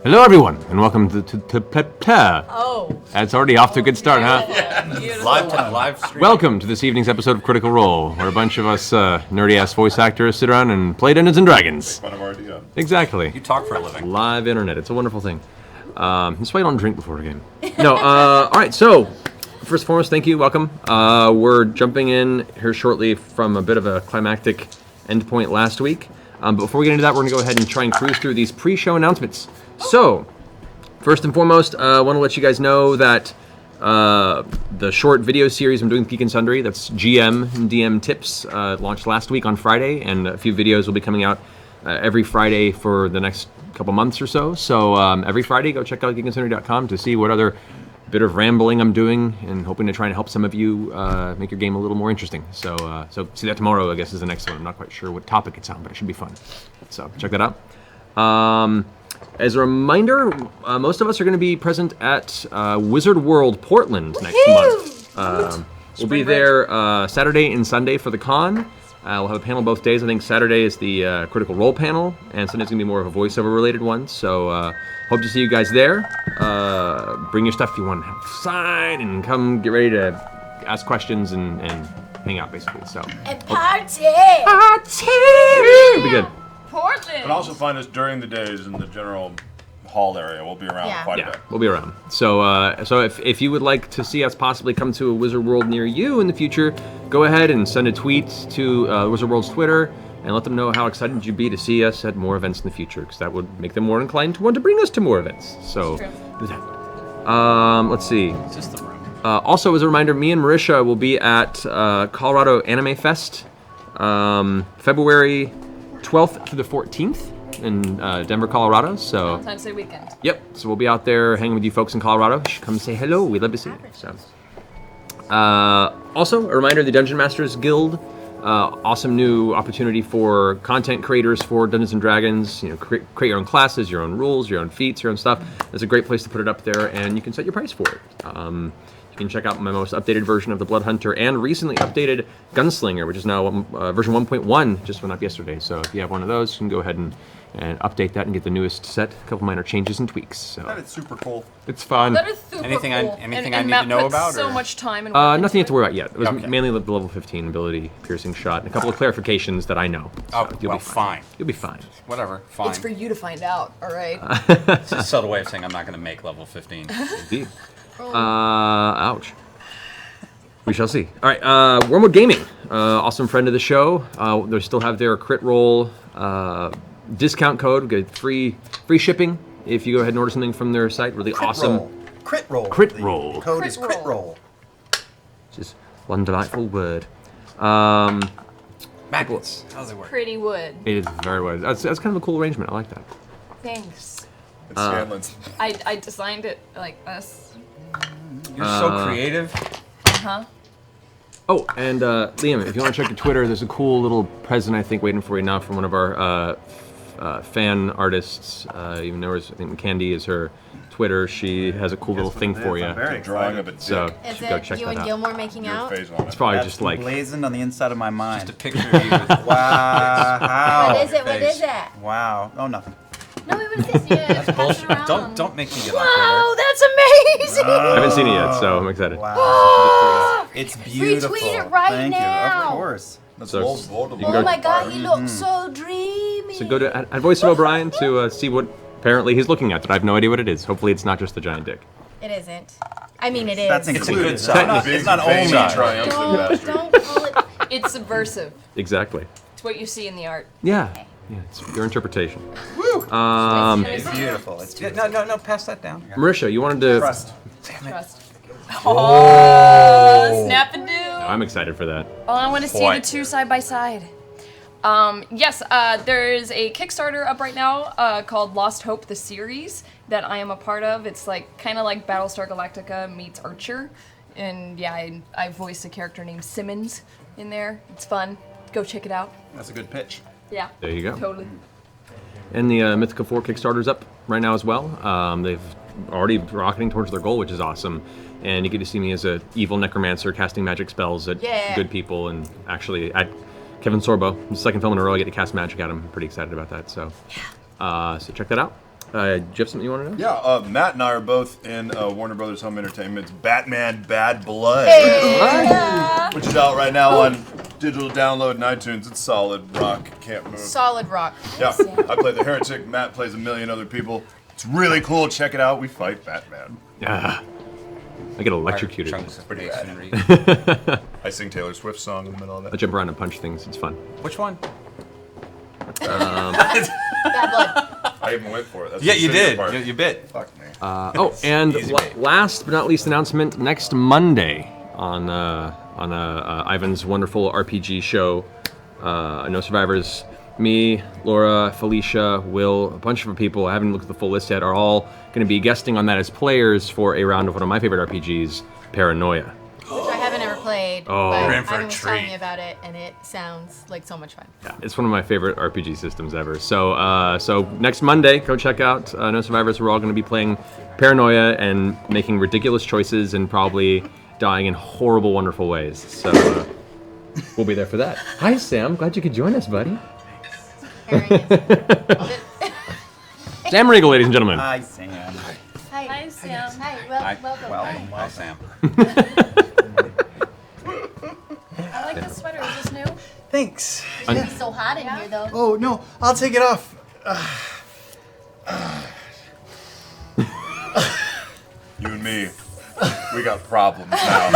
Hello, everyone, and welcome to Oh. That's already off to a good start, huh? Yeah. Live stream. Welcome to this evening's episode of Critical Role, where a bunch of us nerdy-ass voice actors sit around and play Dungeons and Dragons. Fun of our idea. Exactly. You talk for a living. Live internet. It's a wonderful thing. That's why you don't drink before a game. No, all right, so, first and foremost, thank you, welcome. We're jumping in here shortly from a bit of a climactic endpoint last week. But before we get into that, we're going to go ahead and try and cruise through these pre-show announcements. So, first and foremost, I want to let you guys know that the short video series I'm doing with Geek and Sundry, that's GM and DM tips, launched last week on Friday, and a few videos will be coming out every Friday for the next couple months or so. So every Friday, go check out geekandsundry.com to see what other bit of rambling I'm doing, and hoping to try and help some of you make your game a little more interesting. So see that tomorrow, I guess, is the next one. I'm not quite sure what topic it's on, but it should be fun. So check that out. As a reminder, most of us are going to be present at Wizard World Portland next month. We'll be there Saturday and Sunday for the con. We'll have a panel both days. I think Saturday is the Critical Role panel, and Sunday's going to be more of a voiceover-related one. So hope to see you guys there. Bring your stuff if you want to sign, and come get ready to ask questions and hang out, basically. So. And party! It'll be good. Portland! And also find us during the days in the general hall area. We'll be around quite a bit. We'll be around. So if you would like to see us possibly come to a Wizard World near you in the future, go ahead and send a tweet to Wizard World's Twitter and let them know how excited you'd be to see us at more events in the future, because that would make them more inclined to want to bring us to more events. So do that. Let's see. It's just the room. Also, as a reminder, me and Marisha will be at Colorado Anime Fest, February 12th to the 14th in Denver, Colorado. So Valentine's Day weekend. Yep. So we'll be out there hanging with you folks in Colorado. Come say hello. We'd love to see you. So. Also, a reminder: the Dungeon Masters Guild, awesome new opportunity for content creators for Dungeons and Dragons. You know, create your own classes, your own rules, your own feats, your own stuff. It's a great place to put it up there, and you can set your price for it. You can check out my most updated version of the Blood Hunter and recently updated Gunslinger, which is now version 1.1, just went up yesterday. So if you have one of those, you can go ahead and update that and get the newest set. A couple minor changes and tweaks. So That is super cool. it's fun. That is super Anything cool. I need Matt to know put about, so or- much time and work Nothing into you have to worry about yet. It was Okay. mainly the level 15 ability piercing shot and a couple of clarifications that I know. So Oh, you'll well, be fine. fine. You'll be fine. Whatever, fine. It's for you to find out, all right? It's a subtle way of saying I'm not going to make level 15. Indeed. Ouch. We shall see. All right, Wormwood Gaming, awesome friend of the show. They still have their crit roll discount code. Get free shipping if you go ahead and order something from their site. Really awesome. Crit roll. Crit The roll. Code Crit is crit roll. roll. Just one delightful word. Magnets. How does it work? Pretty wood. It is very well. That's kind of a cool arrangement. I like that. Thanks. It's Scanlan's. I designed it like this. You're so creative. Uh-huh. Oh, and Liam, if you want to check your Twitter, there's a cool little present I think waiting for you now from one of our fan artists. Even though I think Candy is her Twitter, she has a cool little thing for you. I'm very Drawing excited. of a dick. So you Is should go it check you that and out. Gilmore making Your out? face on It's it. probably That's just like blazoned on the inside of my mind. Just a picture of you with Wow. What is it? What face. is it? Wow. Oh, nothing. No, what is this? Yeah, pass it bullshit. around. Don't make me get on Wow, that's amazing! I haven't seen it yet, so I'm excited. Wow. It's beautiful. Retweet it right Thank now. you. Of course. That's So, most volatile. you can Oh go- my god, he looks so dreamy. So go to at Voice of O'Brien to see what apparently he's looking at. But I have no idea what it is. Hopefully, it's not just the giant dick. It isn't. I mean, it is. That's It's a included. good size. It's not Big only. triumphant bastard. Don't call it. It's subversive. Exactly. It's what you see in the art. Yeah. Yeah. It's your interpretation. It's beautiful. It's Yeah, beautiful. no, pass that down. Marisha, you wanted to. Trust. Trust. Oh, snap-a-doo. I'm excited for that. Oh, I want to see Boy. the two side by side. Yes, there is a Kickstarter up right now called Lost Hope, the series, that I am a part of. It's like kind of like Battlestar Galactica meets Archer. And yeah, I voice a character named Simmons in there. It's fun. Go check it out. That's a good pitch. Yeah. There you go. Totally. And the Mythica 4 Kickstarter's up right now as well. They've already rocketing towards their goal, which is awesome. And you get to see me as a evil necromancer casting magic spells at good people, and actually at Kevin Sorbo, the second film in a row I get to cast magic at him. I'm pretty excited about that. So, so check that out. Do you have something you want to know? Yeah, Matt and I are both in Warner Brothers Home Entertainment's Batman Bad Blood, which is out right now on digital download and iTunes. It's solid rock, can't move. Solid rock. Yeah, I play the Heretic, Matt plays a million other people. It's really cool, check it out, we fight Batman. Yeah. I get electrocuted. Chunks of Pretty masonry. I sing Taylor Swift's song in the middle of I that. jump around and punch things. It's fun. Which one? Bad blood. I even went for it. That's Yeah, the you singing did. part. You bit. Fuck me. And Easy bait. last but not least announcement, next Monday on Ivan's wonderful RPG show, No Survivors, me, Laura, Felicia, Will, a bunch of people, I haven't looked at the full list yet, are all going to be guesting on that as players for a round of one of my favorite RPGs, Paranoia. Which I haven't ever played. Oh. But You're in for a Ivan was telling treat. me about it, and it sounds like so much fun. Yeah, it's one of my favorite RPG systems ever. So next Monday, go check out No Survivors. We're all going to be playing Paranoia and making ridiculous choices and probably dying in horrible, wonderful ways. So we'll be there for that. Hi, Sam. Glad you could join us, buddy. Sam Riegel, ladies and gentlemen. Hi, Sam. Hi. Hi, Sam. Hi. Welcome. Welcome. Hi, Sam. I like this sweater. Is this new? Thanks. It's so hot in here, though. Oh, no, I'll take it off. You and me, we got problems now.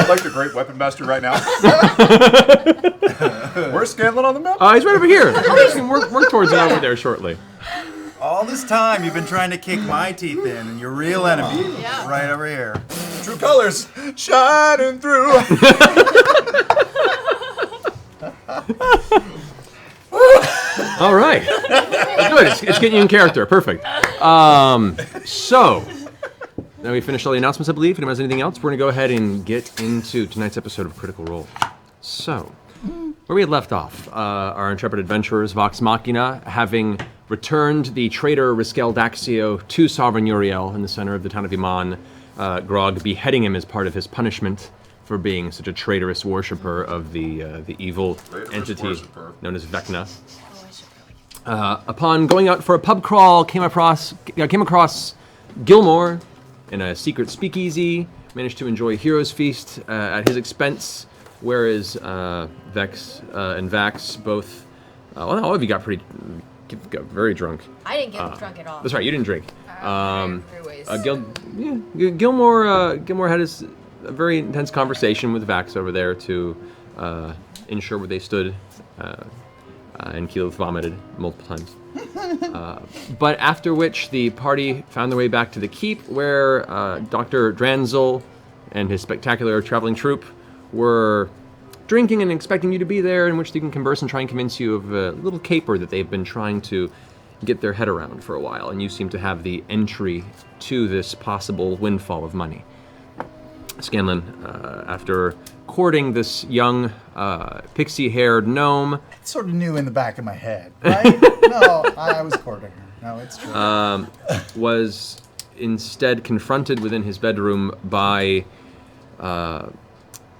I'd like the great weapon master right now. Where's Scanlan on the map? He's right over here. We can work towards it over there shortly. All this time you've been trying to kick my teeth in, and your real enemy is right over here. True colors shining through. All right. Good. It's getting you in character. Perfect. So, now we finished all the announcements, I believe. If anyone has anything else, we're going to go ahead and get into tonight's episode of Critical Role. So, where we had left off, our intrepid adventurers, Vox Machina, having returned the traitor Riskel Daxio to Sovereign Uriel in the center of the town of Emon, Grog beheading him as part of his punishment for being such a traitorous worshipper of the evil Traitorous entity worshipper. known as Vecna. Upon going out for a pub crawl, came across Gilmore in a secret speakeasy, managed to enjoy Hero's Feast at his expense, whereas Vex and Vax both, well, all of you got very drunk. I didn't get drunk at all. That's right, you didn't drink. Throughways. Gilmore had a very intense conversation with Vax over there to ensure where they stood, and Keyleth vomited multiple times. But after which, the party found their way back to the keep, where Dr. Dranzel and his spectacular traveling troupe were drinking and expecting you to be there, in which they can converse and try and convince you of a little caper that they've been trying to get their head around for a while, and you seem to have the entry to this possible windfall of money. Scanlan, after courting this young pixie-haired gnome, It's sort of new in the back of my head, right? No, I was courting her. No, it's true. was instead confronted within his bedroom by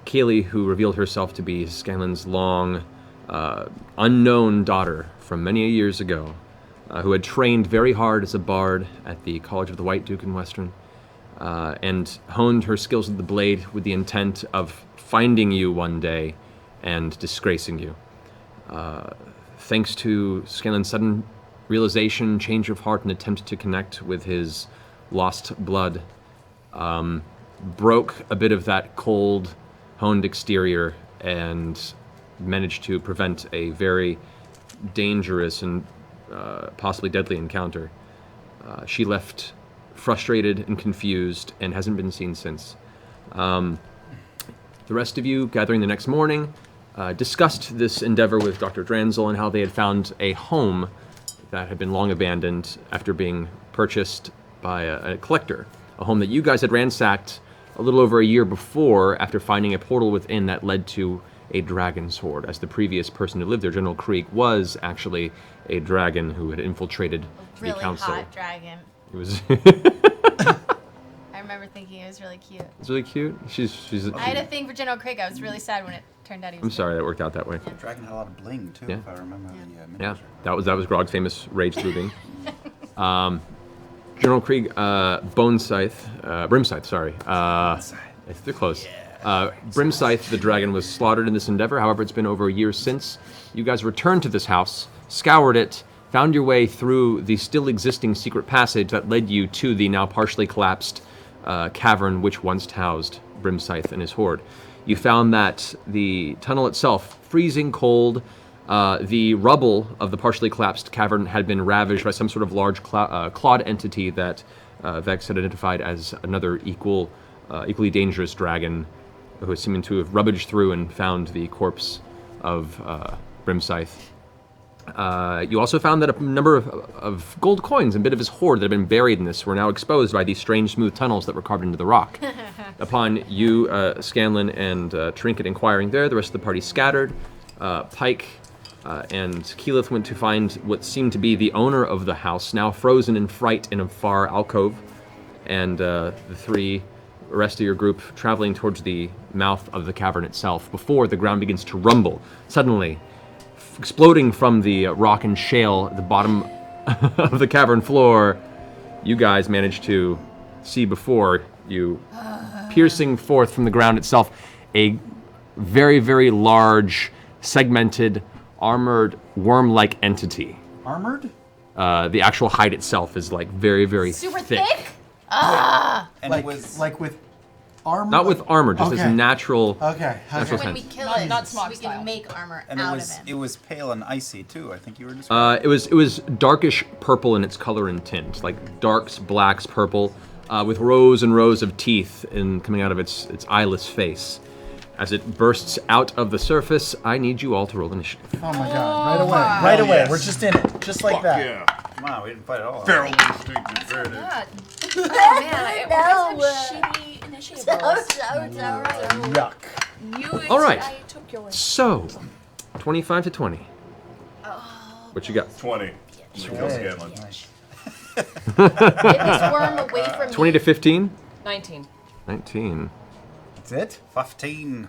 Kaylee, who revealed herself to be Scanlan's long, unknown daughter from many years ago, who had trained very hard as a bard at the College of the White Duke in Western, and honed her skills with the blade with the intent of finding you one day and disgracing you. Thanks to Scanlan's sudden realization, change of heart, and attempt to connect with his lost blood, broke a bit of that cold, honed exterior and managed to prevent a very dangerous and possibly deadly encounter. She left frustrated and confused and hasn't been seen since. The rest of you, gathering the next morning, discussed this endeavor with Dr. Dranzel and how they had found a home that had been long abandoned after being purchased by a collector, a home that you guys had ransacked a little over a year before after finding a portal within that led to a dragon's horde, as the previous person who lived there, General Krieg, was actually a dragon who had infiltrated Really the council. hot dragon. It was I remember thinking it was really cute. It's really cute. She's. I had a thing for General Craig. I was really sad when it turned out he was I'm sorry that worked out that way. Dragon had a lot of bling too, Yeah. if I remember the Yeah, miniature. that was Grog's famous rage looting. General Krieg, Bone Scythe, Brim Scythe, sorry. They're close. Brim Scythe, the dragon, was slaughtered in this endeavor. However, it's been over a year since. You guys returned to this house, scoured it, found your way through the still existing secret passage that led you to the now partially collapsed cavern which once housed Brim Scythe and his horde. You found that the tunnel itself, freezing cold, the rubble of the partially collapsed cavern had been ravaged by some sort of large clawed entity that Vex had identified as another equally dangerous dragon who is seeming to have rummaged through and found the corpse of Brim Scythe. You also found that a number of gold coins and a bit of his hoard that had been buried in this were now exposed by these strange smooth tunnels that were carved into the rock. Upon you, Scanlan, and Trinket inquiring there, the rest of the party scattered. Pike and Keyleth went to find what seemed to be the owner of the house, now frozen in fright in a far alcove. And the rest of your group traveling towards the mouth of the cavern itself before the ground begins to rumble. Suddenly, exploding from the rock and shale at the bottom of the cavern floor, you guys managed to see before you, piercing forth from the ground itself, a very, very large, segmented, armored, worm-like entity. Armored? The actual hide itself is like very, very Super thick. thick? And Like, it was like with armor? Not with armor, just Okay. as natural. Okay. Natural When sense. we kill Not- it, not Smog we style. can make armor and out it was of it him. was pale and icy too. I think you were describing. It was darkish purple in its color and tint, like darks, blacks, purple, with rows and rows of teeth coming out of its eyeless face. As it bursts out of the surface, I need you all to roll initiative. Oh my god. Right away. Right away. yes. We're just in it. Just like Fuck that. yeah. Wow, we didn't fight at all. Feral instinct. There it is. Oh man, I always had shitty initiative rolls. Yuck. You All right. I took yours. So, 25 to 20. What you got? 20. Kill Scanlan. Nice. Get this worm away from 20 to 15? 19. 19. That's it? 15.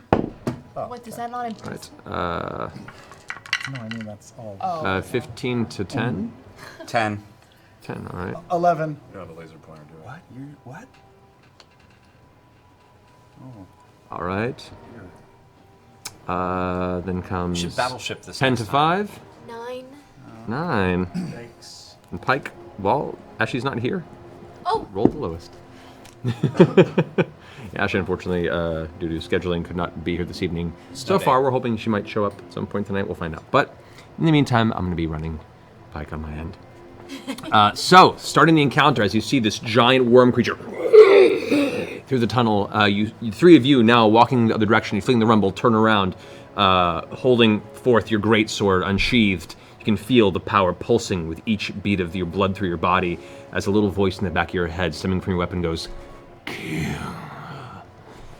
What does that not imply? Right. No, I mean that's all. 15 to 10? 10. 10, all right. 11. You don't have a laser pointer, do it. What? You what? Oh. All right. Then comes should battleship this 10 next to time. 5? 9. 9. Yikes. And Pike, well, Ashley's not here. Oh, Roll the lowest. Yeah, Ashley, unfortunately, due to scheduling, could not be here this evening. So far, we're hoping she might show up at some point tonight. We'll find out. But in the meantime, I'm going to be running Pike on my end. So, starting the encounter, as you see this giant worm creature through the tunnel, you three of you now walking the other direction, you feeling the rumble, turn around, holding forth your greatsword unsheathed. You can feel the power pulsing with each beat of your blood through your body as a little voice in the back of your head, stemming from your weapon, goes, "Kill."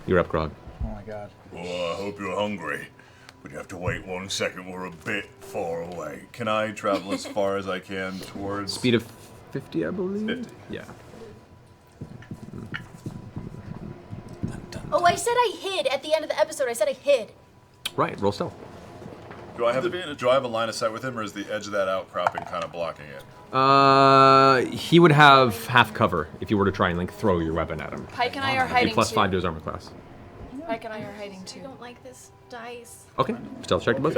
You're up, Grog. Oh my god. Well, I hope you're hungry, but you have to wait 1 second. We're a bit far away. Can I travel as far as I can towards... Speed of 50, I believe? 50. Yeah. oh! I said I hid at the end of the episode. I said I hid. Right, roll stealth. Do I have a line of sight with him, or is the edge of that outcropping kind of blocking it? He would have half cover if you were to try and like throw your weapon at him. Pike and I are Be hiding plus too. 5 to his armor class. Pike and I are hiding I too. don't like this dice. Okay, stealth check to both.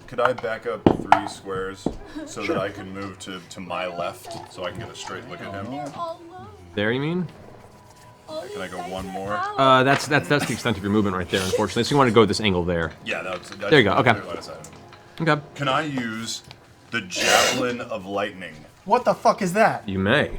Could I back up 3 squares so that I can move to my left so I can get a straight look at him? All alone. There, you mean? Can I go one more? That's the extent of your movement right there, unfortunately. So you want to go this angle there. Yeah, that's There you go, okay. Okay. Can I use the Javelin of Lightning? What the fuck is that? You may.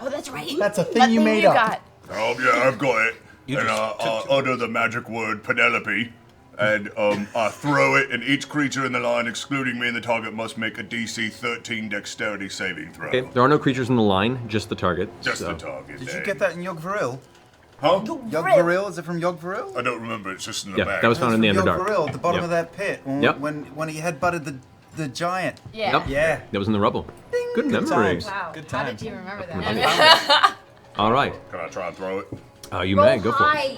Oh, that's right. That's a thing That you thing made you up. got. Oh, yeah, I've got it. You and just took utter the magic word Penelope, and I throw it, and each creature in the line, excluding me and the target, must make a DC 13 Dexterity saving throw. Okay, there are no creatures in the line, just the target. Just so. the target. Did there. you get that in Yog Varil? Huh? Yog Varil? Is it from Yog Varil? I don't remember. It's just in the Yeah, back. that was found in the Yog Underdark. Varil, at the bottom Yep. of that pit. Yep. When he headbutted the giant. Yeah. Yep. Yeah. That was in the rubble. Good memory. times. Wow. Good How times. did you remember I that? found it. All right. Can I try and throw it? You Roll may go for high.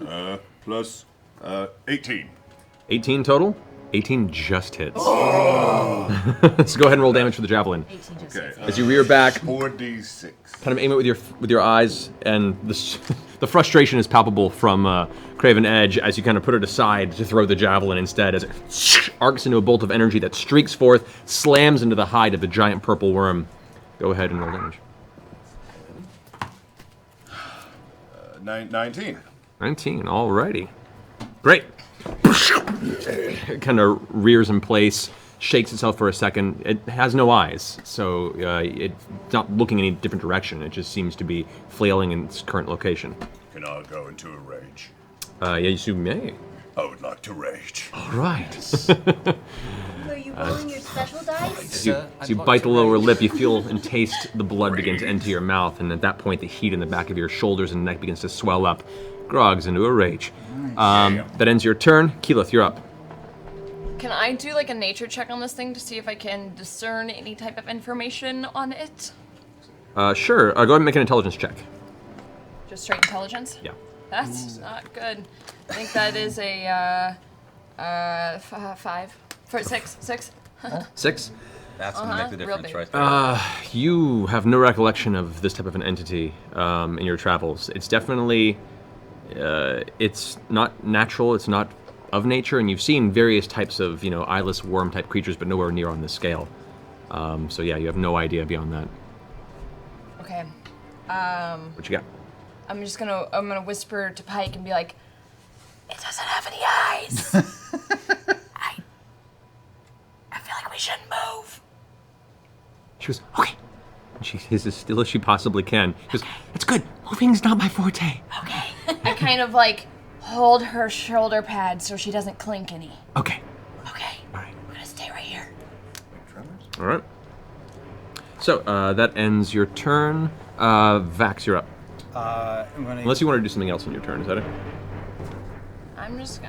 it. Plus 18. 18 total. 18 just hits. So go ahead and roll damage for the javelin. 18 just Okay. hits. As you rear back, 4d6. kind of aim it with your eyes, and the frustration is palpable from Craven Edge as you kind of put it aside to throw the javelin instead, as it arcs into a bolt of energy that streaks forth, slams into the hide of the giant purple worm. Go ahead and roll damage. 19. 19, alrighty. Great. It kind of rears in place, shakes itself for a second. It has no eyes, so it's not looking any different direction. It just seems to be flailing in its current location. Can I go into a rage? Yes, you may. I would like to rage. All right. Are you rolling your special dice? As you bite the lower lip, you feel and taste the blood begin to enter your mouth, and at that point, the heat in the back of your shoulders and neck begins to swell up. Grog's into a rage. That ends your turn. Keyleth, you're up. Can I do like a nature check on this thing to see if I can discern any type of information on it? Sure. Go ahead and make an intelligence check. Just straight intelligence? Yeah. That's not good. I think that is a 5 for 6. 6. That's gonna make the real difference big. right there. You have no recollection of this type of an entity in your travels. It's definitely, it's not natural. It's not of nature, and you've seen various types of, eyeless worm-type creatures, but nowhere near on this scale. So yeah, you have no idea beyond that. Okay. What you got? I'm gonna whisper to Pike and be like, it doesn't have any eyes. I feel like we shouldn't move. She goes, okay. And she is as still as she possibly can. She goes, it's good. Moving's not my forte. Okay. I kind of like hold her shoulder pad so she doesn't clink any. Okay. Okay. All right. I'm gonna stay right here. All right. So that ends your turn. Vax, you're up. Unless you want to do something else on your turn, is that it? I'm just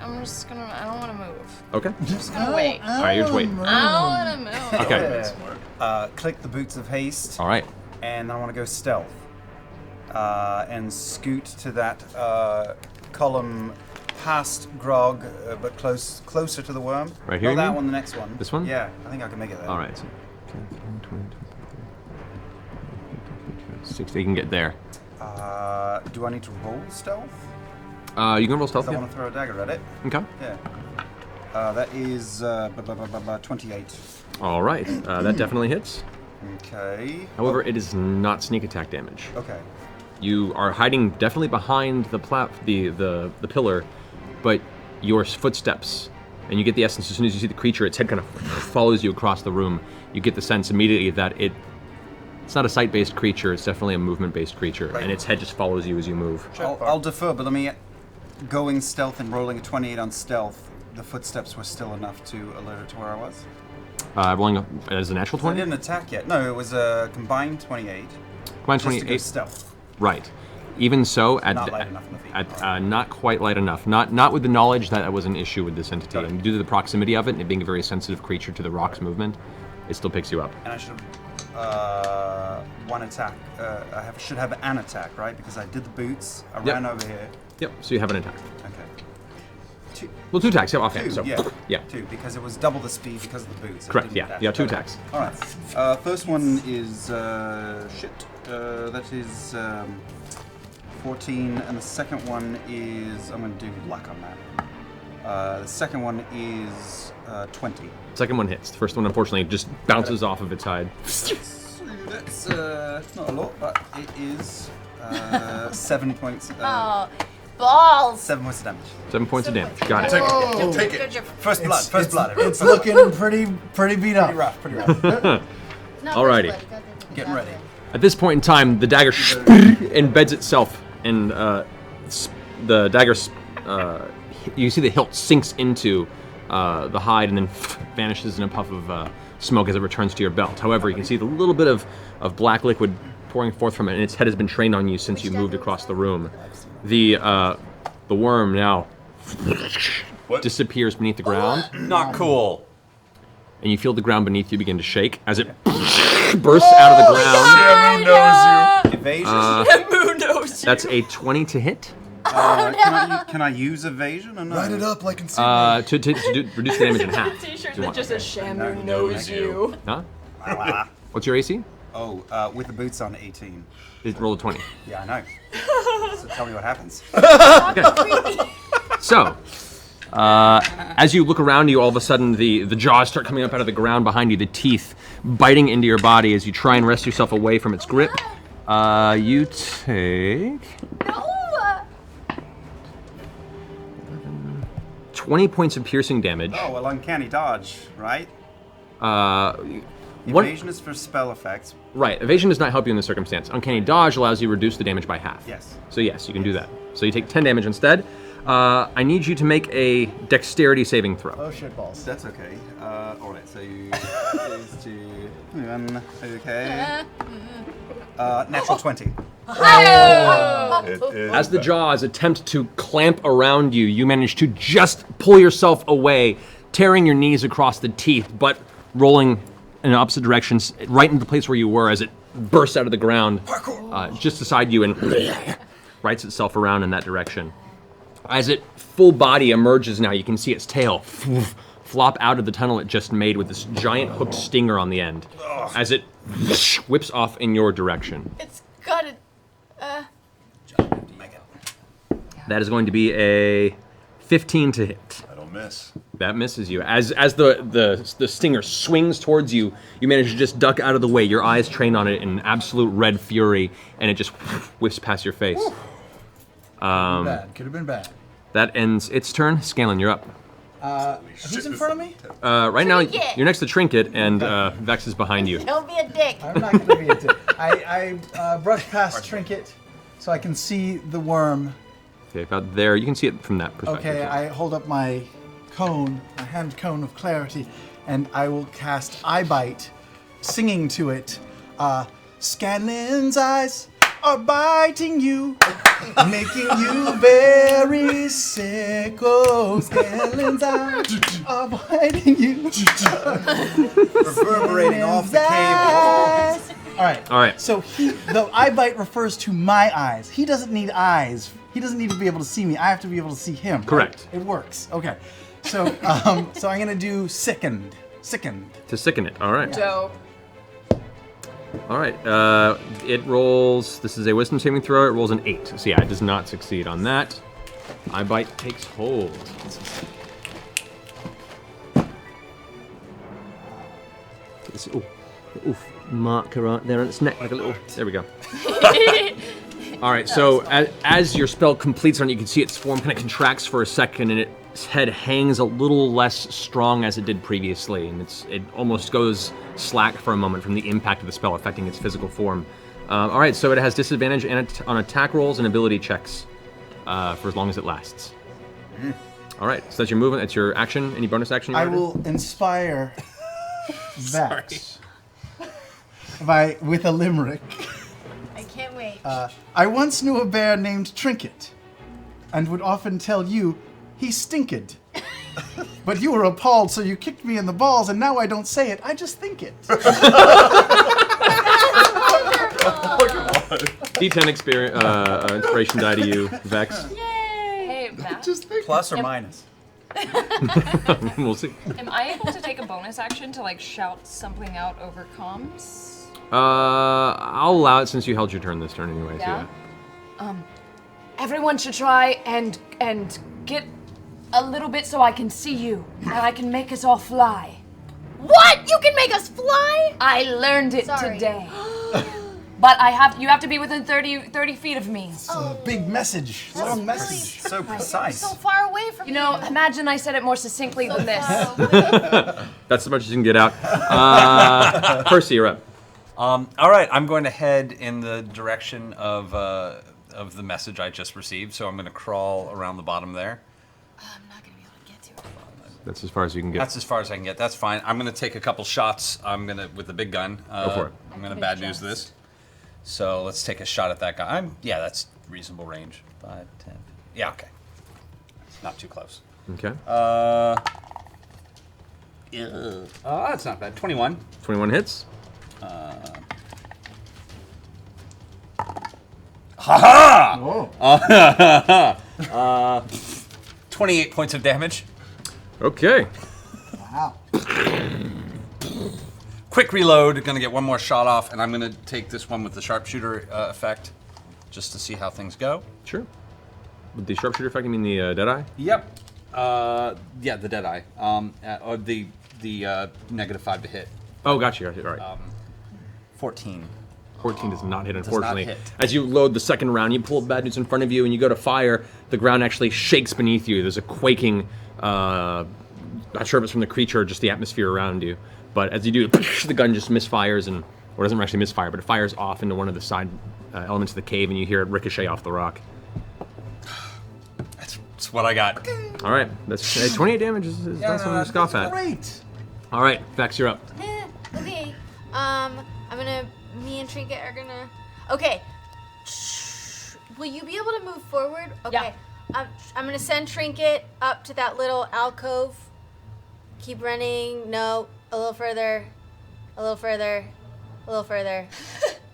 gonna, I don't want to move. Okay. I'm just gonna wait. All right, you're just waiting. I don't want to move. Okay. Click the Boots of Haste, All right. and I want to go stealth. And scoot to that column past Grog, but closer to the worm. Right here, Not you that mean? one, the next one. This one? Yeah, I think I can make it there. All right. So 60, you can get there. Do I need to roll stealth? You can roll stealth. 'Cause I Yeah. want to throw a dagger at it. Okay. Yeah. That is 28. All right. That definitely hits. Okay. However, it is not sneak attack damage. Okay. You are hiding definitely behind the the pillar, but your footsteps, and you get the essence as soon as you see the creature, its head kind of follows you across the room. You get the sense immediately that it's not a sight-based creature, it's definitely a movement-based creature, Right. and its head just follows you as you move. I'll defer, but let me going stealth and rolling a 28 on stealth. The footsteps were still enough to alert it to where I was. Rolling as a natural I 20? didn't attack yet. No, it was a combined 28. Combined Just to go 28. stealth. Right. Even so, Not light enough on the feet. not quite light enough. Not with the knowledge that was an issue with this entity, Got it. and due to the proximity of it and it being a very sensitive creature to the rock's movement, it still picks you up. And I should have one attack. Should have an attack, right? Because I did the boots. I Yep. ran over here. Yep. So you have an attack. Okay. Well, 2 attacks. Yeah, offhand. Two, So yeah. Two, because it was double the speed because of the boots. I Correct. didn't Yeah. dash. You have 2 Got it. attacks. All right. First one is that is 14, and the second one is I'm going to do luck on that. The second one is 20. Second one hits. The first one, unfortunately, just bounces off of its hide. That's not a lot, but it is 7 points. Oh, balls. 7 points of damage. 7 points of damage. Got it. Take it. I'll take it. Good job. First blood. First blood. It's looking pretty beat up. Pretty rough. Pretty rough. Not Alrighty. bloody, go, go, go, Getting go, ready. go. At this point in time, the dagger embeds itself, and the dagger, you see the hilt sinks into the hide and then vanishes in a puff of smoke as it returns to your belt. However, you can see the little bit of black liquid pouring forth from it, and its head has been trained on you since you moved across the room. The worm now What? disappears beneath the ground, Not cool. and you feel the ground beneath you begin to shake as it bursts out of the ground. Shamu knows you. Evasion. Moon That's a 20 to hit. Can I use evasion or no? Write it up like in Sundry. To reduce the damage in half. T-shirt Do you that want- just says Shamu No, knows thank you. Huh? What's your AC? Oh, with the boots on, 18. Roll a 20. Yeah, I know. So tell me what happens. So, as you look around you, all of a sudden the jaws start coming up out of the ground behind you, the teeth biting into your body as you try and wrest yourself away from its grip. You take No! 20 points of piercing damage. Oh, well, uncanny dodge, right? What? Evasion is for spell effects. Right, evasion does not help you in this circumstance. Uncanny dodge allows you to reduce the damage by half. Yes. So yes, you can do that. So you take 10 damage instead. I need you to make a dexterity saving throw. Oh shit balls. That's okay. All right, so you is to okay. Natural 20. It is As the bad. jaws attempt to clamp around you, you manage to just pull yourself away, tearing your knees across the teeth, but rolling in opposite directions, right into the place where you were as it bursts out of the ground, just beside you, and rights itself around in that direction. As it full body emerges now, you can see its tail flop out of the tunnel it just made with this giant hooked stinger on the end, as it whips off in your direction. It's got it. That is going to be a 15 to hit. I don't miss. That misses you. As the stinger swings towards you, you manage to just duck out of the way. Your eyes train on it in absolute red fury, and it just whiffs past your face. Bad. Could have been bad. That ends its turn. Scanlan, you're up. Who's in front of me? Right now, Trinket. you're next to Trinket, and Vex is behind you. Don't be a dick. I'm not going to be a dick. I brush past Trinket so I can see the worm. Okay, about there. You can see it from that perspective. Okay, I hold up my cone, my hand cone of clarity, and I will cast Eye Bite, singing to it. Scanlan's eyes are biting you, making you very sick. Oh, Scanlan's eyes are biting you. Reverberating off the cable. All right. All right. So the eye bite refers to my eyes. He doesn't need eyes. He doesn't need to be able to see me. I have to be able to see him. right? Correct. It works. Okay. So so I'm gonna do sickened. Sickened. To sicken it. All right. Dope. All right. It rolls. This is a wisdom saving throw. It rolls an 8. So yeah, it does not succeed on that. Eye bite takes hold. This, oof, marker right there on its neck, like a little. There we go. All right. So as your spell completes on it, you can see its form kind of contracts for a second, and its head hangs a little less strong as it did previously, and it almost goes slack for a moment from the impact of the spell affecting its physical form. All right. So it has disadvantage on attack rolls and ability checks for as long as it lasts. All right. So that's your movement. That's your action. Any bonus action? You I wanna do? will inspire Vex with a limerick. I can't wait. I once knew a bear named Trinket, and would often tell you he stinked. But you were appalled, so you kicked me in the balls, and now I don't say it, I just think it. D10 inspiration die to you, Vex. Hey, Matt. Plus or minus? We'll see. Am I able to take a bonus action to like shout something out over comms? I'll allow it since you held your turn this turn anyway. Yeah? So Everyone should try and get a little bit so I can see you and I can make us all fly. What? You can make us fly? I learned it Sorry. today. But you have to be within 30 feet of me. Big message, long message. So precise. So far away from You know, imagine I said it more succinctly than this. that's as much as you can get out. Percy, you're up. All right, I'm going to head in the direction of the message I just received, so I'm going to crawl around the bottom there. I'm not gonna be able to get to it. That's as far as you can get. That's as far as I can get. That's fine. I'm going to take a couple shots. I'm going to with the big gun. Go for it. I'm going to bad news this. So let's take a shot at that guy. That's reasonable range. 5, 10. Yeah, okay. Not too close. Okay. That's not bad. 21. 21 hits. Haha! Whoa. 28 points of damage. Okay. Wow. Quick reload. Gonna get one more shot off, and I'm gonna take this one with the sharpshooter effect, just to see how things go. Sure. With the sharpshooter effect, you mean the Deadeye? Yep. Yeah, the Deadeye. Or the -5 to hit. Oh, gotcha. All right. 14. 14 does not hit, not unfortunately. hit. As you load the second round, you pull bad news in front of you, and you go to fire. The ground actually shakes beneath you. There's a quaking. Not sure if it's from the creature or just the atmosphere around you. But as you do, the gun just misfires, or doesn't actually misfire, but it fires off into one of the side elements of the cave, and you hear it ricochet off the rock. That's what I got. All right, that's 28 damage. Is not something to scoff at. Great. All right, Vex, you're up. Okay. Me and Trinket are gonna. Okay. Will you be able to move forward? Okay. Yeah. I'm gonna send Trinket up to that little alcove. Keep running. No. A little further. A little further. A little further.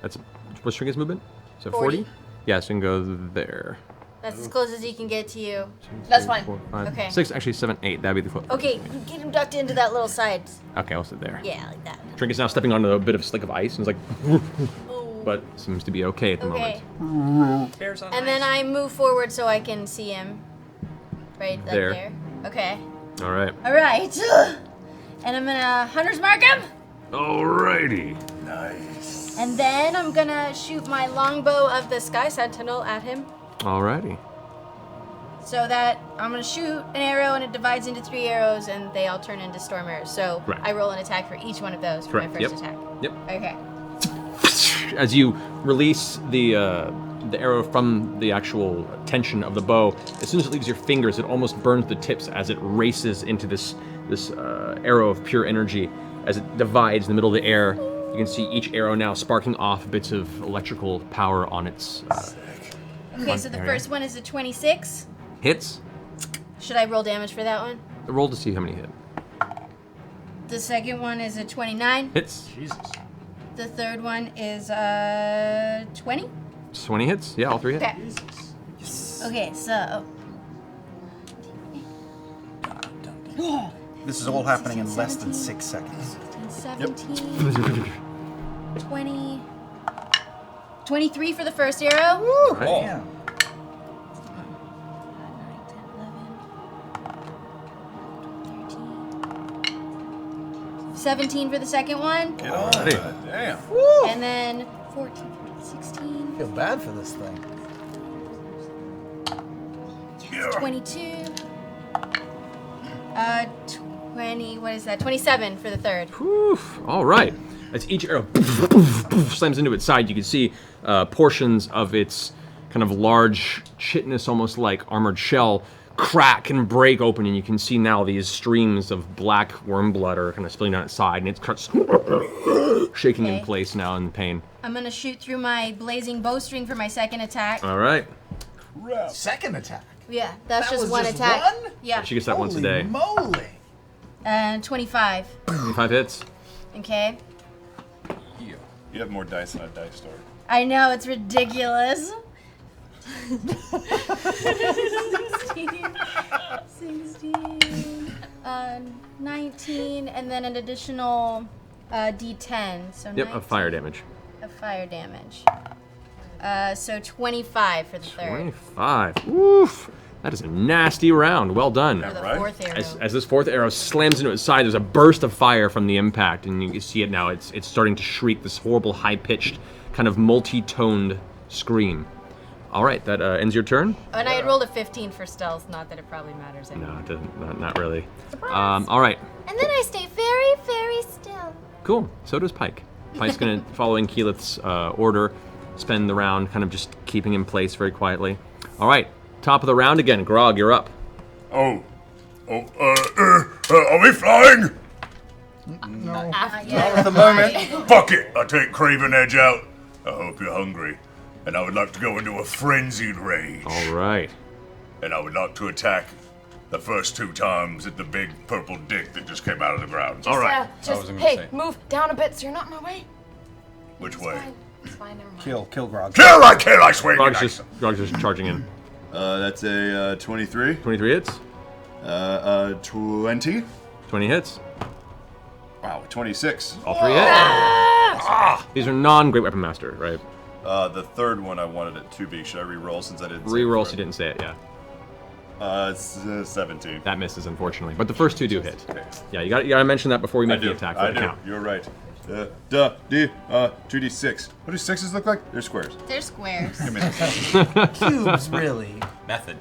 That's what's Trinket's movement? Is it 40? 40? Yeah, so you can go there. That's as close as he can get to you. That's fine. 4, 5, Okay. 6, actually 7, 8. That'd be the foot. Okay, get him ducked into that little side. Okay, I'll sit there. Yeah, like that. Trinket's now stepping onto a bit of a slick of ice, and it's like, but seems to be okay at the Okay. moment. Bears on And then I move forward so I can see him. Right like There. there. Okay. All right. All right. And I'm gonna hunter's mark him. Alrighty. Nice. And then I'm gonna shoot my longbow of the Sky Sentinel at him. Alrighty. So that I'm gonna shoot an arrow and it divides into 3 arrows and they all turn into storm arrows. So Right. I roll an attack for each one of those for Correct. my first Yep. attack. Yep. Okay. As you release the arrow from the actual tension of the bow, as soon as it leaves your fingers, it almost burns the tips as it races into this arrow of pure energy. As it divides in the middle of the air, you can see each arrow now sparking off bits of electrical power on its Okay, so the area. first one is a 26. hits. Should I roll damage for that one? Roll to see how many hit. The second one is a 29. Hits. Jesus. The third one is 20. 20 hits. Yeah, all 3 hit. Okay. Okay, so This is all happening in less than 6 seconds. 17, 20, 23 for the first arrow. Right. Damn. 17 for the second one. Get on. Alrighty. Damn. And then 14, 15, 16, I feel bad for this thing. 22. 20, what is that? 27 for the third. Whew. All right. As each arrow slams into its side, you can see portions of its kind of large, chitinous, almost like armored shell crack and break open, and you can see now these streams of black worm blood are kind of spilling down its side, and it's shaking in Okay. place now in pain. I'm gonna shoot through my blazing bowstring for my second attack. All right. Second attack. Yeah, that's That just was one just attack. one? Yeah. She gets that once a Holy day. moly. And 25. 5 hits. Okay. You have more dice than a dice store. I know, it's ridiculous. 16, 19, and then an additional D10. So Yep, 19 of fire damage. of fire damage. So 25 for the third. 25. Oof. That is a nasty round. Well done. For the Right. fourth arrow. As this fourth arrow slams into its side, there's a burst of fire from the impact, and you can see it now. It's starting to shriek this horrible, high-pitched, kind of multi-toned scream. All right, that ends your turn. And I had rolled a 15 for stealth, not that it probably matters anymore. No, it doesn't. Not really. All right, And then I stay very, very still. cool. So does Pike. Pike's gonna, following Keyleth's order, spend the round kind of just keeping in place very quietly. All right, top of the round again. Grog, you're up. Are we flying? Yeah. At the moment. Fuck it. I take Craven Edge out. I hope you're hungry. And I would like to go into a frenzied rage. All right. And I would like to attack the first 2 times at the big purple dick that just came out of the ground. All right. Just, wasn't gonna hey, say. move down a bit so you're not in my way. Which It's way? fine. It's fine, never mind. Kill Grog. Kill like swing. Grog's just charging in. That's a 23. 23 hits. 20. 20 hits. Wow, 26. All 3 hits. These are non-Great Weapon Master, right? The third one I wanted it to be. Should I re-roll since I didn't? Reroll, so you didn't say it, yeah. It's 17. That misses, unfortunately. But the first 2 do hit. Yeah, you gotta mention that before we I make do. the attack. I Let it do. count. You're right. 2d6. What do sixes look like? They're squares. They're squares. Give me this. Cubes, really. Method.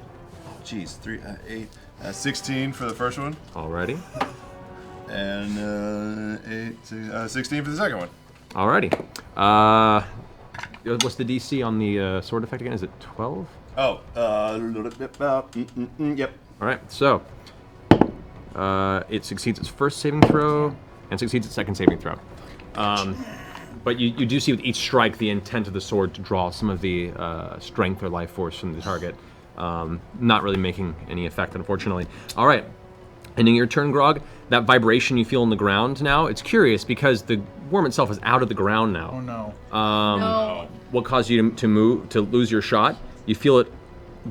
Jeez, 8, 16 for the first one, Alrighty. and 16 for the second one. Alrighty. What's the DC on the sword effect again? Is it 12? Oh, yep. Alright, so it succeeds its first saving throw and succeeds its second saving throw. But you do see with each strike the intent of the sword to draw some of the strength or life force from the target. Not really making any effect, unfortunately. Alright, ending your turn, Grog. That vibration you feel in the ground now, it's curious because the worm itself is out of the ground now. Oh no. No. What caused you to lose your shot? You feel it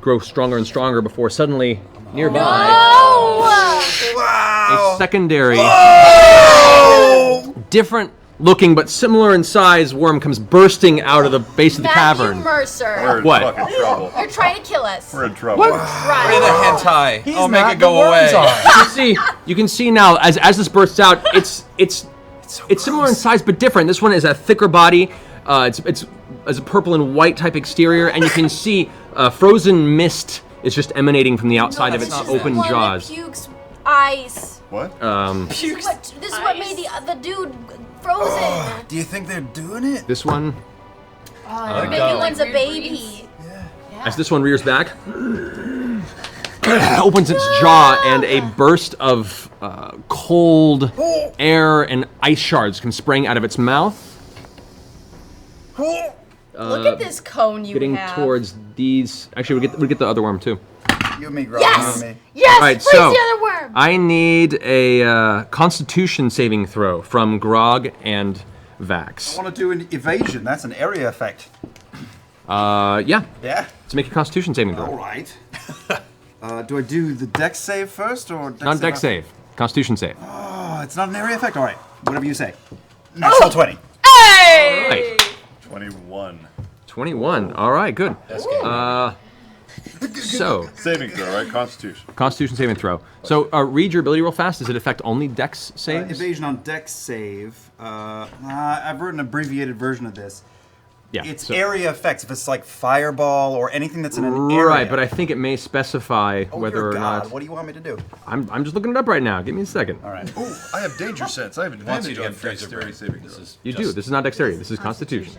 grow stronger and stronger before suddenly nearby a secondary, different looking but similar in size worm comes bursting out of the base of the Matthew cavern. Mercer. We're in What? fucking trouble. You're trying to kill us. We're in trouble. We're in a hentai. He's I'll make not, it go the worms away. are. You can see now as this bursts out, it's similar in size but different. This one is a thicker body. It's a purple and white type exterior, and you can see frozen mist is just emanating from the outside of its This is open the one jaws. That pukes ice. What? This is what made the dude frozen. Do you think they're doing it? This one, Maybe one's a baby. as this one rears back, opens its jaw, and a burst of cold air and ice shards come spraying out of its mouth. Look at this cone you Getting have. towards these. Actually, we get the other worm too. You and me, Grog. Yes! You and me. Yes! All right, Where's so the other worm? I need a Constitution saving throw from Grog and Vax. I want to do an evasion. That's an area effect. Yeah. Yeah. Let's make a Constitution saving All throw. right. Do I do the dex save first or dex Not deck after? save. Constitution save. Oh, it's not an area effect. All right. Whatever you say. Natural 20. Hey! Right. 21. 21. All right. Good. So Saving throw, right? Constitution. Constitution saving throw. So read your ability real fast. Does it affect only dex saves? Evasion on dex save. I've written an abbreviated version of this. Yeah. It's so- area effects. If it's like fireball or anything that's in an area. Right, but I think it may specify Oh, whether dear or God, not. What do you want me to do? I'm just looking it up right now. Give me a second. All right. Ooh, I have danger sense. I have Wants you advantage to on get freezer dexterity brain. saving This throws. is You just- do. This is not dexterity. This is Constitution.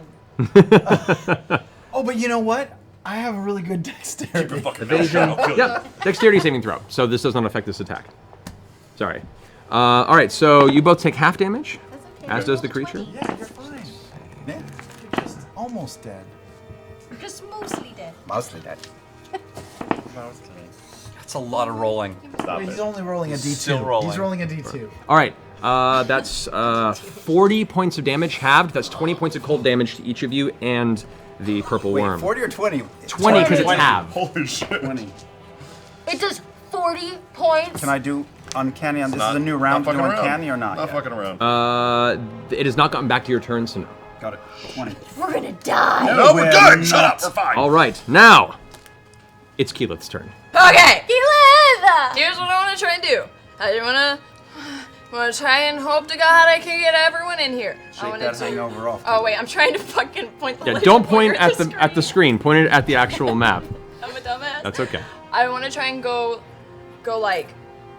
Oh, but you know what? I have a really good dexterity. Evasion. Yep. Dexterity saving throw. So this does not affect this attack. Sorry. All right. So you both take half damage, as does the creature. Yeah, you're fine. Yeah. You're just almost dead. You're just mostly dead. Mostly that. That's a lot of rolling. Wait, he's only rolling a D2. Still rolling. He's rolling a D2. All right. That's 40 points of damage halved. That's 20 points of cold damage to each of you and the purple Wait, worm. 40 or 20? 20 because it's 20. halved. Holy shit. 20. It does 40 points. Can I do uncanny on this? Not- Is a new round to not do fucking uncanny or not? Not yet? fucking around. It has not gotten back to your turn, so no. Got it. 20. We're gonna die. No, we're we're good. Shut up. not. We're fine. All right. Now, it's Keyleth's turn. Okay. He live. Here's what I want to try and do. I want to try and hope to God I can get everyone in here. I Shake wanna that do- hangover off. Oh wait, I'm trying to fucking point the Yeah, laser don't point pointer at the screen. Point it at the actual map. I'm a dumbass. That's okay. I want to try and go like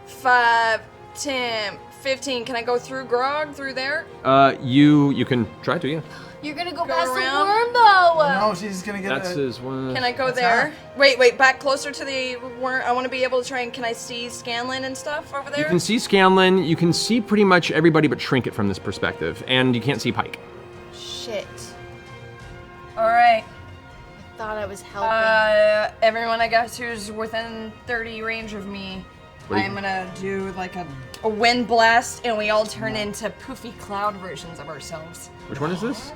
5, 10, 15. Can I go through Grog through there? You can try to, yeah. You're gonna go Go past around? the worm though. No, she's gonna get That's a... his one. Can I go That's there? her. Wait, back closer to the worm. I want to be able to try and can I see Scanlan and stuff over there? You can see Scanlan. You can see pretty much everybody but Trinket from this perspective, and you can't see Pike. Shit. All right. I thought I was helping. Everyone I guess who's within 30 range of me, What do you- I'm gonna do like a wind blast, and we all turn into poofy cloud versions of ourselves. Which one is this?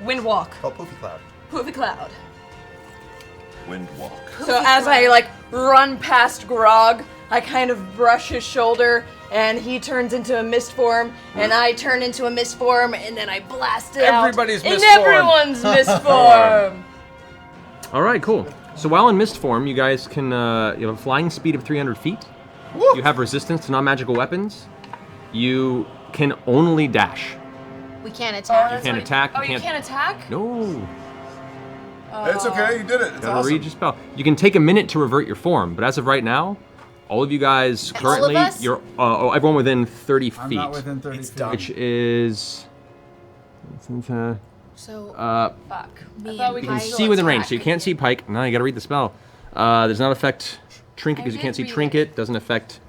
Wind walk. Called Poofy Cloud. Poofy cloud. Wind walk. So as I like run past Grog, I kind of brush his shoulder, and he turns into a mist form, and I turn into a mist form, and then I blast it Everybody's out. mist and form. everyone's mist form. All right, cool. So while in mist form, you guys can you have a flying speed of 300 feet. Woo! You have resistance to non-magical weapons. You can only dash. We can't You attack. can't attack. Oh, you can't attack? No. It's okay, you did it. It's Gotta awesome. read your spell. You can take a minute to revert your form, but as of right now, all of you guys currently, us? you're everyone within 30 feet. I'm not within 30 It's feet. done. Which is. So Fuck. me I thought we and You can Pike see will within range, attack. so you can't see Pike. No, you gotta read the spell. Does not affect Trinket because you did can't see read it. Trinket. Doesn't affect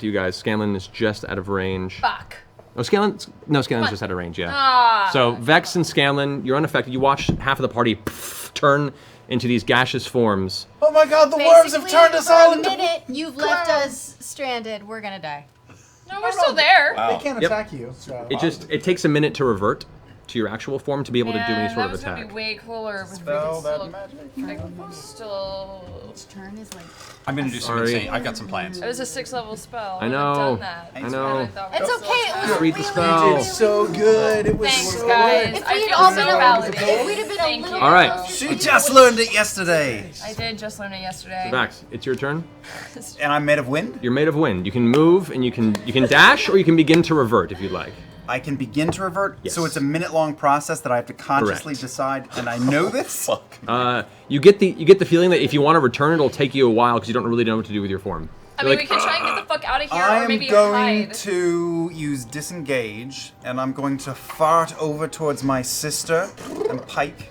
you guys. Scanlan is just out of range. Fuck. Oh, Scanlan's just out of range, yeah. Ah. So Vex and Scanlan, you're unaffected. You watch half of the party turn into these gaseous forms. Oh my god, the worms have Basically, turned us for all a into. minute, you've left us stranded. We're gonna die. No, we're still there. They can't Yep. attack you. So. It takes a minute to revert to your actual form to be able to do any Man, sort that of was gonna attack. be way cooler if we Spell could that still, magic. still. Each turn is like. I'm gonna do some Sorry. insane. I've got some plans. It was a 6th-level spell. I would've know. Done that. I know. thought we It's could still okay. It attack. was Read the really, spell. really, So good. It was Thanks, so guys. good. If I we'd feel all so been a- validated. if we'd have been Thank a little you. All right. closer, She we just would've- learned it yesterday. I did just learn it yesterday. Vax, it's your turn. And I'm made of wind. You're made of wind. You can move and you can dash, or you can begin to revert if you'd like. I can begin to revert. Yes. So it's a minute-long process that I have to consciously Correct. decide, and I know this. You get the feeling that if you want to return, it'll take you a while because you don't really know what to do with your form. I You're mean, like, we can try and get the fuck out of here, I or am maybe going hide. to use disengage, and I'm going to fart over towards my sister and Pike.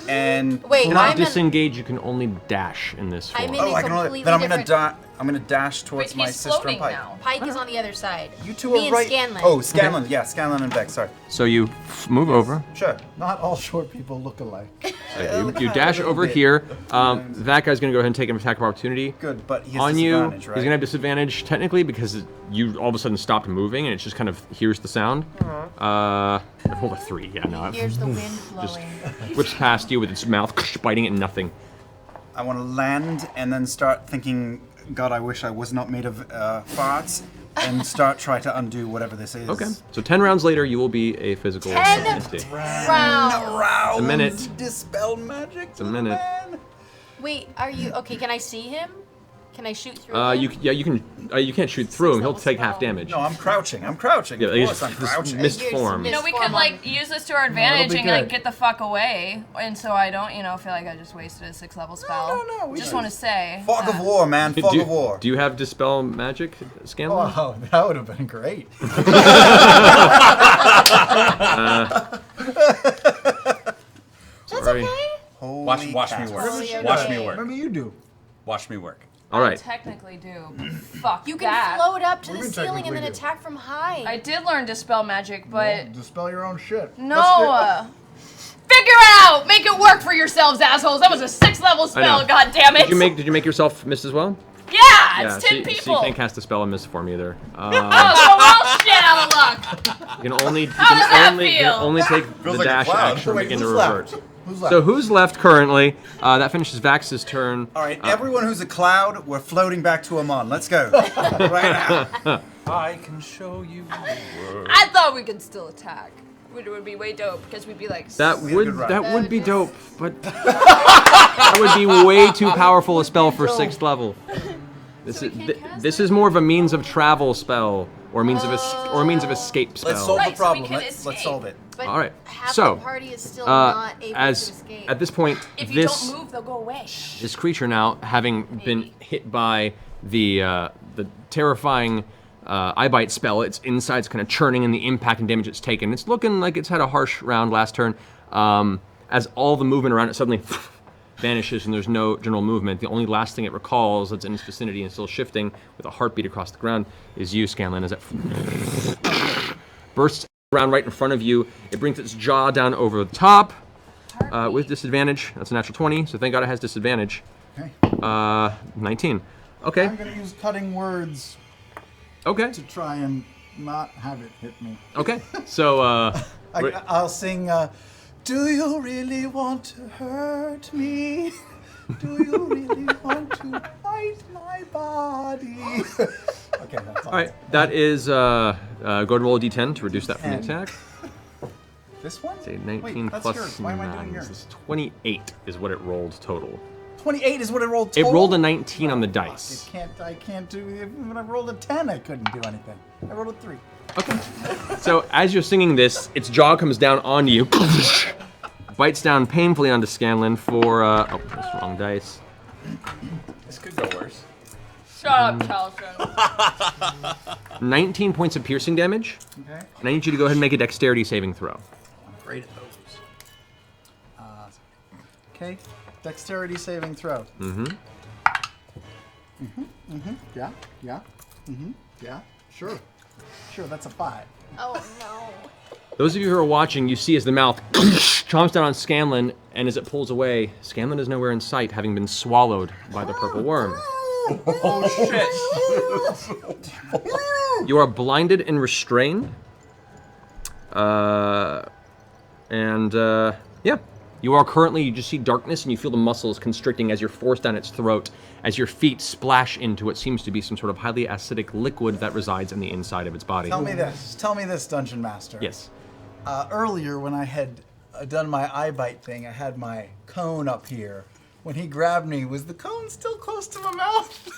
And Wait, you cannot I'm in- disengage. You can only dash in this form. I'm in- oh, I can only. completely Then I'm gonna different- I'm gonna dash towards Wait, my he's sister and floating Pike. now. Pike is on the other side. You two Me are and right. Scanlan. Oh, Scanlan. Yeah, Scanlan and Vex. Sorry. So you move over. Sure. Not all short people look alike. You dash little over bit. here. That guy's gonna go ahead and take an attack of opportunity. Good, but he has On you, disadvantage, right? he's gonna have disadvantage technically because you all of a sudden stopped moving and it just kind of hears the sound. Hold a 3. Yeah, no. Here's the wind Just blowing. whips past you with its mouth biting it and nothing. I want to land and then start thinking, God, I wish I was not made of farts, and start trying to undo whatever this is. Okay. So 10 rounds later, you will be a physical 10 entity. Round. Rounds, A minute. Dispel magic. It's a minute. Wait, are you okay? Can I see him? Can I shoot through him? You can. You can't shoot through him. He'll take half spell. damage. No, I'm crouching. I'm crouching. Yeah, of he's course I'm this crouching. mist You're form. mist- No, we form could on- like use this to our advantage be and like good. get the fuck away, and so I don't, feel like I just wasted a 6th-level spell. no, we Just should- want to say. Fog of war, man. Fog of war. Do you have dispel magic, Scanlan? Wow, that would have been great. That's Sorry. okay. Holy Watch me cats. work. Totally Watch okay. me work. Maybe you do. Watch me work. All right. Technically do. Fuck You can that. float up to What the do you ceiling and then technically do? attack from high. I did learn dispel magic, but Dispel your own shit. no. Figure it out. Make it work for yourselves, assholes. That was a 6th-level I spell. know. God damn it. Did you make yourself miss as well? Yeah, it's 10 so people. you can't cast a spell and miss form either. Oh, so we're all shit out of luck. You can only How does that you feel? can only take Feels the like a dash cloud. action and Wait, begin to who's revert. left? Who's left? So who's left currently? That finishes Vax's turn. All right, everyone who's a cloud, we're floating back to Emon. Let's go. Right now. I can show you. I thought we could still attack. It would be way dope because we'd be like. That We had a would good run. that would be dope, but that would be way too powerful a spell for 6th level. This we is can't cast this is more of a means of travel spell or means of or a means of escape spell. Let's solve Right, the so we problem. can Let's escape. solve it. But All right, half so, the party is still not able to as escape. at this point, If you this don't move, they'll go away. this creature now having been hit by the terrifying eye bite spell, its insides kind of churning in the impact and damage it's taken. It's looking like it's had a harsh round last turn. As all the movement around it suddenly vanishes and there's no general movement, the only last thing it recalls that's in its vicinity and still shifting with a heartbeat across the ground is you, Scanlan, as it bursts around right in front of you. It brings its jaw down over the top with disadvantage. That's a natural 20, so thank God it has disadvantage. Okay. 19. Okay. I'm gonna use cutting words Okay. to try and not have it hit me. Okay. So I'll sing, do you really want to hurt me? Do you really want to bite my body? Okay, that's all. All right, that is go ahead and roll a d10 to reduce that from the 10. attack. This one? Say 19 Wait, that's plus yours. Why am I 9. doing yours? This is 28 is what it rolled total. 28 is what it rolled It total? rolled a 19 on the dice. I can't do, when I rolled a 10, I couldn't do anything. I rolled a 3. Okay. So as you're singing this, its jaw comes down onto you, bites down painfully onto Scanlan for, oh, that's the wrong dice. This could go worse. Shut up, Charleston. 19 points of piercing damage, Okay. and I need you to go ahead and make a dexterity saving throw. I'm afraid of those. Okay, dexterity saving throw. Yeah, sure. Sure, that's a 5. Oh no. Those of you who are watching, you see as the mouth chomps down on Scanlan, and as it pulls away, Scanlan is nowhere in sight, having been swallowed by the purple worm. Oh shit! You are blinded and restrained. Yeah. You are currently, you just see darkness and you feel the muscles constricting as you're forced down its throat, as your feet splash into what seems to be some sort of highly acidic liquid that resides in the inside of its body. Tell me this, Dungeon Master. Yes. Earlier, when I had done my eye bite thing, I had my cone up here. When he grabbed me, was the cone still close to my mouth?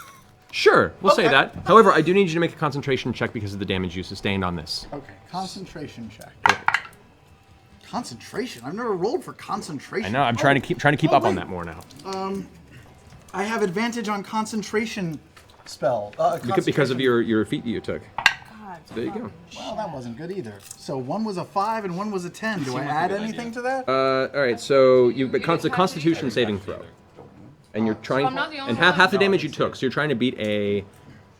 Sure, we'll say Okay. that. However, I do need you to make a concentration check because of the damage you sustained on this. Okay, concentration check. Concentration? I've never rolled for concentration. I know, I'm trying to keep up on wait. that more now. I have advantage on concentration spell. Because of your feat that you took. God. So there you go. Well, that wasn't good either. So one was a 5 and one was a 10. Do I add anything to that? All right, so it's a Constitution saving throw, and you're trying, I'm not the only and one. half the damage you took, so you're trying to beat a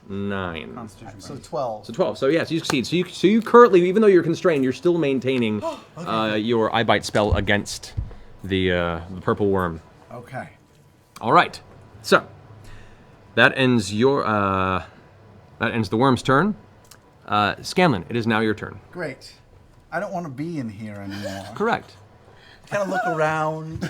9. So 12. So 12. So yes, you succeed. So you currently, even though you're constrained, you're still maintaining your eye bite spell against the purple worm. Okay. All right. So that ends the worm's turn. Scanlan, it is now your turn. Great. I don't want to be in here anymore. Correct. Kind of look around.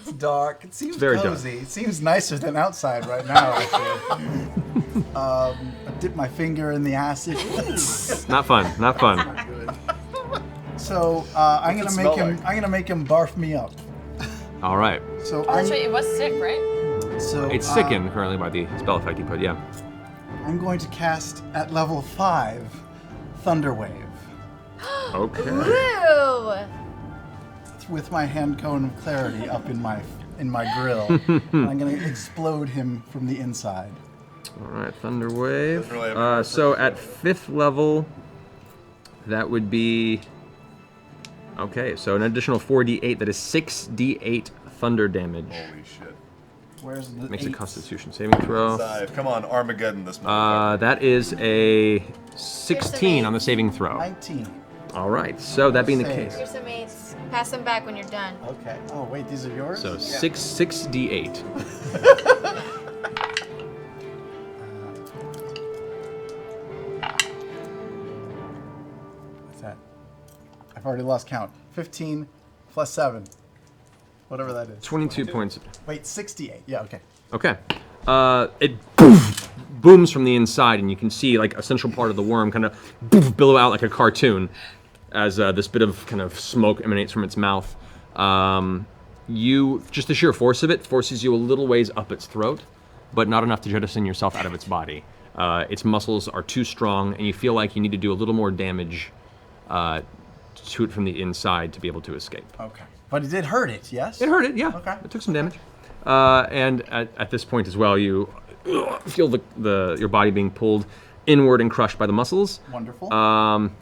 It's dark. It seems very dark. cozy. It seems nicer than outside right now. Actually. I dip my finger in the acid. Not fun. Not fun. So I'm gonna make him. like? I'm gonna make him barf me up. All right. So Oh, that's right. It was sick, right? So It's sickened currently by the spell effect you put. Yeah. I'm going to cast at level 5, Thunder Wave, Okay. Woo! with my hand cone of clarity up in my grill. And I'm gonna explode him from the inside. All right, Thunder Wave. Doesn't really have So at 5th level, that would be... Okay, so an additional 4d8. That is 6d8 thunder damage. Holy shit. Where's the Makes a 8? Constitution saving throw. Dive. Come on, Armageddon this motherfucker. That is a 16 on the saving throw. 19. All right, so that being the Save. case. Here's some mates. Pass them back when you're done. Okay. Oh wait, these are yours. So 6d8. What's that? I've already lost count. 15 plus 7. Whatever that is. 22 points. Wait, 68. Yeah, okay. Okay. It booms from the inside, and you can see like a central part of the worm kind of billow out like a cartoon as this bit of kind of smoke emanates from its mouth. Just the sheer force of it forces you a little ways up its throat, but not enough to jettison yourself out of its body. Its muscles are too strong, and you feel like you need to do a little more damage to it from the inside to be able to escape. Okay. But it did hurt it, yes? It hurt it, yeah. Okay. It took some damage. And at this point as well, you feel your body being pulled inward and crushed by the muscles. Wonderful.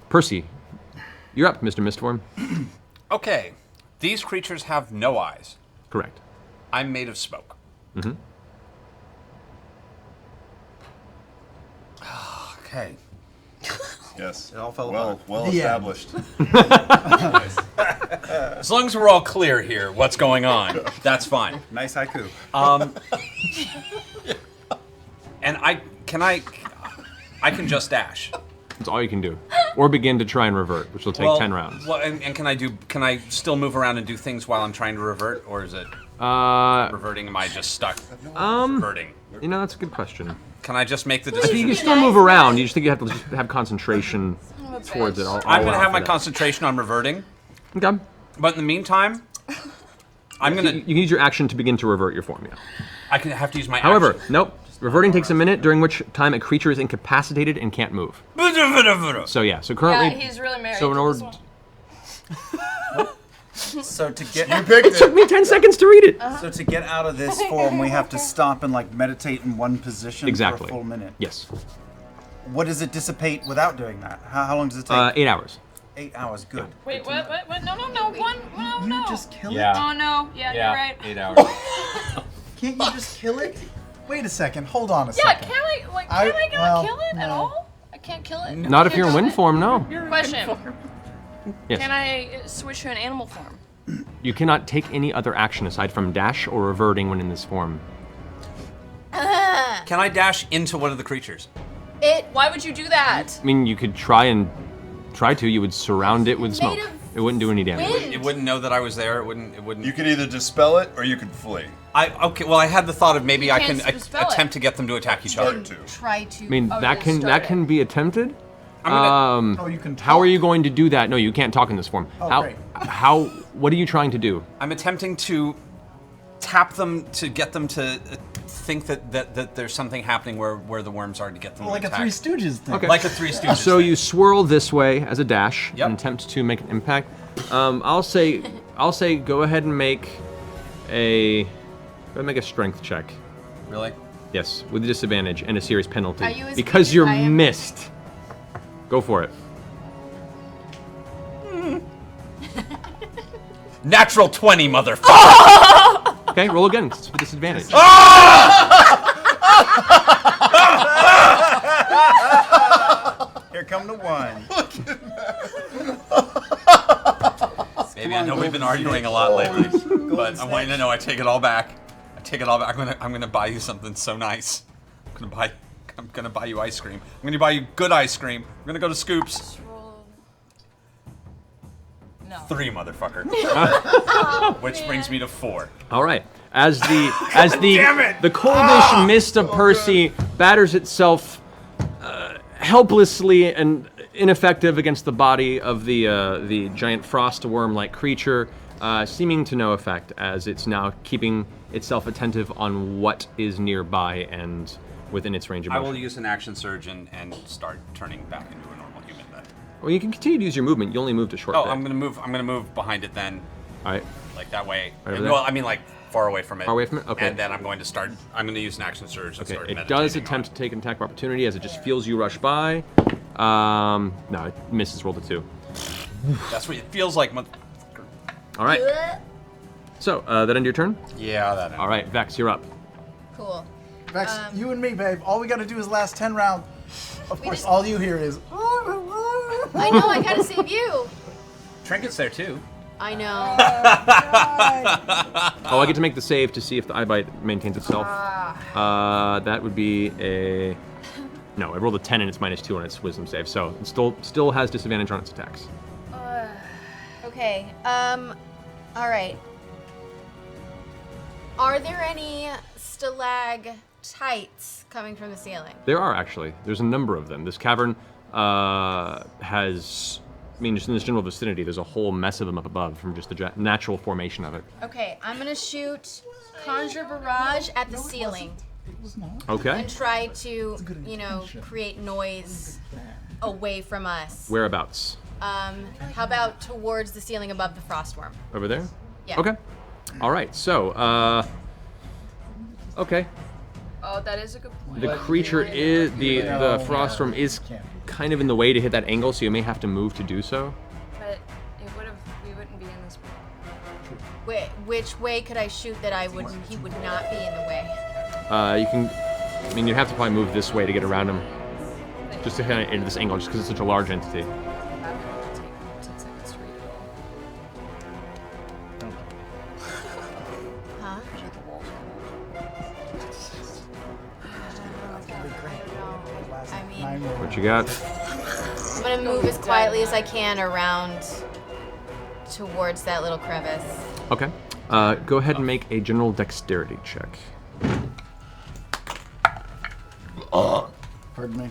Percy, you're up, Mr. Mistform. Okay, these creatures have no eyes. Correct. I'm made of smoke. Mm-hmm. Okay. Yes. It all fell well, apart. well The end. established. As long as we're all clear here, what's going on, that's fine. Nice haiku. And I can just dash. That's all you can do. or begin to try and revert, which will take 10 rounds. Well, and can I still move around and do things while I'm trying to revert, or is it reverting? Am I just stuck reverting? You know, that's a good question. Can I just make the You decision? can still move around. You just think you have to just have concentration towards it. I'm going to have my concentration on reverting. Okay. But in the meantime, I'm going to... You can use your action to begin to revert your form, yeah. I can have to use my However, action. nope. Reverting takes a minute, during which time a creature is incapacitated and can't move. So yeah, so currently... Yeah, he's really married So in to order... this one. So to get Picked It took me 10 seconds to read it! so to get out of this form, we have to stop and like meditate in one position Exactly. for a full minute. Yes. What does it dissipate without doing that? How long does it take? 8 hours. 8 hours. Good. Wait, what? No, no. Just kill it? Oh no, yeah, you're right. 8 hours. Can't you just kill it? Wait a second. Hold on a Yeah, second. can I not well, kill it at no. all? I can't kill it. Not if you're in wind form, no. Question: Yes. Can I switch to an animal form? You cannot take any other action aside from dash or reverting when in this form. Can I dash into one of the creatures? Why would you do that? I mean, you could try to. You would surround it with It's smoke. made of It wouldn't do any damage. wind. It wouldn't know that I was there. It wouldn't. You could either dispel it or you could flee. Okay. Well, I had the thought of maybe I can't can dispel it. attempt to get them to attack each other. Try to. I mean, Oh, that just can start can be attempted. Oh, you can How are talk. you going to do that? No, you can't talk in this form. Oh, how? great. How? What are you trying to do? I'm attempting to tap them to get them to think that there's something happening where the worms are to get them Like to a attack. Three Stooges thing. Okay. Like a Three Stooges. So you swirl this way as a dash Yep. and attempt to make an impact. I'll say go ahead and make a strength check. Really? Yes, with a disadvantage and a serious penalty Are you as because weak as you're I am? missed. Go for it. Natural 20, motherfucker. Okay, roll again. 'Cause it's with disadvantage. Here come the one. Baby, I know we've been arguing a lot lately, but I want you to know I take it all back. I take it all back. I'm gonna buy you something so nice. I'm gonna buy you ice cream. I'm gonna buy you good ice cream. I'm gonna go to Scoops. No. 3, motherfucker. Which brings me to 4. All right. As the coldish mist of Percy batters itself helplessly and ineffective against the body of the giant frost worm-like creature, seeming to no effect as it's now keeping itself attentive on what is nearby and within its range of I motion. will use an action surge and start turning back into a normal human then. Well, you can continue to use your movement. You only moved a short Oh, bit. I'm gonna move behind it then, All right. like that way. Right over there? Well, I mean like far away from it. Far away from it? Okay. And then I'm going to use an action surge and Okay, start it meditating does on attempt it. to take an attack of opportunity as it just feels you rush by. No, it misses, rolled a 2. That's what it feels like, motherfucker. All right. So, that end your turn? Yeah, that. All right, Vex, you're up. Cool. Vex, you and me, babe. All we gotta do is last 10 rounds. Of course, all you hear is. I know. I gotta save you. Trinket's there too. I know. Oh, I get to make the save to see if the eyebite maintains itself. That would be a... No, I rolled a 10 and it's -2 on its wisdom save, so it still has disadvantage on its attacks. Okay. All right. Are there any stalactites coming from the ceiling? There are, actually. There's a number of them. This cavern has... I mean, just in this general vicinity, there's a whole mess of them up above from just the natural formation of it. Okay, I'm gonna shoot Conjure Barrage at the ceiling Okay. and try to, create noise away from us. Whereabouts? How about towards the ceiling above the frostworm? Over there? Yeah. Okay. All right, so, okay. Oh, that is a good point. The creature is, the frostworm is kind of in the way to hit that angle, so you may have to move to do so. But we wouldn't be in this room. Which way could I shoot that he would not be in the way? You can, I mean, you'd have to probably move this way to get around him. Just to hit it into this angle, just because it's such a large entity. That would take 10 seconds to read it all. Huh? I mean, What you got? gonna move as quietly as I can around towards that little crevice. Okay. Go ahead and make a general dexterity check. Pardon me.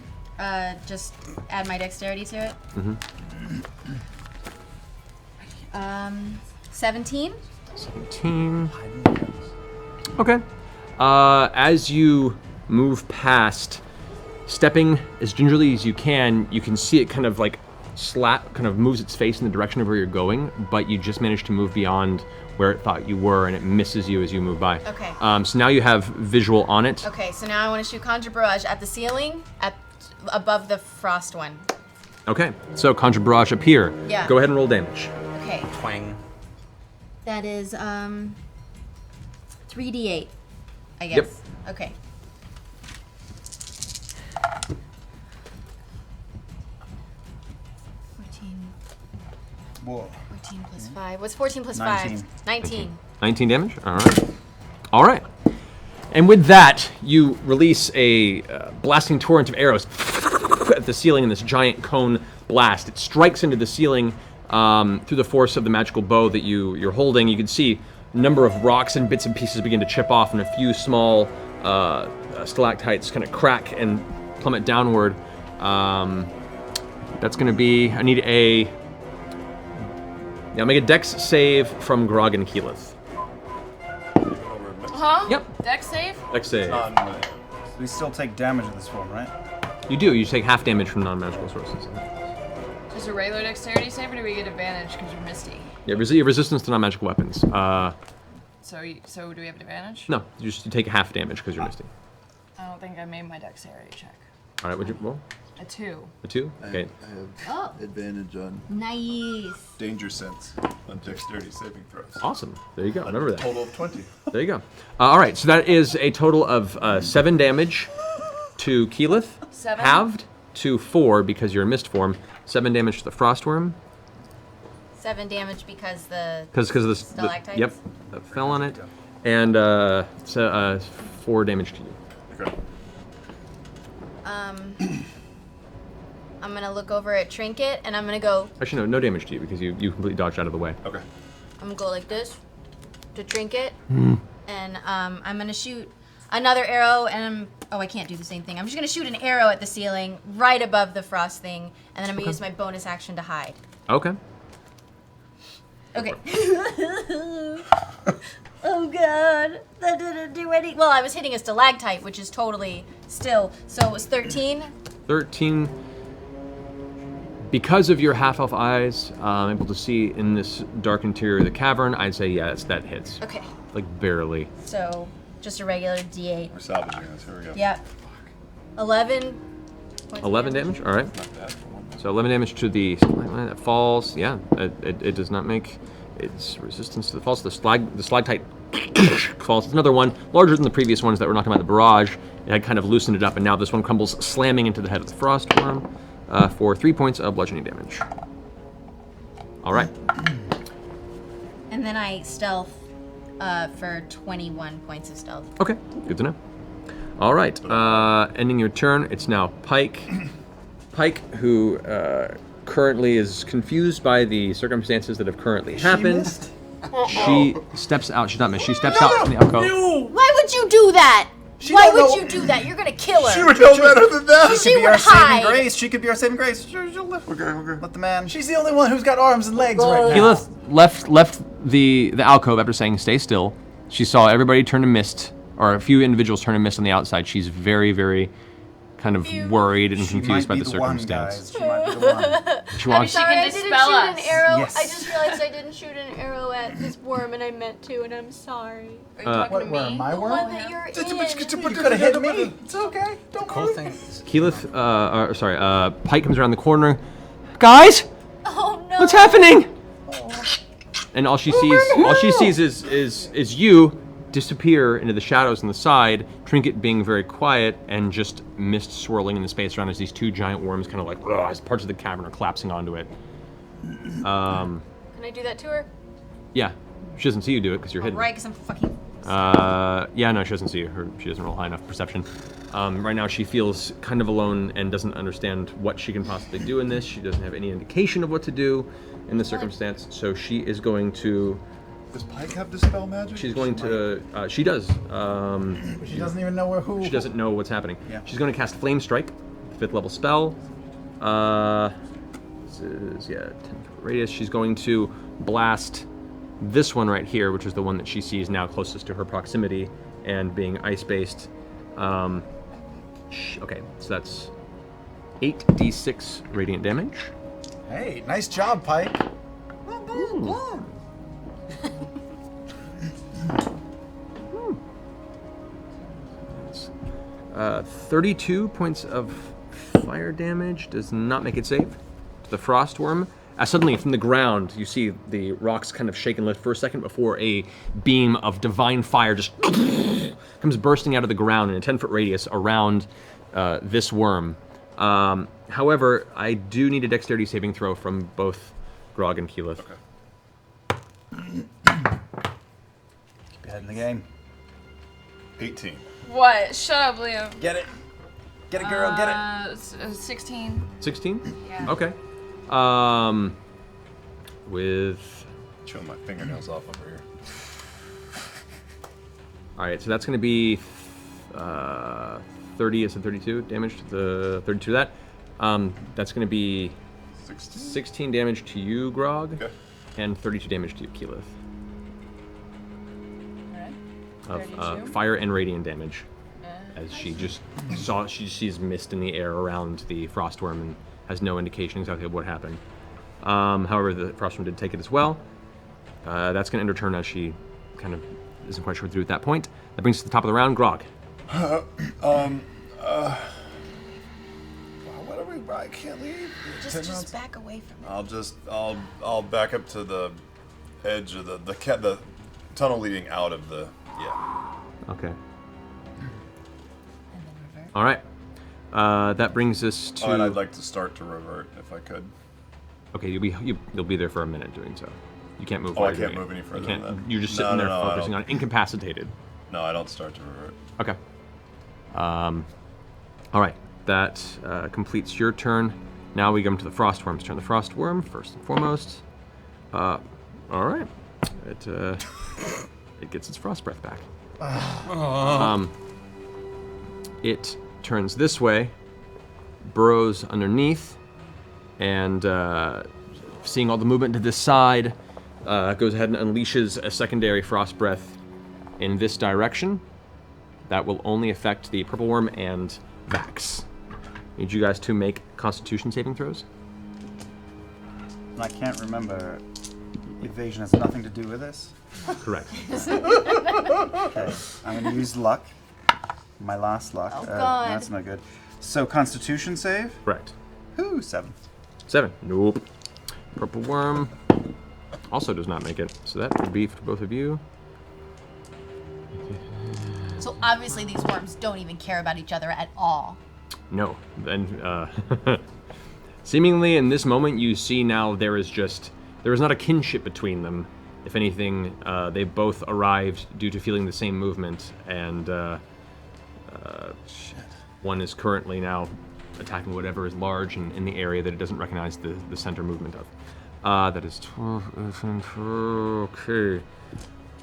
Just add my dexterity to it. 17. 17. Okay. As you move past, stepping as gingerly as you can see it kind of like kind of moves its face in the direction of where you're going, but you just managed to move beyond where it thought you were, and it misses you as you move by. Okay. So now you have visual on it. Okay, so now I want to shoot Conjure Barrage at the ceiling, above the frost one. Okay. So Conjure Barrage up here. Yeah. Go ahead and roll damage. Okay. Twang. That is 3d8, I guess. Yep. Okay. Whoa. 14 plus 5. What's 14 plus 19. 5? 19. 19 damage? All right. All right. And with that, you release a blasting torrent of arrows at the ceiling in this giant cone blast. It strikes into the ceiling through the force of the magical bow that you're holding. You can see a number of rocks and bits and pieces begin to chip off, and a few small stalactites kind of crack and plummet downward. That's going to be... I need a... Now make a dex save from Grog and Keyleth. Huh? Yep. Dex save? Dex save. We still take damage in this form, right? You do. You take half damage from non-magical sources. Just a regular dexterity save, or do we get advantage because you're misty? Yeah, you have resistance to non-magical weapons. So do we have advantage? No, you take half damage because you're misty. I don't think I made my dexterity check. All right, would you roll? A 2. A 2? Okay. I have advantage on Nice. danger sense on dexterity saving throws. Awesome. There you go. Remember that. Total of 20. There you go. All right, so that is a total of 7 damage to Keyleth. 7? Halved to 4 because you're in mist form. 7 damage to the frostworm. 7 damage because the... Because of the Stalactites? Yep, that fell on it. And 4 damage to you. Okay. I'm gonna look over at Trinket, and I'm gonna go... Actually, no damage to you because you completely dodged out of the way. Okay. I'm gonna go like this to Trinket, and I'm gonna shoot another arrow, and I can't do the same thing. I'm just gonna shoot an arrow at the ceiling right above the frost thing, and then I'm gonna use my bonus action to hide. Okay. Okay. Oh god, that didn't do any. Well, I was hitting a stalactite, which is totally still. So it was 13. 13. Because of your half-elf eyes, I'm able to see in this dark interior of the cavern, I'd say yes, that hits. Okay. Like barely. So just a regular D8. We're salvaging this. Here we go. Yep. 11. 11 damage? All right. Not bad for one. So 11 damage to the that falls. Yeah, it does not make its resistance to the falls. The stalactite falls. It's another one larger than the previous ones that were knocking out the barrage. It had kind of loosened it up, and now this one crumbles, slamming into the head of the frostworm for 3 points of bludgeoning damage. All right. And then I stealth for 21 points of stealth. Okay, good to know. All right, ending your turn, it's now Pike. Pike, who currently is confused by the circumstances that have currently happened. She steps out. She's not missed. She steps out from the alcove. Why would you do that? Why would you do that? You're gonna kill her. She would know better than that. She Be would our hide. saving grace. She could be our saving grace. Sure, she'll live. Okay. Let the man. She's the only one who's got arms and legs right now. Keyleth left the alcove after saying "stay still." She saw everybody turn to mist, or a few individuals turn to mist on the outside. She's very, very kind of worried and She confused by might be the the one, circumstance. guys. She might be the one. She walks. She can Sorry, I didn't dispel shoot us. an arrow. Yes. I just realized I didn't shoot an arrow at this worm, and I meant to, and I'm sorry. Are you talking to What worm? me? My The worm? one that you're in. You could have hit me. It's okay. Don't Cool worry. thing is, Keyleth, Pike comes around the corner. Guys, Oh no. what's happening? And all she sees is you disappear into the shadows on the side, Trinket being very quiet, and just mist swirling in the space around as these two giant worms kind of like, as parts of the cavern are collapsing onto it. Can I do that to her? Yeah, she doesn't see you do it because you're hidden. Right, because I'm fucking. Yeah, no, she doesn't see you. She doesn't roll high enough perception. Right now, she feels kind of alone and doesn't understand what she can possibly do in this. She doesn't have any indication of what to do in this circumstance, so she is going to... Does Pike have Dispel Magic? She's going to... she does. But she doesn't even know who. She doesn't know what's happening. Yeah. She's going to cast Flame Strike, 5th level spell. This is, 10-foot radius. She's going to blast this one right here, which is the one that she sees now closest to her proximity, and being ice-based. Okay, so that's 8d6 radiant damage. Hey, nice job, Pike. Ooh. 32 points of fire damage does not make it safe to the frost worm. Suddenly, from the ground, you see the rocks kind of shake and lift for a second before a beam of divine fire just comes bursting out of the ground in a 10-foot radius around this worm. However, I do need a dexterity saving throw from both Grog and Keyleth. Keep your head in the game. 18. What? Shut up, Liam. Get it. Get it, girl. Get it. 16. 16? Yeah. Okay. With... Chewing my fingernails off over here. Alright, so that's going to be 30, is it 32 damage to the 32 to that. That's going to be 16 damage to you, Grog, Okay. and 32 damage to you, Keyleth. Alright. Of 32? fire and radiant damage. As she just she sees mist in the air around the frostworm and has no indication exactly of what happened. However, the frostworm did take it as well. That's going to end her turn as she kind of isn't quite sure what to do at that point. That brings us to the top of the round, Grog. What are we? I can't leave. Just back away from it. I'll back up to the edge of the tunnel leading out of the Okay. And then revert. All right. That brings us to. Oh, and I'd like to start to revert if I could. Okay, you'll be there for a minute doing so. You can't move. Oh, while I you're can't doing move it. any further You can't, than that. You're just No, sitting there no, I focusing don't. on incapacitated. No, I don't start to revert. Okay. All right. That completes your turn. Now we come to the frostworm's turn. The frostworm, first and foremost. All right. It gets its frost breath back. It turns this way, burrows underneath, and seeing all the movement to this side, goes ahead and unleashes a secondary frost breath in this direction. That will only affect the purple worm and Vax. Need you guys to make Constitution saving throws. And I can't remember. Evasion has nothing to do with this. Correct. Okay, I'm going to use luck. My last luck. Oh, God. That's not good. So, Constitution save? Correct. Whoo, 7. 7. Nope. Purple worm also does not make it. So that would be for both of you. So obviously these worms don't even care about each other at all. No. And seemingly in this moment you see now there is not a kinship between them. If anything, they both arrived due to feeling the same movement, and one is currently now attacking whatever is large and in the area that it doesn't recognize the center movement of. That is 12, okay.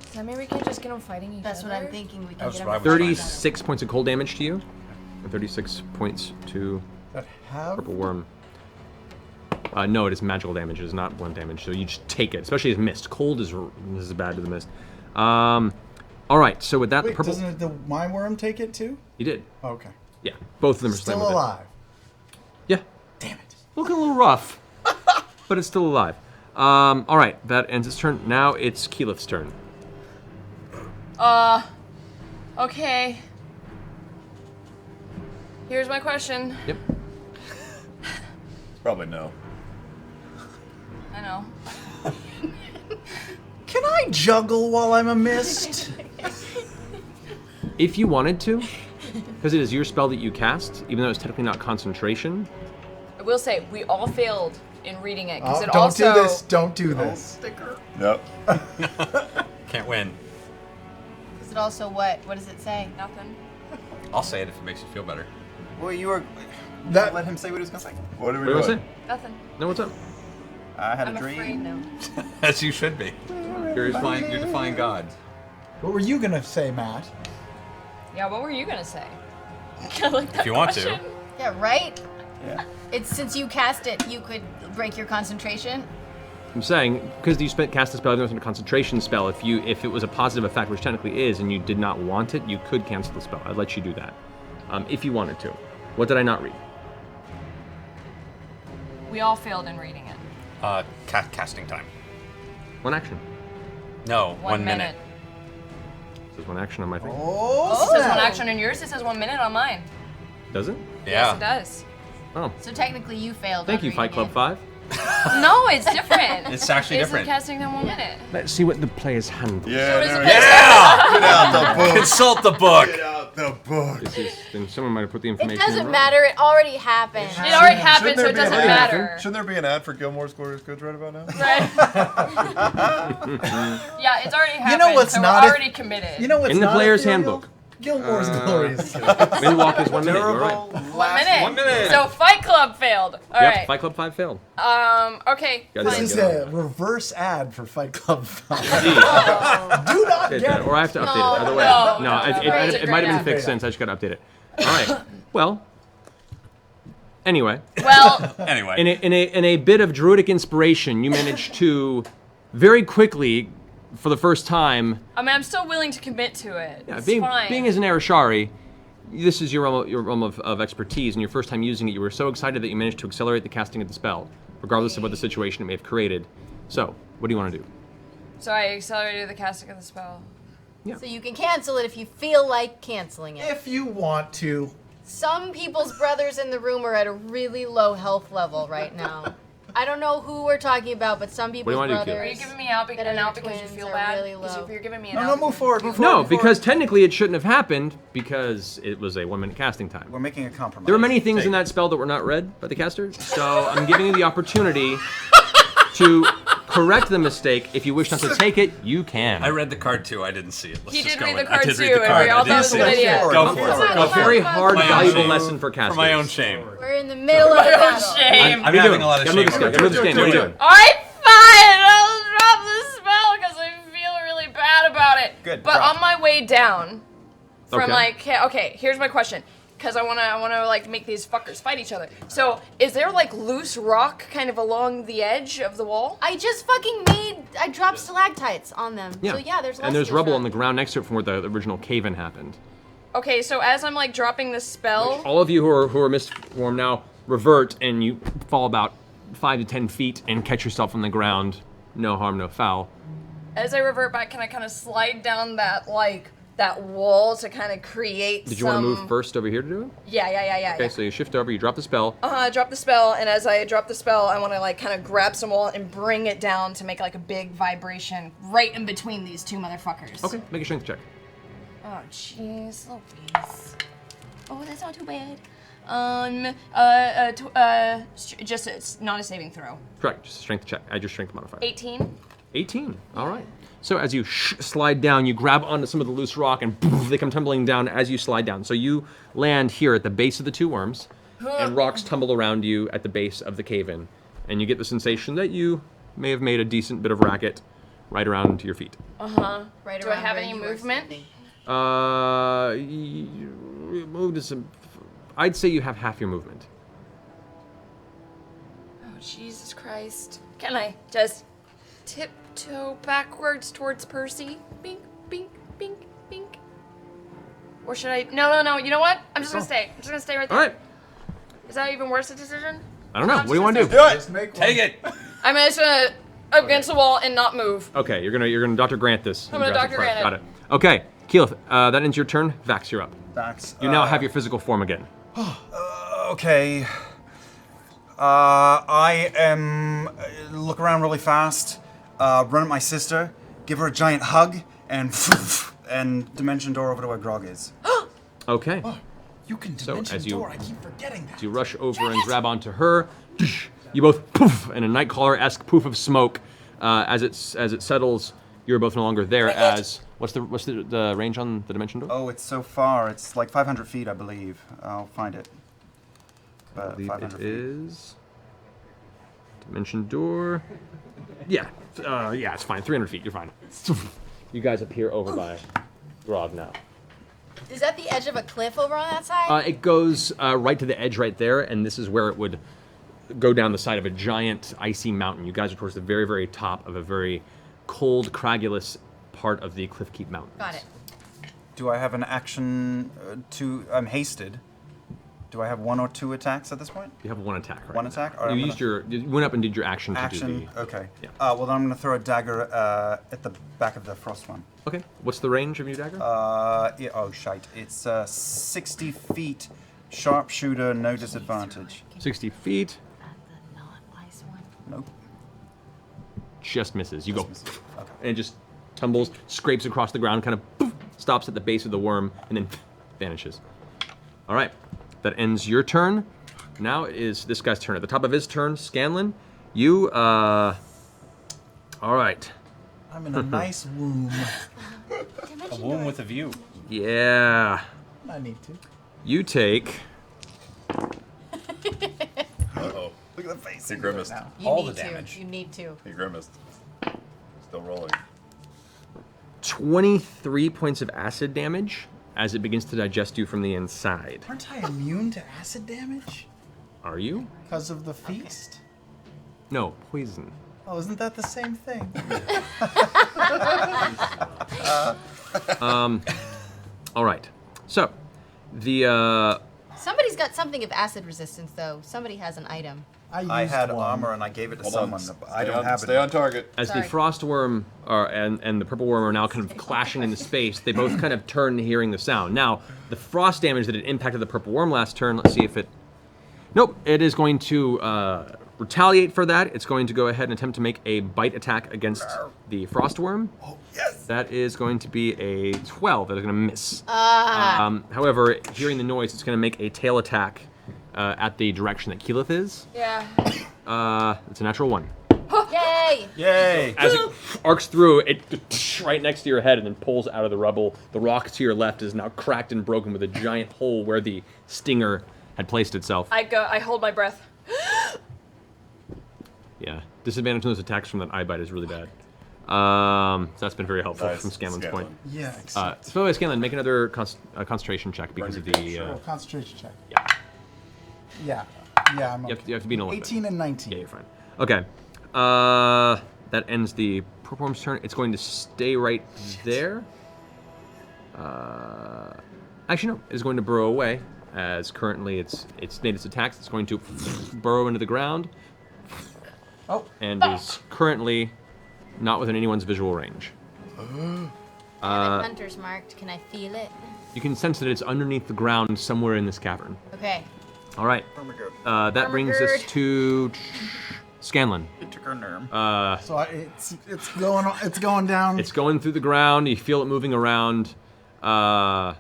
Does that mean we can just get them fighting each That's other? what I'm thinking. We can That's get what I them was 36 points of cold damage to you, and 36 points to That have. purple worm. No, it is magical damage. It is not blunt damage. So you just take it, especially as mist. Cold is bad to the mist. All right. So with that, Wait, the purple. doesn't my worm take it too? You did. Okay. Yeah, both of them are Still slammed with it. alive. Yeah, Damn it. looking a little rough, but it's still alive. All right, that ends its turn. Now it's Keyleth's turn. Okay. Here's my question. Yep. Probably no. I know. Can I juggle while I'm a mist? If you wanted to, because it is your spell that you cast, even though it's technically not concentration. I will say, we all failed in reading it, because Oh, it don't also... do this. Don't do this. Nope. Can't win. it also what? What does it say? Nothing. I'll say it if it makes you feel better. Well, you were. That- Let him say what he was gonna say. What are we What do you doing? say? Nothing. No, what's up? I had I'm a dream. afraid now. As you should be. Curious. You're defying God. What were you gonna say, Matt? Yeah, what were you gonna say? I like that If you want question. to. Yeah, right? Yeah. It's since you cast it, you could break your concentration. I'm saying because you cast a spell, it was a concentration spell. If it was a positive effect, which technically is, and you did not want it, you could cancel the spell. I'd let you do that, if you wanted to. What did I not read? We all failed in reading it. Casting time. One action. No, 1 minute. It says one action on my thing. Oh, It says one snap. action on yours. It says 1 minute on mine. Does it? Yes, it Yeah. does. Oh, So technically you failed. thank on you, reading Fight Club it. 5. No, it's different. It's actually Isn't different. casting in 1 minute. Let's see what the player's handbook. Yeah, does there it it is. Yeah! Get out the book. Consult the book. Get out the book. This is, then someone might have put the It information in doesn't wrong. matter. It already happened. It already happened, Shouldn't so there it be an doesn't ad? matter. Shouldn't there be an ad for Gilmore's Glorious Goods right about now? Right? Yeah, it's already happened. You know what's so not we're if- already committed. You know what's In the not player's ethereal? handbook. Gilmore's Glorious. Moonwalk is 1 minute. You're right. 1 minute. 1 minute. So Fight Club failed. All Yep. right. Fight Club 5 failed. Okay. Got This fine. is a reverse ad for Fight Club 5. Jeez. Do not Did get that, it. or I have to update No, it. Either way. no, No, no, it no. might have been Yeah. fixed since. I just got to update it. All right. Well. Anyway, Well, Anyway. in a bit of druidic inspiration, you managed to very quickly, for the first time, I mean, I'm still willing to commit to it. yeah, It's being fine. as an Arashari, this is your realm of expertise, and your first time using it, you were so excited that you managed to accelerate the casting of the spell, regardless of what the situation it may have created. So, what do you want to do? So I accelerated the casting of the spell. So you can cancel it if you feel like canceling it. If you want to. Some people's brothers in the room are at a really low health level right now. I don't know who we're talking about, but some people's wanna do, Kira? brothers. Are you giving me out that are because you twins feel are bad? really Because low. if you're giving me an No, out, no, move forward. Move No, forward, move because forward. technically it shouldn't have happened because it was a 1 minute casting time. We're making a compromise. There were many things in that spell that were not read by the caster, so I'm giving you the opportunity to correct the mistake. If you wish not to take it, you can. I read the card too. I didn't see it. Let's He just did go read with- the card I did too, read the and card. we I all didn't thought it was see an it. idiot. Go for Come it. on, Go come for on, it. Very come on. hard, For my own valuable shame. lesson for casters. For my own shame. We're in the middle of My the own battle. shame. I'm having a lot of Gotta move shame. this guy. over Gotta move this it. game. What are you doing? Alright, fine! I'll drop the spell because I feel really bad about it. Good, But drop. on my way down, from Okay. okay, here's my question. Because I wanna like make these fuckers fight each other. So is there like loose rock kind of along the edge of the wall? I just fucking I dropped stalactites on them. Yeah. So yeah, there's and there's loose rubble rock. on the ground next to it from where the original cave-in happened. Okay, so as I'm like dropping the spell, All of you who are misformed now revert, and you fall about 5 to 10 feet and catch yourself on the ground. No harm, no foul. as I revert back, can I kind of slide down that wall to kind of create Did you want to move first over here to do it? Yeah. Okay, so you shift over, you drop the spell. I drop the spell, and as I drop the spell, I want to like kind of grab some wall and bring it down to make like a big vibration right in between these two motherfuckers. Okay, make a strength check. Oh, jeez, Louise. Oh, that's not too bad. Just it's not a saving throw. Correct, just a strength check. Add your strength modifier. 18. 18. All right. So as you slide down, you grab onto some of the loose rock, and poof, they come tumbling down as you slide down. So you land here at the base of the two worms, and rocks tumble around you at the base of the cave-in, and you get the sensation that you may have made a decent bit of racket right around your feet. Right Do I around have where any you were movement? standing. You moved to some. I'd say you have half your movement. Oh, Jesus Christ. Can I just tiptoe backwards towards Percy? Bink, bink, bink, bink. Or should I? No. You know what? I'm just gonna stay. I'm just gonna stay right there. All right. Is that even worse a decision? I don't know. What do you want to do? Do it. Just make one. Take it. I'm just gonna up against the wall and not move. Okay, you're gonna Dr. Grant this. I'm gonna Jurassic Dr. Park. Grant it. Got it. Okay, Keyleth, that ends your turn. Vax, you're up. Vax. You now have your physical form again. Okay. I am look around really fast, run at my sister, give her a giant hug, and dimension door over to where Grog is. Okay. You can So, dimension as you- door. I keep forgetting that. You rush over and grab onto her. You both poof, and a Nightcrawler-esque poof of smoke. As it settles, you're both no longer there. As What's the range on the dimension door? Oh, it's so far. It's like 500 feet, I believe. I'll find it. I believe 500 it feet. is dimension door. Yeah, yeah, it's fine. 300 feet. You're fine. You guys appear over by Grog now. Is that the edge of a cliff over on that side? It goes right to the edge right there, and this is where it would go down the side of a giant icy mountain. You guys are towards the very, very top of a very cold, cragulous part of the Cliffkeep Mountains. Got it. Do I have an action I'm hasted. Do I have 1 or 2 attacks at this point? You have 1 attack, right? 1 attack? All right, You went up and did your action to do the... Okay. Yeah. Well, then I'm going to throw a dagger at the back of the frost one. Okay. What's the range of your dagger? Yeah, oh, shite. It's 60 feet, sharpshooter, no disadvantage. 60 feet. The non-ice one. Nope. Just misses. You go, misses. Okay. and it just tumbles, scrapes across the ground, kind of poof, stops at the base of the worm, and then vanishes. All right, that ends your turn. Now it is this guy's turn. At the top of his turn, Scanlan, you, all right. I'm in a nice womb. A womb with a view. Yeah. I need to. You take... Uh-oh. Look at the face. He grimaced. Now. You All need the damage. to. You need to. He grimaced. Still rolling. 23 points of acid damage as it begins to digest you from the inside. Aren't I immune to acid damage? Are you? Because of the feast? No, poison. Oh, isn't that the same thing? All right. So, the Somebody's got something of acid resistance, though. Somebody has an item. I used had one. armor and I gave it to Hold someone. on. I don't have it. Stay on target. as Sorry. the frost worm and the purple worm are now kind of clashing into space, they both kind of turn hearing the sound. Now, the frost damage that had impacted the purple worm last turn, let's see if it... Nope, it is going to retaliate for that. It's going to go ahead and attempt to make a bite attack against the frost worm. Oh, yes. That is going to be a 12. That is going to miss. However, hearing the noise, it's going to make a tail attack at the direction that Keyleth is. Yeah. It's a natural 1. Yay! Yay! As it arcs through, it right next to your head and then pulls out of the rubble. The rock to your left is now cracked and broken with a giant hole where the stinger had placed itself. I hold my breath. Yeah. Disadvantage on those attacks from that eye bite is really bad. So that's been very helpful Nice. from Scanlan's point. Yeah, So by the way, Scanlan, make another concentration check because of the... Sure, concentration check. yeah. Yeah. Yeah, I'm You have to be in a little 18 and 19. Yeah, you're fine. Okay. That ends the purple worm's turn. It's going to stay right there. Actually, no. It's going to burrow away, as currently it's made its attacks. It's going to burrow into the ground, Oh, and is currently not within anyone's visual range. Hunter's marked. Can I feel it? You can sense that it's underneath the ground somewhere in this cavern. Okay. All right. That brings us to Scanlan. It took her nerve. so it's going down. It's going through the ground. You feel it moving around.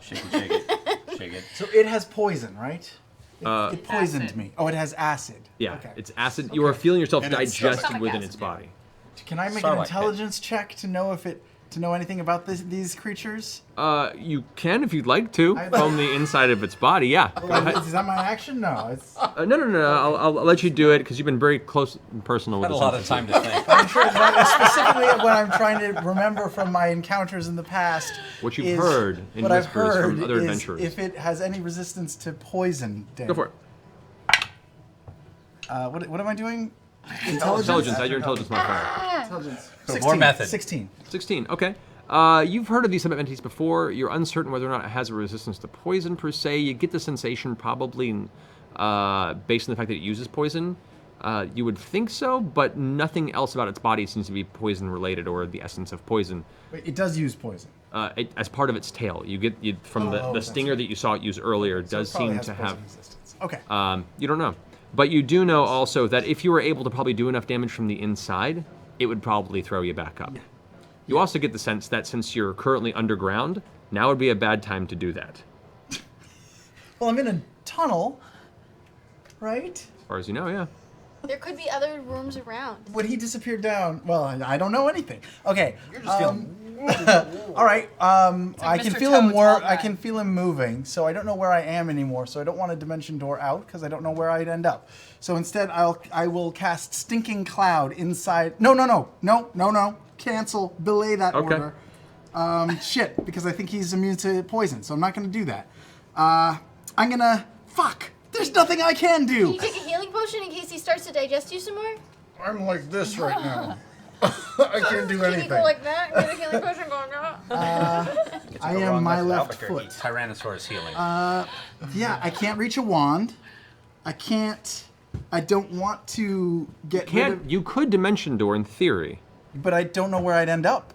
Shake it, shake it, shake it. So it has poison, right? It poisoned Acid. me. Oh, it has acid. Yeah, Okay. it's acid. You are feeling yourself And it's digested stomach within acid, its yeah. body. Can I make Sorry, an like intelligence check to know anything about these creatures? You can if you'd like to I- from the inside of its body. Yeah. Go ahead. Is that my action? No. It's, No. I'll let you do it because you've been very close and personal with Had a this lot of time to think. I'm sure specifically what I'm trying to remember from my encounters in the past. What you've is- heard in what I've whispers from heard other is adventurers. if it has any resistance to poison damage. Go for it. What am I doing? Intelligence. Add your intelligence modifier. Intelligence. More 16. method. 16. 16. Okay. You've heard of these type of entities before. You're uncertain whether or not it has a resistance to poison per se. You get the sensation probably based on the fact that it uses poison. You would think so, but nothing else about its body seems to be poison related or the essence of poison. Wait, it does use poison. As part of its tail, you get from the that's stinger that you saw it use earlier does So it probably seem has to poison have. resistance. Okay. You don't know, but you do know also that if you were able to probably do enough damage from the inside, it would probably throw you back up. You also get the sense that since you're currently underground, now would be a bad time to do that. Well, I'm in a tunnel, right? As far as you know, yeah. There could be other rooms around. When he disappeared down, well, I don't know anything. Okay. You're just feeling All right. I can Mr. feel him Toad's old I man. can feel him moving, so I don't know where I am anymore. So I don't want a dimension door out because I don't know where I'd end up. So instead, I will cast Stinking Cloud inside. No. Cancel. Belay that Okay. order. Shit, because I think he's immune to poison, so I'm not gonna do that. I'm gonna. Fuck. There's nothing I can Can do. you take a healing potion in case he starts to digest you some more? I'm like this right now. I can't do Can you go like that? Get a healing potion going now? I am my left foot. Tyrannosaurus healing. Yeah, I can't reach a wand. I can't. I don't want to get rid of. You could dimension door in theory. But I don't know where I'd end up.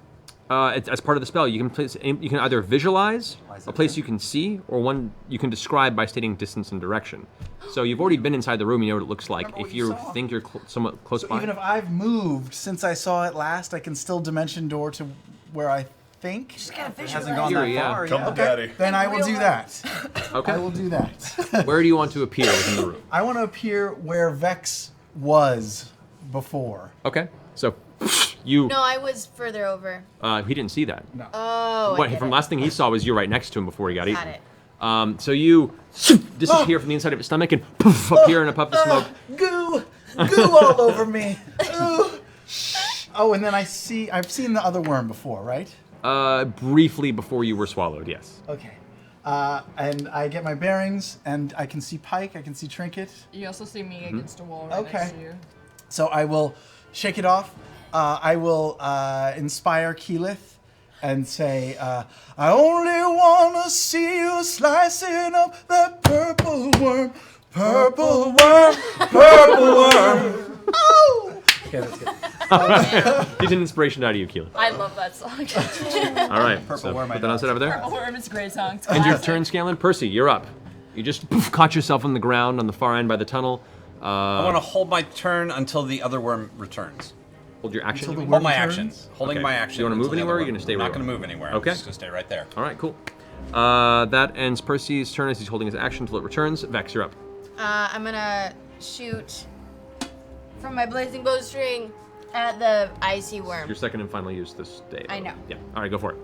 It's, as part of the spell, you can either visualize a place you can see, or one you can describe by stating distance and direction. So you've already been inside the room, you know what it looks like. If you think you're somewhat close by. Even if I've moved since I saw it last, I can still dimension door to where I think. It hasn't gone that yeah. far. Come yeah. to daddy. Then I will do that. Okay. I will do that. Where do you want to appear within the room? I want to appear where Vex was before. Okay. So you. No, I was further over. He didn't see that. No. Oh, I What get from it. last thing he saw was you right next to him before he got Got eaten. it. So you disappear from the inside of his stomach and poof, appear in a puff of smoke. Goo all over me. Ooh. Oh, and then I've seen the other worm before, right? Briefly before you were swallowed, yes. Okay. And I get my bearings, and I can see Pike, I can see Trinket. You also see me Mm-hmm. against a wall right next to you. So I will shake it off. I will inspire Keyleth and say, I only want to see you slicing up that purple worm. Purple worm, purple worm. Oh! Okay, that's good. Get an inspiration out of you, Keelan. I love that song. All right. Purple worm, I Put that know. on set over there. Purple Worm is a great song. It's End your classic. turn, Scanlan. Percy, you're up. You just poof, caught yourself on the ground on the far end by the tunnel. I want to hold my turn until the other worm returns. Hold your action. Until the you mean? Hold my returns? action. Holding Okay. my action. Do you wanna move until the anywhere, or other are you gonna worm- stay where Not you going to are? move anywhere. Okay. I'm just going to stay right there. All right, cool. That ends Percy's turn as he's holding his action until it returns. Vex, you're up. I'm gonna shoot from my blazing bowstring at the icy worm. Your second and final use this day. I know. Yeah. All right, go for it.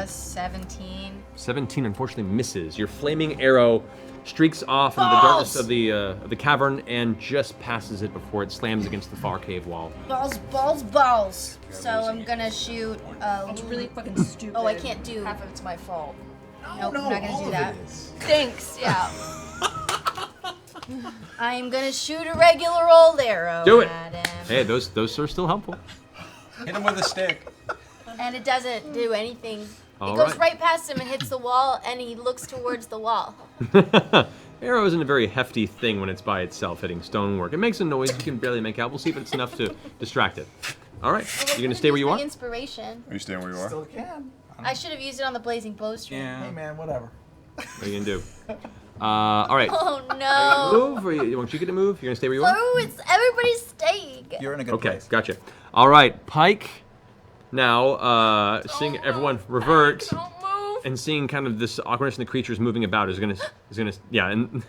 17. 17 unfortunately misses. Your flaming arrow streaks off into the darkness of the cavern and just passes it before it slams against the far cave wall. Balls. So I'm gonna shoot. It's really fucking stupid. Oh, I can't do. Half of it's my fault. Nope, I'm not gonna do that. Thanks, yeah. I am gonna shoot a regular old arrow Do it. at him. Hey, those are still helpful. Hit him with a stick. And it doesn't do anything. All It goes right. right past him and hits the wall, and he looks towards the wall. Arrow isn't a very hefty thing when it's by itself hitting stonework. It makes a noise you can barely make out. We'll see if it's enough to distract it. All right, you're gonna stay where you My are. inspiration. Are you staying where you are? Still can. I should have used it on the blazing bowstring. Hey, man, whatever. What are you gonna do? All right. Oh no. Move, or you want you get to move? You're gonna stay where you are. Oh, it's everybody's staying. You're in a good Okay, place. gotcha. All right, Pike. Now, seeing everyone revert Don't move. and seeing kind of this awkwardness in the creatures moving about is gonna yeah, and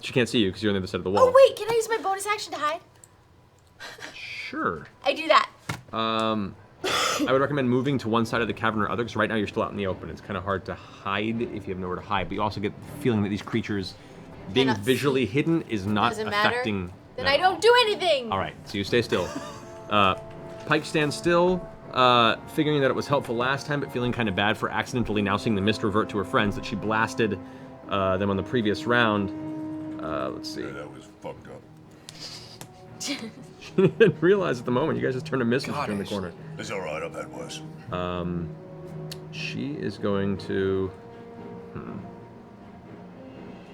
she can't see you because you're on the other side of the wall. Oh wait, can I use my bonus action to hide? Sure. I do that. I would recommend moving to one side of the cavern or other, because right now you're still out in the open. It's kind of hard to hide if you have nowhere to hide, but you also get the feeling that these creatures being Cannot visually hidden is not Doesn't matter. affecting Then them. I don't do anything. All right, so you stay still. Pike stands still, figuring that it was helpful last time, but feeling kind of bad for accidentally now seeing the mist revert to her friends that she blasted them on the previous round. Let's see. Yeah, that was fucked up. She didn't realize at the moment. You guys just turned a mist God, in the Ashley. corner. It's alright, I've had worse. She is going to.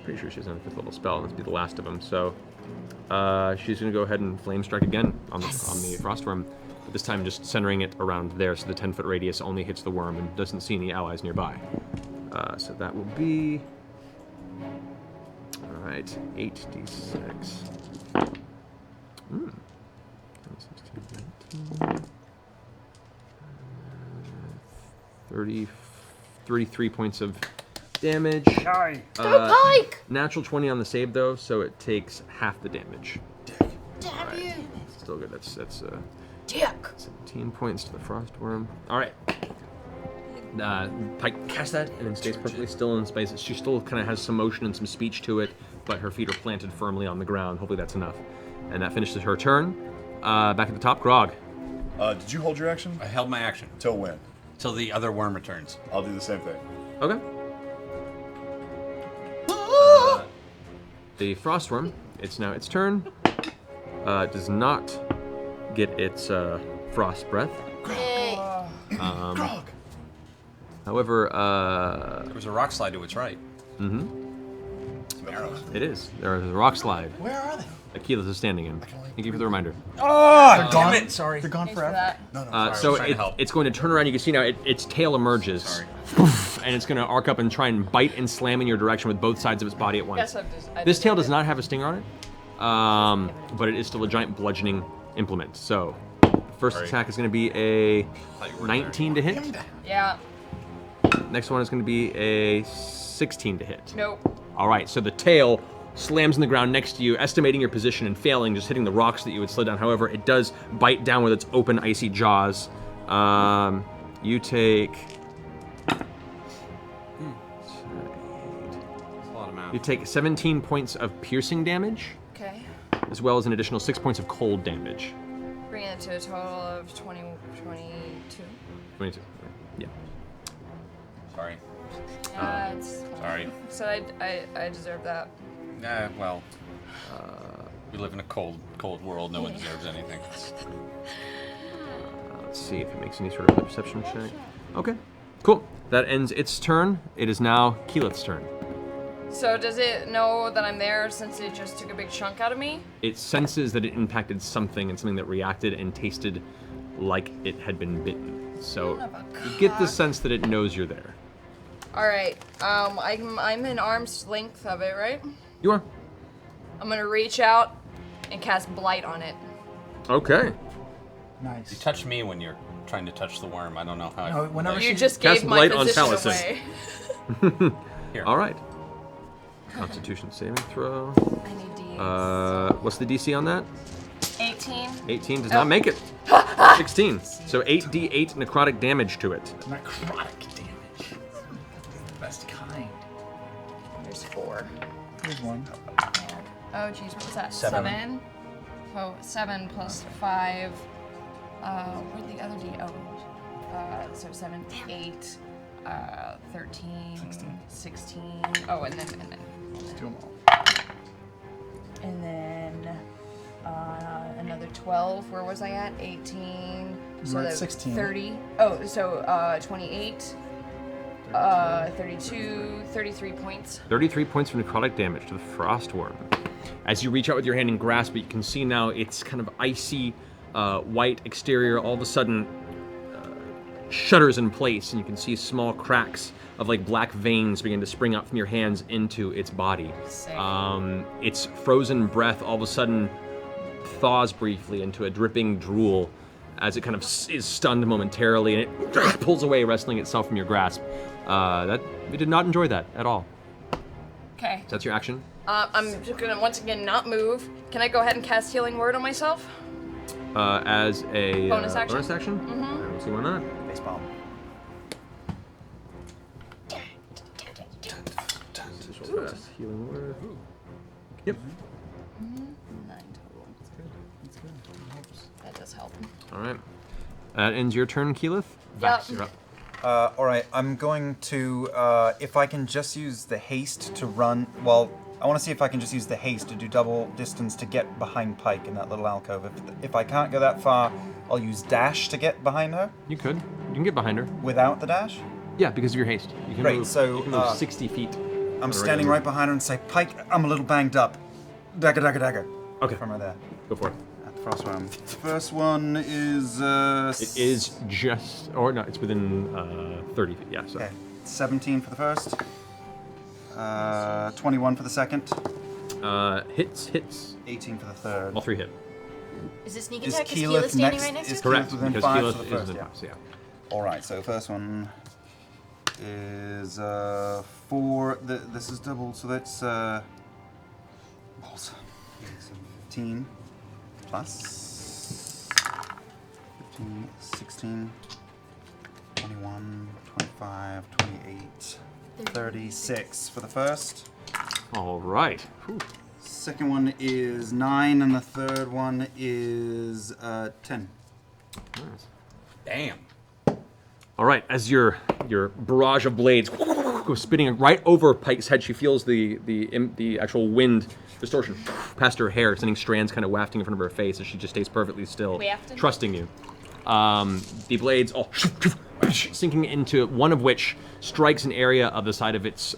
Pretty sure she's on a 5th level spell. This will be the last of them. So she's going to go ahead and flame strike again on the frost worm. But this time, just centering it around there, so the 10-foot radius only hits the worm and doesn't see any allies nearby. So that will be. All right, 8d6. 33 points of damage. Pike! Natural 20 on the save though, so it takes half the damage. Damn you. Still good. That's dick. 17 points to the frost worm. All right. Pike casts that and then stays perfectly still in space. She still kind of has some motion and some speech to it, but her feet are planted firmly on the ground. Hopefully that's enough. And that finishes her turn. Back at the top, Grog. Did you hold your action? I held my action. Till when? Till the other worm returns. I'll do the same thing. Okay. The frost worm, it's now its turn. Does not get its frost breath. Yay. Grog! However, There was a rock slide to its right. mm-hmm, Some arrows. it is. There is a rock slide Where are they? that Keyleth is standing in. Thank you for the reminder. Oh, Gone. damn it! Sorry. They're gone Thanks for forever. that. No, no. I was So trying to help. it's going to turn around. You can see now its tail emerges. Sorry. And it's going to arc up and try and bite and slam in your direction with both sides of its body at once. Guess I This tail deserve does it. not have a stinger on it, but it is still a giant bludgeoning implement. So, first Sorry. attack is going to be a Thought you were 19 to hit. Yeah. Next one is going to be a 16 to hit. Nope. All right, so the tail slams in the ground next to you, estimating your position and failing, just hitting the rocks that you would slid down. However, it does bite down with its open, icy jaws. You take... That's a lot of math. You take 17 points of piercing damage, Okay. as well as an additional 6 points of cold damage. Bringing it to a total of 22. 22. Yeah. Sorry. Yeah, it's Sorry. So I deserve that. Well, we live in a cold world. No one deserves anything. Let's see if it makes any sort of perception check. Okay, cool. That ends its turn. It is now Keyleth's turn. So does it know that I'm there since it just took a big chunk out of me? It senses that it impacted something and something that reacted and tasted like it had been bitten. So Son of a you get the cock. sense that it knows you're there. All right. I'm in arm's length of it, right? You are. I'm gonna reach out and cast blight on it. Okay. You Nice. touch me when you're trying to touch the worm. I don't know how. No, whenever like- You she- just Cast gave my blight on position Taliesin. away. Here. All right. Constitution saving throw. I need D8. What's the DC on that? 18. 18 does not make it. 16. So 8d8 necrotic damage to it. Necrotic damage. Best kind. There's 4. Here's one. Oh, geez, what was that? 7. 7. Oh, 7 plus 5. Where'd the other D? Oh. So 7, 8, 13, 16. Oh, and then. Let's do them all. And then another 12. Where was I at? 18. You were at that- 16. 30. Oh, so 28. 32, 33 points. 33 points of necrotic damage to the frost worm. As you reach out with your hand and grasp it, you can see now its kind of icy white exterior all of a sudden shudders in place, and you can see small cracks of like black veins begin to spring up from your hands into its body. Sick. Its frozen breath all of a sudden thaws briefly into a dripping drool as it kind of is stunned momentarily, and it pulls away, wresting itself from your grasp. You did not enjoy that at all. Okay. That's your action. I'm just gonna once again not move. Can I go ahead and cast Healing Word on myself? As a Bonus action? Bonus action? Mm-hmm. I don't see why not. Baseball. Healing word. Yep. 9 total. That does help. All right. That ends your turn, Keyleth. Vax, you're up. All right, I'm going to, if I can just use the haste to run, well, I want to see if I can just use the haste to do double distance to get behind Pike in that little alcove. If I can't go that far, I'll use dash to get behind her You could. You can get behind her. without the dash. Yeah, because of your haste. You can Great, move, so, you can move uh, 60 feet. I'm standing right behind her and say, Pike, I'm a little banged up. Dagger, dagger, dagger. Okay. From her there. Go for it. At the first one. The first one is, It is just, or no, it's within 30 feet. Yeah, so. Okay, 17 for the first. 21 for the second. Hits. 18 for the third. All 3 hit. Is it sneak Is attack? Is Keyleth Keyleth standing next? right next to Is me? Correct, within because 5 Keyleth for the is first, within yeah. 5, so yeah. All right, so first one is 4. This is double, so that's balls. 15 plus 16, 21, 25, 28, 36 for the first. All right. Whew. Second one is 9, and the third one is 10. Nice. Damn. All right, as your barrage of blades goes spinning right over Pike's head, she feels the actual wind distortion past her hair, sending strands kind of wafting in front of her face as she just stays perfectly still, Wafting? trusting you. The blades all sinking into one of which strikes an area of the side of its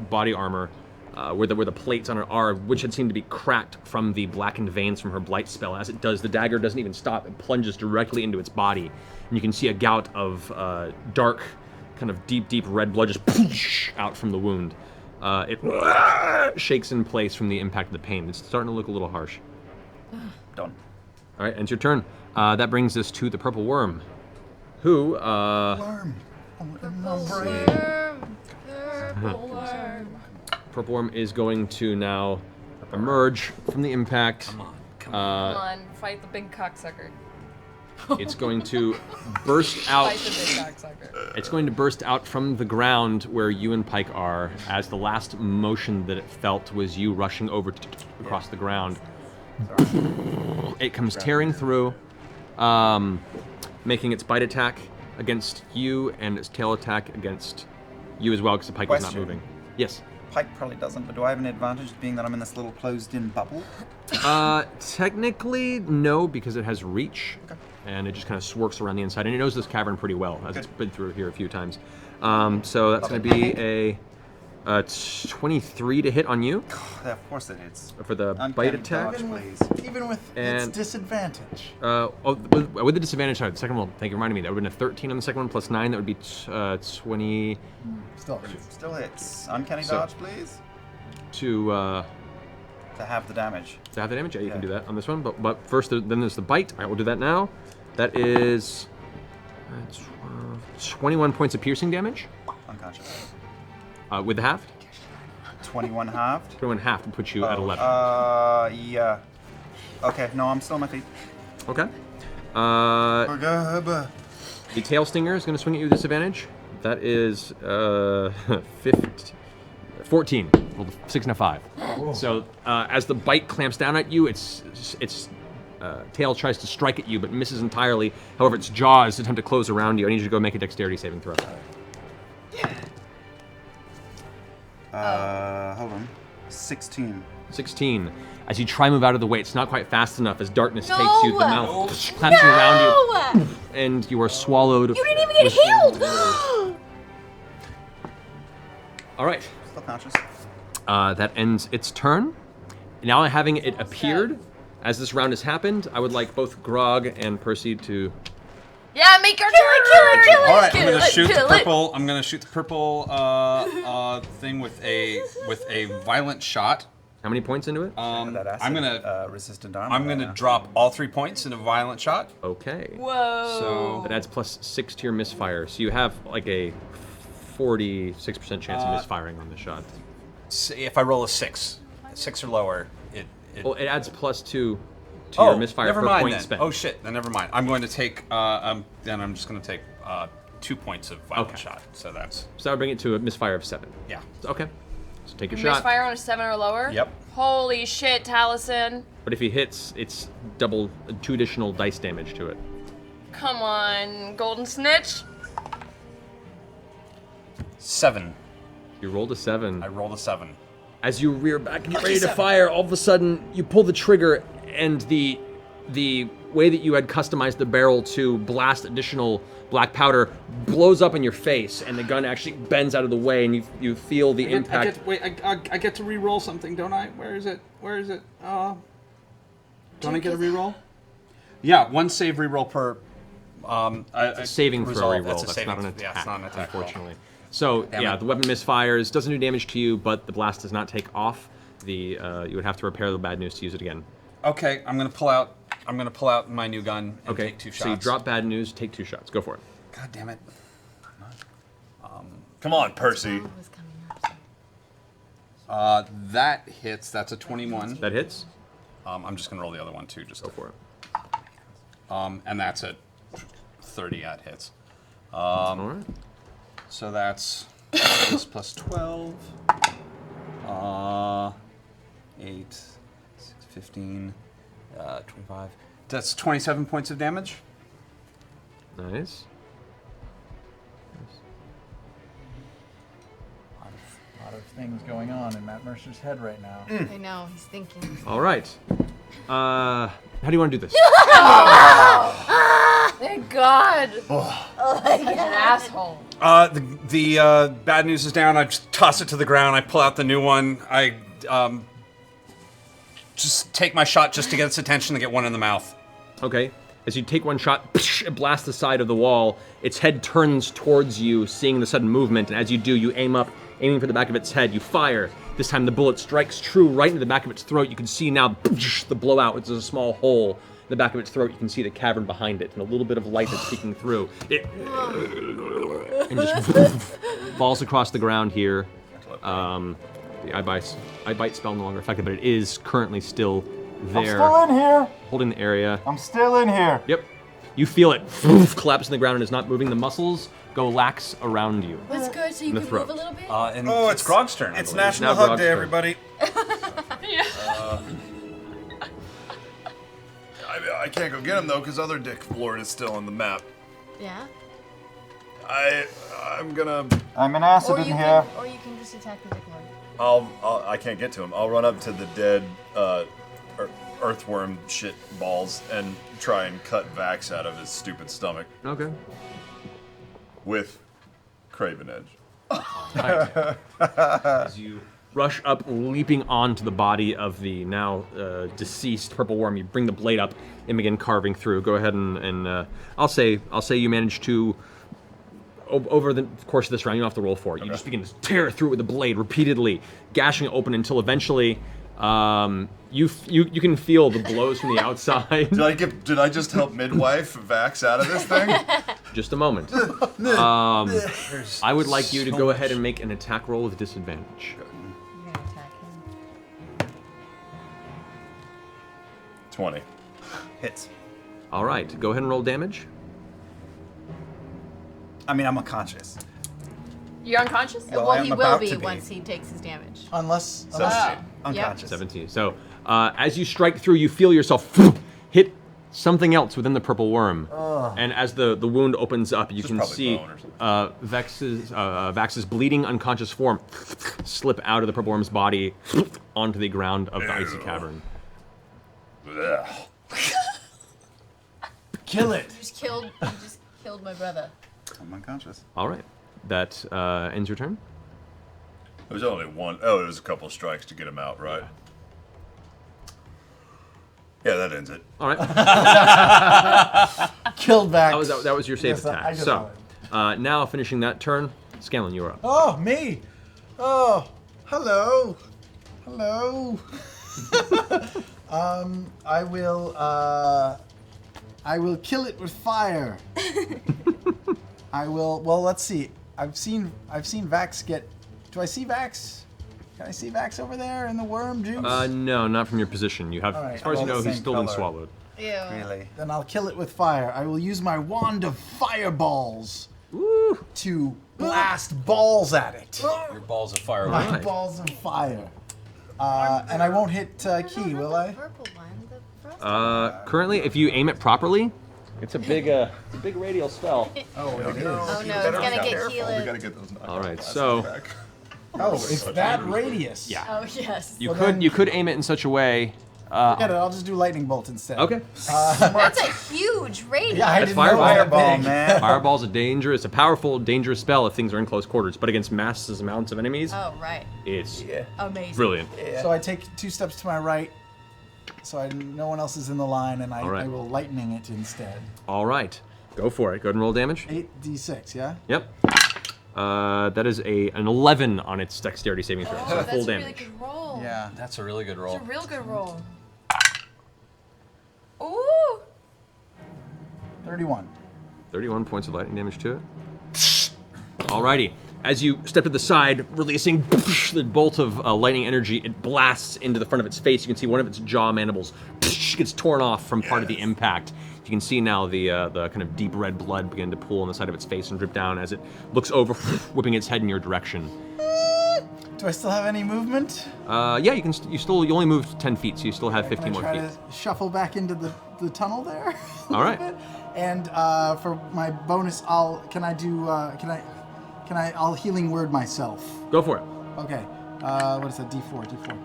body armor where the plates on it are, which had seemed to be cracked from the blackened veins from her blight spell. As it does, the dagger doesn't even stop; it plunges directly into its body, and you can see a gout of dark, kind of deep red blood just out from the wound. It shakes in place from the impact of the pain. It's starting to look a little harsh. Done. All right, and it's your turn. That brings us to the purple worm, who Worm. purple worm is going to now emerge from the impact. Come on. Come on, fight the big cocksucker. It's going to burst out. Fight the big cocksucker. It's going to burst out from the ground where you and Pike are, as the last motion that it felt was you rushing over across the ground. It comes tearing through, making its bite attack against you and its tail attack against you as well, because the Pike was not Question. moving. Yes. Pike probably doesn't, but do I have an advantage being that I'm in this little closed-in bubble? Technically, no, because it has reach, Okay. and it just kind of sworks around the inside, and it knows this cavern pretty well, as it's been through here a few times. So that's going to be a 23 to hit on you Of course it is. for the Uncanny bite attack. dodge, please. Even with And- its disadvantage. With the disadvantage, sorry, the second one, thank you for reminding me, that would have been a 13 on the second one, plus 9, that would be 20 Still. Still hits. Uncanny So- dodge, please. to have the damage. have the damage. Yeah, you can Yeah. do that on this one, but first, then there's the bite. All right, we'll do that now. That is 21 points of piercing damage Unconscious. with the halved. 21 halved. 21 half to put you at 11. Yeah. Okay, no, I'm still on my feet. Okay. The tail stinger is going to swing at you with disadvantage. That is 14. Rolled a 6 and a 5. So as the bite clamps down at you, its tail tries to strike at you, but misses entirely. However, its jaws attempt to close around you. I need you to go make a dexterity saving throw. Hold on. 16. 16. As you try to move out of the way, it's not quite fast enough. As darkness takes you, the mouth clamps around you, and you are swallowed. You didn't even get healed! All right. Still conscious. That ends its turn. Now having it appeared, as this round has happened, I would like both Grog and Percy to... Yeah, make her Kill it! All right, I'm Kill gonna it, shoot the kill it. purple. I'm gonna shoot the purple thing with a violent shot. How many points into it? That acid, I'm gonna resistant armor. I'm right gonna now. drop all 3 points in a violent shot. Okay. Whoa. So That adds plus 6 to your misfire. So you have like a 46% chance of misfiring on this shot. if I roll a 6 or lower, it Well, it adds plus 2 to your misfire never per mind point then. spent. Oh shit, then never mind. I'm going to take then I'm just going to take 2 points of violent Okay. shot. So that's So that would bring it to a misfire of 7. yeah. Okay. So take your shot. Misfire on a 7 or lower? Yep. Holy shit, Taliesin. But if he hits, it's double 2 additional dice damage to it. Come on, Golden Snitch. 7. You rolled a 7. I rolled a 7. As you rear back and get ready to fire, all of a sudden you pull the trigger, and the way that you had customized the barrel to blast additional black powder blows up in your face, and the gun actually bends out of the way, and you feel the impact. I get to re-roll something, don't I? Where is it? Don't I get a re-roll? Yeah, 1 save re-roll per. It's a saving throw resolve. reroll. That's, That's saving, not an attack, yeah, it's not an attack roll. unfortunately. So Damn yeah, it. the weapon misfires, doesn't do damage to you, but the blast does not take off. You would have to repair the bad news to use it again. Okay, I'm gonna pull out my new gun and Okay, take 2 shots. so you drop bad news, take 2 shots. Go for it. God damn it. Come on, Percy. That hits. That's a 21. That hits. I'm just gonna roll the other one too. Just Go for it. and that's it. 30 at hits. All right. So that's 6 plus 12. 8, 6, 15, 25. That's 27 points of damage. Nice. A lot of things going on in Matt Mercer's head right now. I know, he's thinking. All right. How do you want to do this? Thank God. Oh my Such an asshole. The bad news is down. I just toss it to the ground. I pull out the new one. I just take my shot just to get its attention to get one in the mouth. Okay. As you take one shot, it blasts the side of the wall. Its head turns towards you, seeing the sudden movement, and as you do, you aim up, aiming for the back of its head. You fire. This time the bullet strikes true right into the back of its throat. You can see now the blowout. It's a small hole in the back of its throat. You can see the cavern behind it and a little bit of light that's peeking through. It and just falls across the ground here. The eye bite spell no longer effective, but it is currently still there. I'm still in here. Holding the area. I'm still in here. Yep. You feel it collapse in the ground and is not moving. The muscles go lax around you. That's good, so you the can throat. move a little bit? And it's Grog's turn. It's I believe. National Now Hug Grog's Day, turn. everybody. I can't go get him though, because other Dick Lord is still on the map. Yeah. I'm gonna. I'm an acid Or in you here. can, or you can just attack the Dick Lord. I can't get to him. I'll run up to the dead earthworm shit balls and try and cut Vax out of his stupid stomach Okay. with Craven Edge. As you rush up, leaping onto the body of the now deceased purple worm, you bring the blade up and begin carving through. Go ahead and I'll say you manage to, over the course of this round, you don't have to roll for it. You just begin to tear through it with the blade repeatedly, gashing it open until eventually you can feel the blows from the outside. Did I just help midwife Vax out of this thing? Just a moment. I would like you to go ahead and make an attack roll with disadvantage. You're gonna attack him. 20. Hits. All right, go ahead and roll damage. I mean, I'm unconscious. You're unconscious? Well, I'm he will about be to be. once he takes his damage. Unless 17. Unconscious. 17. So as you strike through, you feel yourself hit something else within the purple worm. And as the wound opens up, you can probably see bone or something. Vax's bleeding unconscious form slip out of the purple worm's body onto the ground of the icy cavern. Ugh. kill it. You just killed my brother. I'm unconscious. All right. That ends your turn. There was only one. Oh, there was a couple of strikes to get him out, right? Yeah, that ends it. All right. Killed back. That was your safe Yes, I attack. just So saw now finishing that turn, Scanlan, you're up. Oh, me. Oh, hello. Hello. I will kill it with fire. I will. Well, let's see. I've seen Vax get. Do I see Vax? Can I see Vax over there in the worm juice? No, not from your position. You have, All right, as far as you all know, the he's same still been color. swallowed. Ew. Really? Then I'll kill it with fire. I will use my wand of fireballs to blast balls at it. Your balls of fire. My Right. balls of fire. And I won't hit Key, will I? Purple one, the frost. Currently, if you aim it properly, it's a big radial spell. Oh, it is. Oh no, it's gonna get We gotta Keelan. get those All right, so Oh, it's that radius. yeah, Oh yes. you Well, then- could aim it in such a way. Forget it. I'll just do lightning bolt instead. Okay. That's a huge radius. Yeah, I That's didn't fireball. know it was that Fireball, big. man. Fireball's a powerful, dangerous spell if things are in close quarters, but against massive amounts of enemies, Oh right. it's Amazing. brilliant. So I take 2 steps to my right, so no one else is in the line, and All right. I will lightning it instead. All right, go for it. Go ahead and roll damage. 8d6, yeah? Yep. That is an 11 on its dexterity saving throw, so Oh, that's full a really damage. good roll. Yeah. That's a really good roll. It's a real good roll. Ooh. 31. 31 points of lightning damage to it. Alrighty. As you step to the side, releasing the bolt of lightning energy, it blasts into the front of its face. You can see one of its jaw mandibles gets torn off from part of the impact. You can see now the kind of deep red blood begin to pool on the side of its face and drip down as it looks over, whipping its head in your direction. Do I still have any movement? Yeah, you only moved 10 feet, so you still have 15 more Can I feet. try to shuffle back into the tunnel there? a All little right. bit? And for my bonus, I'll healing word myself. Go for it. Okay. What is that? D4.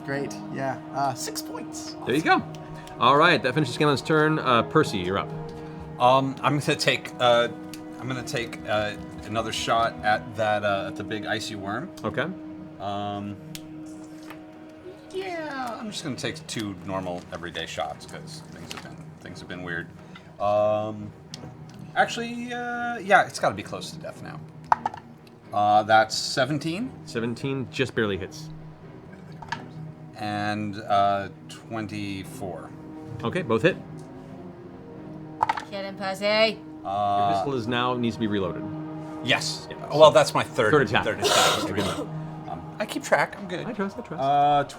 Great. Yeah. 6 points. There you go. All right, that finishes Scanlan's turn. Percy, you're up. I'm gonna take another shot at that at the big icy worm. Okay. Yeah, I'm just gonna take 2 normal everyday shots because things have been weird. Actually, yeah, it's got to be close to death now. That's 17. 17 just barely hits. And 24. Okay, both hit. Get him, Pussy. Your pistol needs to be reloaded. Yes. Yeah, Well, that's my third attack. Third attack. Okay, good. I keep track. I'm good. I trust. 12,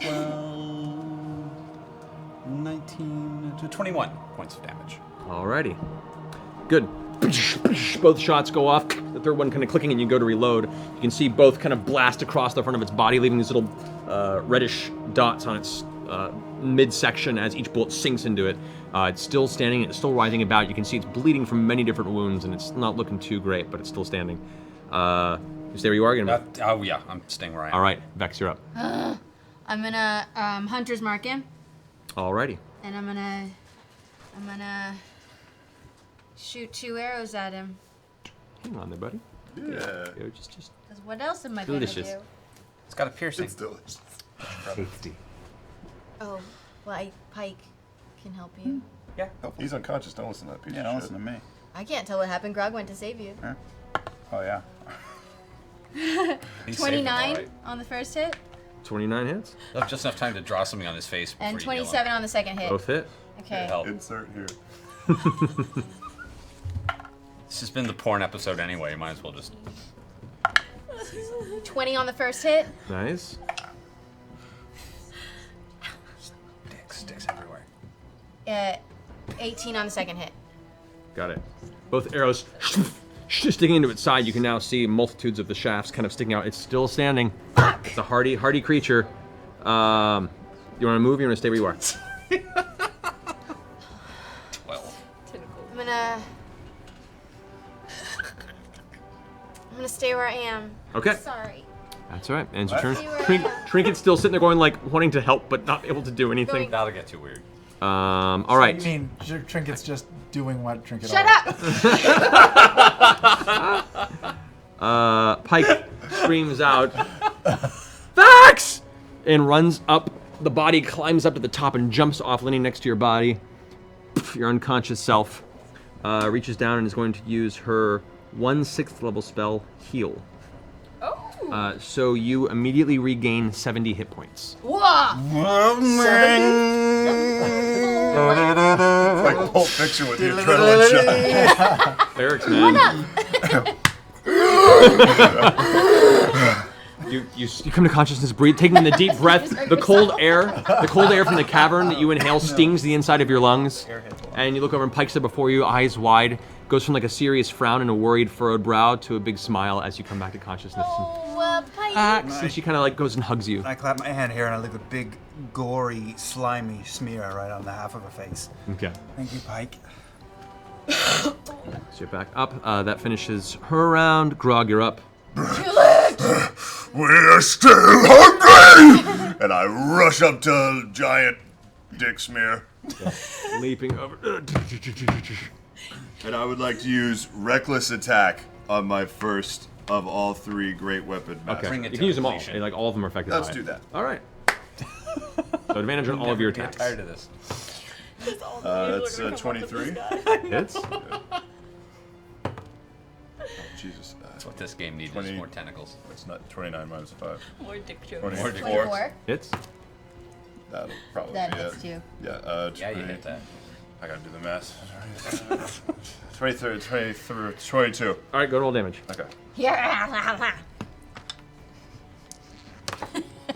19 to 21 points of damage. Alrighty. Good. Both shots go off. The third one kind of clicking, and you go to reload. You can see both kind of blast across the front of its body, leaving these little reddish dots on its midsection as each bullet sinks into it. It's still standing. It's still writhing about. You can see it's bleeding from many different wounds, and it's not looking too great, but it's still standing. You stay where you are. Oh yeah, I'm staying where I am. All right, Vex, you're up. I'm gonna Hunter's Mark him, Alrighty. and I'm gonna shoot 2 arrows at him. Hang on there, buddy. Yeah. Go, just Cause what else am I Delicious. gonna do? It's got a piercing. It's delicious. tasty. Oh, well, Pike can help you. Yeah. He's unconscious. Don't listen to that piece Yeah, of don't shit. listen to me. I can't tell what happened. Grog went to save you. Oh yeah. He's 29 saved, on the first hit, 29 hits. all right. Just enough time to draw something on his face. and before you kill him. 27 on the second hit. Both hit. Okay. Help. Insert here. This has been the porn episode anyway. You might as well just. 20 on the first hit. Nice. Sticks everywhere. 18 on the second hit. Got it. Both arrows sticking into its side. You can now see multitudes of the shafts kind of sticking out. It's still standing. It's a hardy creature. You want to move? Or you want to stay where you are? 12. I'm gonna stay where I am. Okay. Sorry. That's all right. Ends your turn. See where I am. Trinket's still sitting there going like wanting to help but not able to do anything. That'll get too weird. All right. I mean, Trinket's just doing what Trinket Shut always up! Pike screams out, "Vax!" and runs up. The body climbs up to the top and jumps off, landing next to your body. Your unconscious self reaches down and is going to use her 1/6 level spell, Heal. Oh. So you immediately regain 70 hit points. Whoa! It's like Pulp Fiction with the adrenaline shot. Eric's man. You come to consciousness, breathe, taking in the deep breath. The cold air from the cavern that you inhale stings the inside of your lungs. And you look over and Pike's there before you, eyes wide. Goes from like a serious frown and a worried, furrowed brow to a big smile as you come back to consciousness. Pike. And she kind of like goes and hugs you. I clap my hand here and I leave a big, gory, slimy smear right on the half of her face. Okay. Thank you, Pike. So you're back up. That finishes her round. Grog, you're up. We're still hungry! And I rush up to giant Dick Smear. Leaping over. And I would like to use Reckless Attack on my first of all 3 Great Weapon masters. Okay. Bring You it can to use them all. completion. Like all of them are affected Let's by it. do that. All right. So advantage on all of your Get attacks. tired of this. That's 23. Hits. Jesus. That's what this game needs 20. is more tentacles. It's not 29 minus 5. More dick jokes. 24. 24. Hits. That'll probably That be hits it. too. Yeah, Yeah, you hit that. I gotta do the math. 22. All right, go roll damage. Okay. Yeah.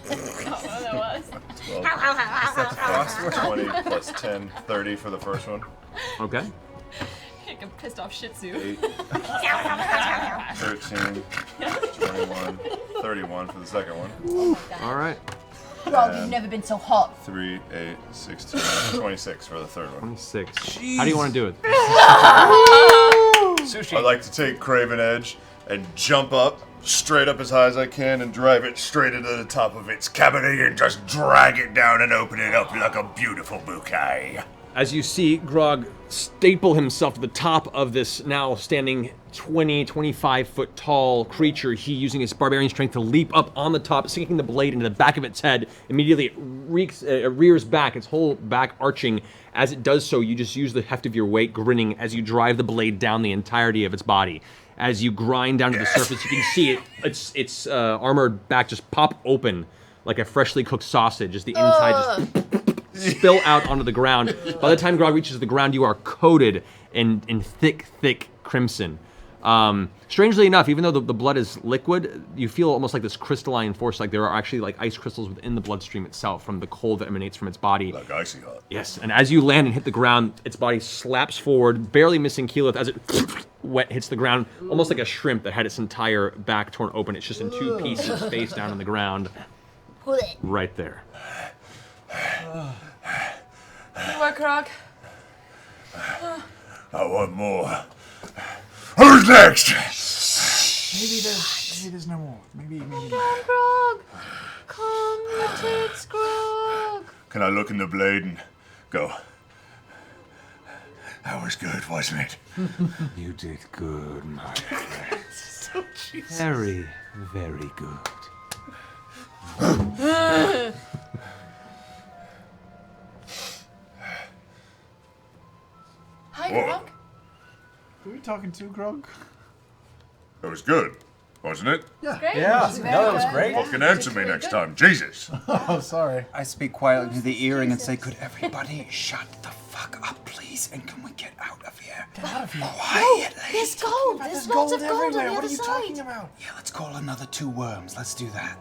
That was. Well, Frost word? 20 plus 10, 30 for the first one. Okay. Like a pissed off Shih Tzu. 8, 13, 21, 31 for the second one. All right. Grog, you've never been so hot. 3, 8, 16, 26 for the third one. 26. How do you want to do it? Sushi. I'd like to take Craven Edge and jump up, straight up as high as I can, and drive it straight into the top of its cavity and just drag it down and open it up like a beautiful bouquet. As you see Grog staple himself to the top of this now standing 20, 25 foot tall creature, he using his barbarian strength to leap up on the top, sinking the blade into the back of its head. Immediately it rears back, its whole back arching. As it does so, you just use the heft of your weight, grinning as you drive the blade down the entirety of its body. As you grind down to the surface, you can see its armored back just pop open like a freshly cooked sausage as the inside just spill out onto the ground. By the time Grog reaches the ground, you are coated in thick, thick crimson. Strangely enough, even though the blood is liquid, you feel almost like this crystalline force, like there are actually like ice crystals within the bloodstream itself from the cold that emanates from its body. Like icy hot. Yes, and as you land and hit the ground, its body slaps forward, barely missing Keyleth as it hits the ground, almost like a shrimp that had its entire back torn open. It's just in two pieces, face down on the ground. Right there. You what, Grog? I want more. Who's next? Maybe there's no more. Maybe not. Grog! Calm your tits, Grog! Can I look in the blade and go, that was good, wasn't it? You did good, my friend. Very, very good. Hi, Whoa. Grog. Who are we talking to, Grog? That was good, wasn't it? Yeah. Great. Yeah, Very no, that was good. great. Fucking answer me next time, Jesus. Oh, sorry. I speak quietly to the earring and say, could everybody shut the fuck up, please? And can we get out of here? Get out of here. Quietly. There's gold! There's lots of gold on the What are other you side! talking about? Yeah, let's call another 2 worms. Let's do that.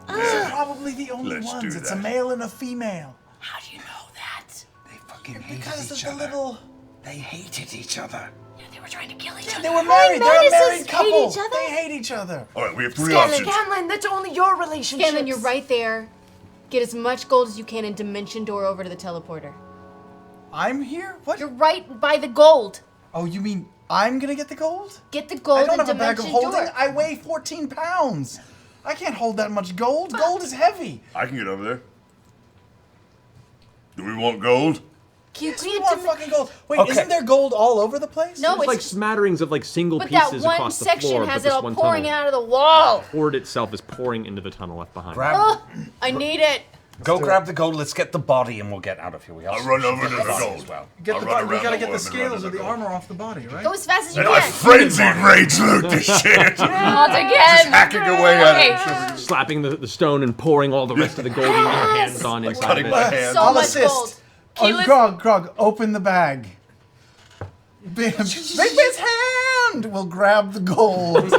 These are probably the only Let's ones. do It's that. a male and a female. How do you know that? They fucking hated Because of each the other. little... They hated each other. Yeah, they were trying to kill each other. They were married. They're a Menaces married hate couple. each other? They hate each other. All right, we have 3 Scanlan, options. Scanlan, that's only your relationship. Scanlan, you're right there. Get as much gold as you can and dimension door over to the teleporter. I'm here? What? You're right by the gold. Oh, you mean I'm gonna get the gold? Get the I gold don't and have a bag of dimension holding. door. I weigh 14 pounds. I can't hold that much gold. Gold is heavy. I can get over there. Do we want gold? Yes, we want fucking gold. Wait, Okay. isn't there gold all over the place? No, There's like it's smatterings of like single but that pieces one across the section floor, has but it this all one pouring tunnel. out of the wall. Horde itself is pouring into the tunnel left behind. Grab, I need it. go grab the gold. Let's get the body and we'll get out of here. We I'll run over to the body gold. as well. Get I'll the run we around gotta the get the worm and run scales to or the the gold. armor off the body, right? Go as fast as you And I can. frenzied rage loot this shit. Not again. Hacking away at Okay. it. Slapping the stone and pouring all the rest of the gold in your hands on inside Cutting of my it. hand. So I'll much assist. gold. Keyleth- Grog, open the bag. Big Ben's hand will grab the gold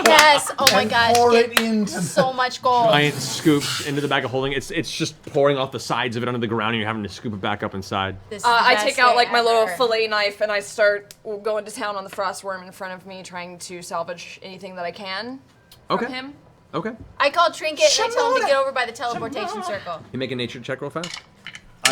Yes. Oh my and gosh. pour Get it into so much gold. Giant scoops into the bag of holding. It's just pouring off the sides of it onto the ground, and you're having to scoop it back up inside. This is the I best take out day like my little ever. fillet knife and I start going to town on the frostworm in front of me, trying to salvage anything that I can Okay. from him. Okay. I call Trinket and I tell him to Shimona! get over by the teleportation circle. You make a nature check real fast.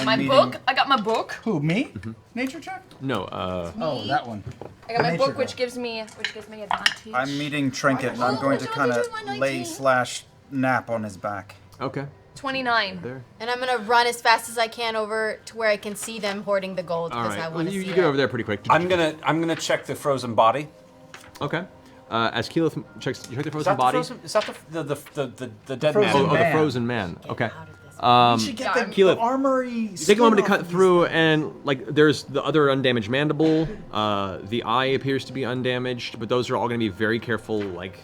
My book. I got my book. Who, me? Nature check? No. Oh, that one. I got my Nature book, which check. gives me advantage. I'm meeting Trinket and I'm going to kind of lay / nap on his back. Okay. 29. There. And I'm gonna run as fast as I can over to where I can see them hoarding the gold All because I right. want Well, to you see get it. over there pretty quick. I'm gonna check the frozen body. Okay. As Keyleth checks, you check the Is frozen that body. the frozen? Is that the dead frozen man? Oh, the man. frozen man. Okay. Out of this. You should get the Keyleth, armory. Take a moment to cut through, and like there's the other undamaged mandible. The eye appears to be undamaged, but those are all going to be very careful, like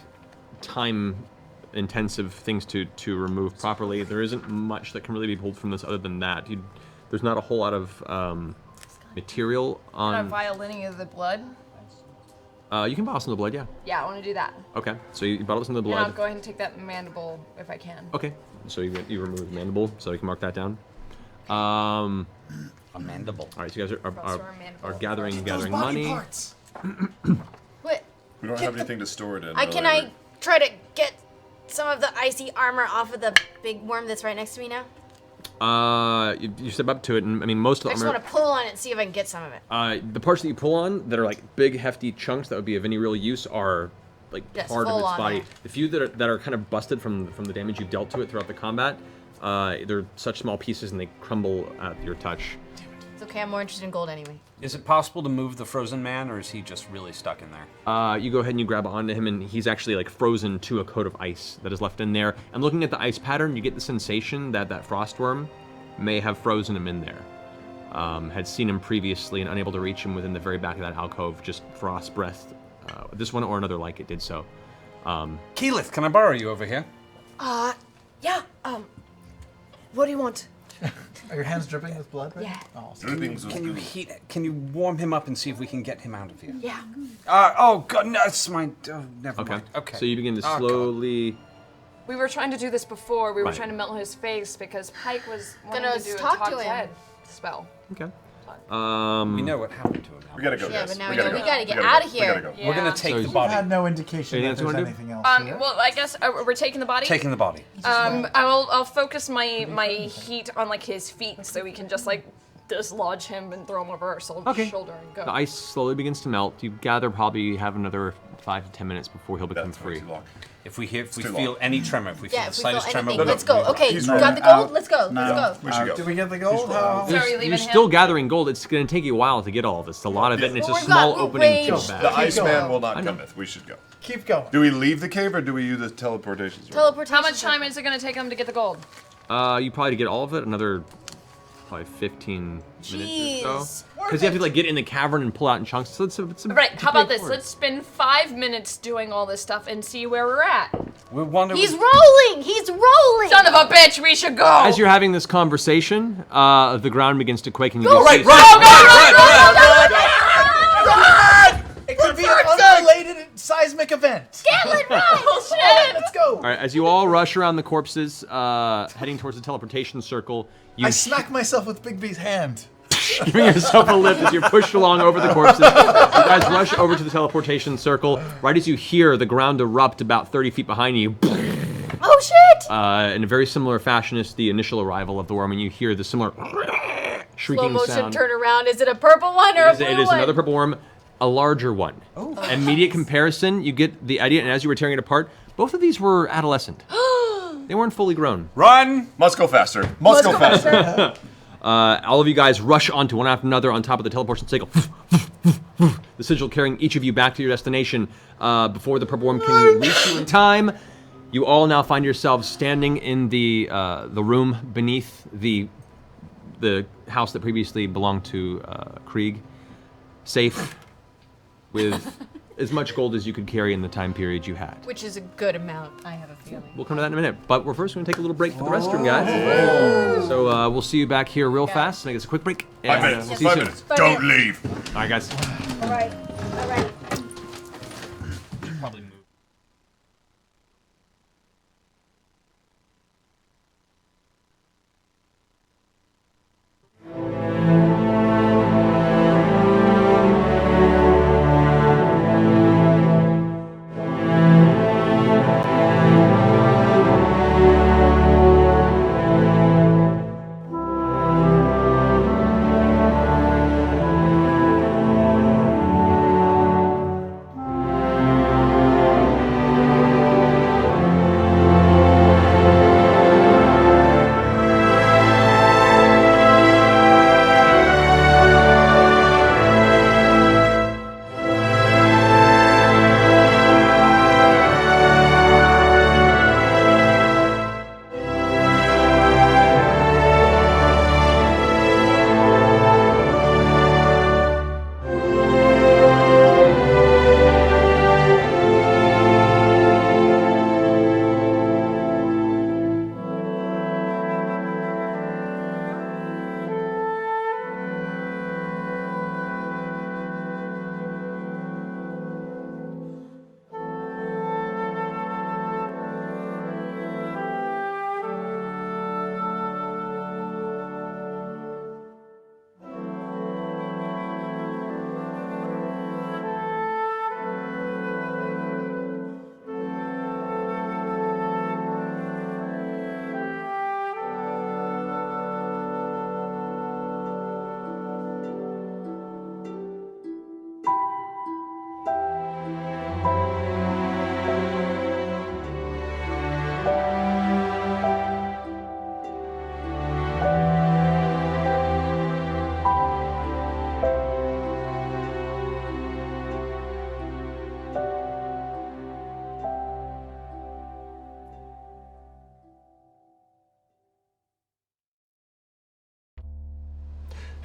time-intensive things to remove properly. There isn't much that can really be pulled from this other than that. There's not a whole lot of material Not on. violining of the blood. You can bottle some of the blood, yeah. Yeah, I want to do that. Okay, so you bottle some of the And I'll blood. go ahead and take that mandible if I can. Okay, so you remove the mandible, so you can mark that down. A mandible. All right, so you guys Cross our mandible. are gathering Those body money. parts. What? We don't have anything to store it in. Can I try to get some of the icy armor off of the big worm that's right next to me now? You step up to it, and I mean most of I the just armor. want to pull on it and see if I can get some of it. The parts that you pull on that are like big, hefty chunks that would be of any real use are like Yes, part of full its on body. it. The few that are kind of busted from the damage you've dealt to it throughout the combat, they're such small pieces and they crumble at your touch. It's okay, I'm more interested in gold anyway. Is it possible to move the frozen man, or is he just really stuck in there? You go ahead and you grab onto him, and he's actually like frozen to a coat of ice that is left in there. And looking at the ice pattern, you get the sensation that that frostworm may have frozen him in there. Had seen him previously and unable to reach him within the very back of that alcove, just frost breathed. This one or another like it did so. Keyleth, can I borrow you over here? Yeah. What do you want? Are your hands dripping with blood? Right? Yeah. Oh, Drippings Can you heat? Can you warm him up and see if we can get him out of here? Yeah. Oh God, no, it's my. Oh, never Okay. mind. Okay. So you begin to Oh, God. slowly. We were trying to do this before. We were Right. trying to melt his face because Pike was wanting Gonna to do a talk to Todd's him. head spell. Okay. We know what happened to him. Now. We gotta go, Yeah, guys. but now we we gotta know go. we gotta get gotta out go. of We gotta here. go. We're gonna Yeah. take So the you body. had no indication Anything that else you there's wanna do? anything else. here. Well, I guess we're taking the body. Taking the body. I'll focus my heat on like his feet so we can just like dislodge him and throw him over our Okay. shoulder and go. The ice slowly begins to melt. You gather probably have another 5 to 10 minutes before he'll become That's way free. too long. If we too feel long. any tremor, if we feel Yeah, the if we feel slightest tremor, anything, no, let's go. no, Okay, he's you wrong. got the gold? Let's go. No. Let's go. We should go. Do we get the gold? How? So are we leaving You're him? still gathering gold. It's going to take you a while to get all of this. It's a lot of it, and it's a Well, we've small got opening to range. the The bag. Iceman will not I know. cometh. We should go. Keep going. Do we leave the cave or do we use the teleportation? circle? Teleportation. How much time is it going to take him to get the gold? You probably to get all of it, another probably 15 minutes or Jeez. so. Because you have to like get in the cavern and pull out in chunks. So it's a Right, it's a how about big this? order. Let's spend 5 minutes doing all this stuff and see where we're at. we're wondering. He's rolling! He's rolling! Son of a bitch, we should go! As you're having this conversation, the ground begins to quake and you All can right, see It could be an unrelated seismic event. Scanlan, run! Let's go. All right, as you all rush around the corpses, heading towards the teleportation circle, you I smack myself with Big B's hand. giving yourself a lift as you're pushed along over the corpses. You guys rush over to the teleportation circle. Right as you hear the ground erupt about 30 feet behind you, Oh shit! in a very similar fashion as the initial arrival of the worm, and you hear the similar Slow shrieking motion sound. turn around. Is it a purple one or a blue It is one? another purple worm, a larger one. Immediate comparison, you get the idea, and as you were tearing it apart, both of these were adolescent. They weren't fully grown. Run! Must go faster. Must go faster. All of you guys rush onto one after another on top of the teleportation cycle. The sigil carrying each of you back to your destination before the purple worm can reach you in time. You all now find yourselves standing in the room beneath the house that previously belonged to Krieg, safe with as much gold as you could carry in the time period you had. Which is a good amount, I have a feeling. We'll come to that in a minute, but we're first going to take a little break for the restroom, guys. So we'll see you back here real fast. Make us a quick break. 5 and, minutes. we'll see you 5 soon. minutes. Don't leave. All right, guys. Alright, alright. Probably move.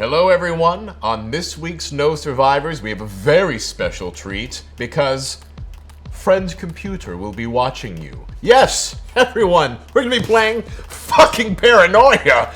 Hello, everyone. On this week's No Survivors, we have a very special treat because Friend Computer will be watching you. Yes, everyone, we're gonna be playing fucking Paranoia.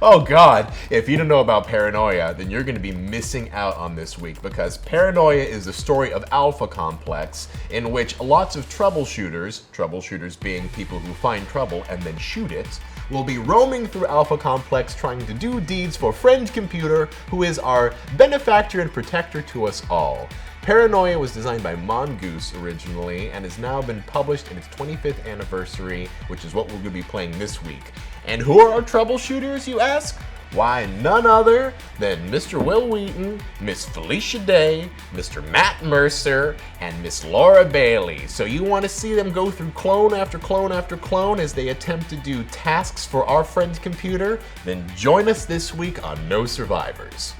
Oh God, if you don't know about Paranoia, then you're gonna be missing out on this week because Paranoia is the story of Alpha Complex in which lots of troubleshooters being people who find trouble and then shoot it, will be roaming through Alpha Complex trying to do deeds for Friend Computer, who is our benefactor and protector to us all. Paranoia was designed by Mongoose originally and has now been published in its 25th anniversary, which is what we're going to be playing this week. And who are our troubleshooters, you ask? Why, none other than Mr. Will Wheaton, Miss Felicia Day, Mr. Matt Mercer, and Miss Laura Bailey. So you want to see them go through clone after clone after clone as they attempt to do tasks for our Friend Computer? Then join us this week on No Survivors.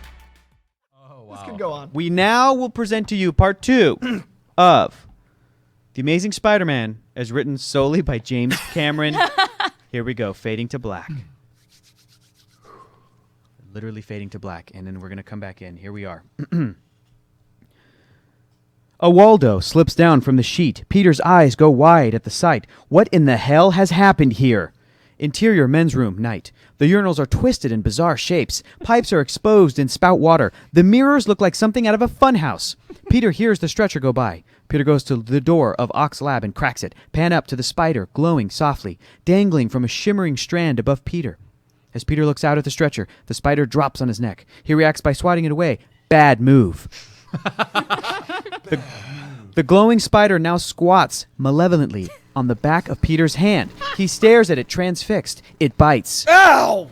This could go on. We now will present to you part 2 of The Amazing Spider-Man, as written solely by James Cameron. Here we go, fading to black. Literally fading to black, and then we're going to come back in. Here we are. A Waldo slips down from the sheet. Peter's eyes go wide at the sight. What in the hell has happened here? Interior men's room, night. The urinals are twisted in bizarre shapes. Pipes are exposed and spout water. The mirrors look like something out of a funhouse. Peter hears the stretcher go by. Peter goes to the door of Ock's lab and cracks it. Pan up to the spider, glowing softly, dangling from a shimmering strand above Peter. As Peter looks out at the stretcher, the spider drops on his neck. He reacts by swatting it away. Bad move. The glowing spider now squats malevolently on the back of Peter's hand. He stares at it transfixed. It bites. Ow!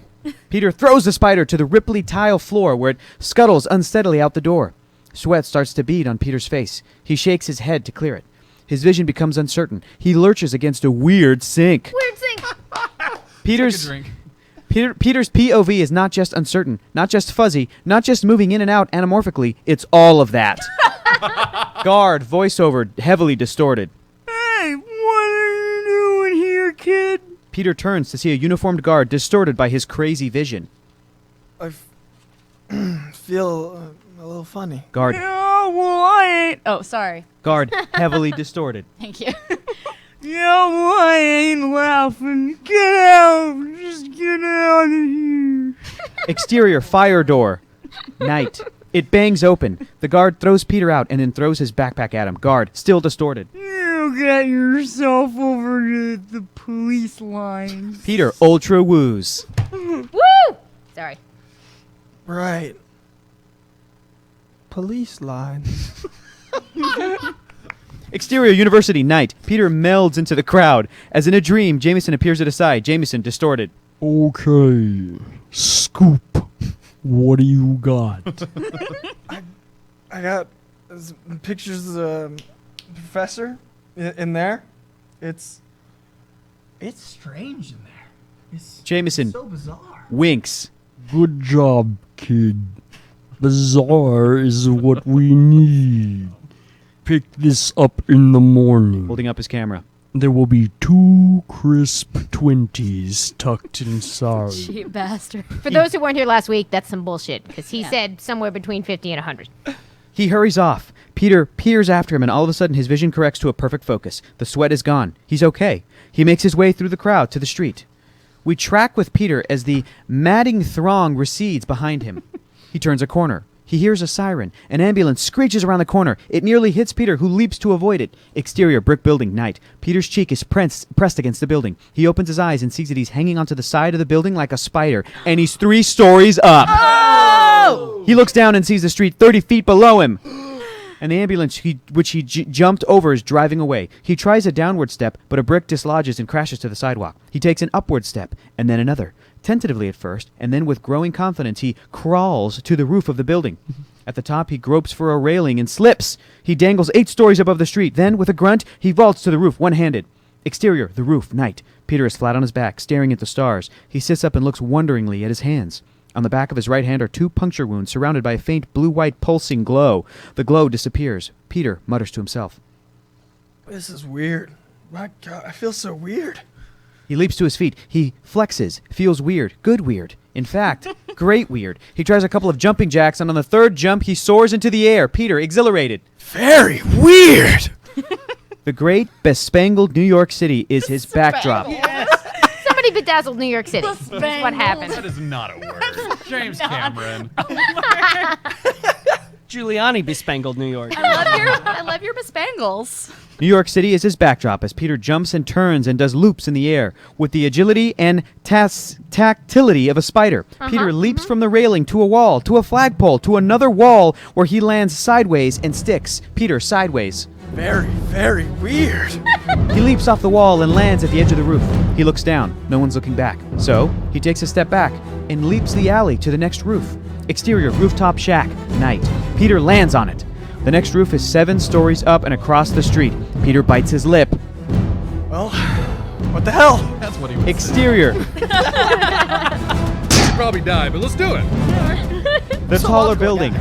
Peter throws the spider to the ripply tile floor where it scuttles unsteadily out the door. Sweat starts to bead on Peter's face. He shakes his head to clear it. His vision becomes uncertain. He lurches against a weird sink. Weird sink. Peter's POV is not just uncertain, not just fuzzy, not just moving in and out anamorphically. It's all of that. Guard, voiceover, heavily distorted. Hey, what are you doing here, kid? Peter turns to see a uniformed guard distorted by his crazy vision. I feel a little funny. Guard. Yeah, well, I ain't. Oh, sorry. Guard, heavily distorted. Thank you. Yeah, well, I ain't laughing. Get out. Just get out of here. Exterior fire door. Night. It bangs open. The guard throws Peter out and then throws his backpack at him. Guard, still distorted. You get yourself over to the police lines. Peter, ultra woos. Woo! Sorry. Right. Police lines. Exterior university night. Peter melds into the crowd. As in a dream, Jameson appears at his side. Jameson, distorted. Okay. Scoop. What do you got? I got pictures of the professor in there. It's strange in there. It's Jameson so bizarre. winks. Good job, kid. Bizarre is what we need. Pick this up in the morning. Holding up his camera. There will be 2 crisp 20s tucked inside. Cheap bastard. For those who weren't here last week, that's some bullshit, because he said somewhere between 50 and 100. He hurries off. Peter peers after him, and all of a sudden his vision corrects to a perfect focus. The sweat is gone. He's okay. He makes his way through the crowd to the street. We track with Peter as the madding throng recedes behind him. He turns a corner. He hears a siren. An ambulance screeches around the corner. It nearly hits Peter, who leaps to avoid it. Exterior brick building, night. Peter's cheek is pressed against the building. He opens his eyes and sees that he's hanging onto the side of the building like a spider, and he's 3 stories up. Oh! He looks down and sees the street 30 feet below him. And the ambulance which he jumped over is driving away. He tries a downward step, but a brick dislodges and crashes to the sidewalk. He takes an upward step, and then another. Tentatively at first, and then with growing confidence, he crawls to the roof of the building. At the top, he gropes for a railing and slips. He dangles 8 stories above the street. Then, with a grunt, he vaults to the roof, one-handed. Exterior, the roof, night. Peter is flat on his back, staring at the stars. He sits up and looks wonderingly at his hands. On the back of his right hand are 2 puncture wounds surrounded by a faint blue-white pulsing glow. The glow disappears. Peter mutters to himself. This is weird. My God, I feel so weird. He leaps to his feet. He flexes, feels weird, good weird. In fact, great weird. He tries a couple of jumping jacks, and on the third jump, he soars into the air. Peter, exhilarated. Very weird. The great bespangled New York City is his backdrop. Somebody bedazzled New York City. That's what happened. That is not a word. James Cameron. Giuliani bespangled New York. I love your bespangles. New York City is his backdrop as Peter jumps and turns and does loops in the air with the agility and tactility of a spider. Peter leaps from the railing to a wall, to a flagpole, to another wall where he lands sideways and sticks. Peter sideways. Very, very weird. He leaps off the wall and lands at the edge of the roof. He looks down. No one's looking back. So, he takes a step back and leaps the alley to the next roof. Exterior rooftop shack. Night. Peter lands on it. The next roof is 7 stories up and across the street. Peter bites his lip. Well, what the hell? That's what he was Exterior. He'd probably die, but let's do it. The taller building.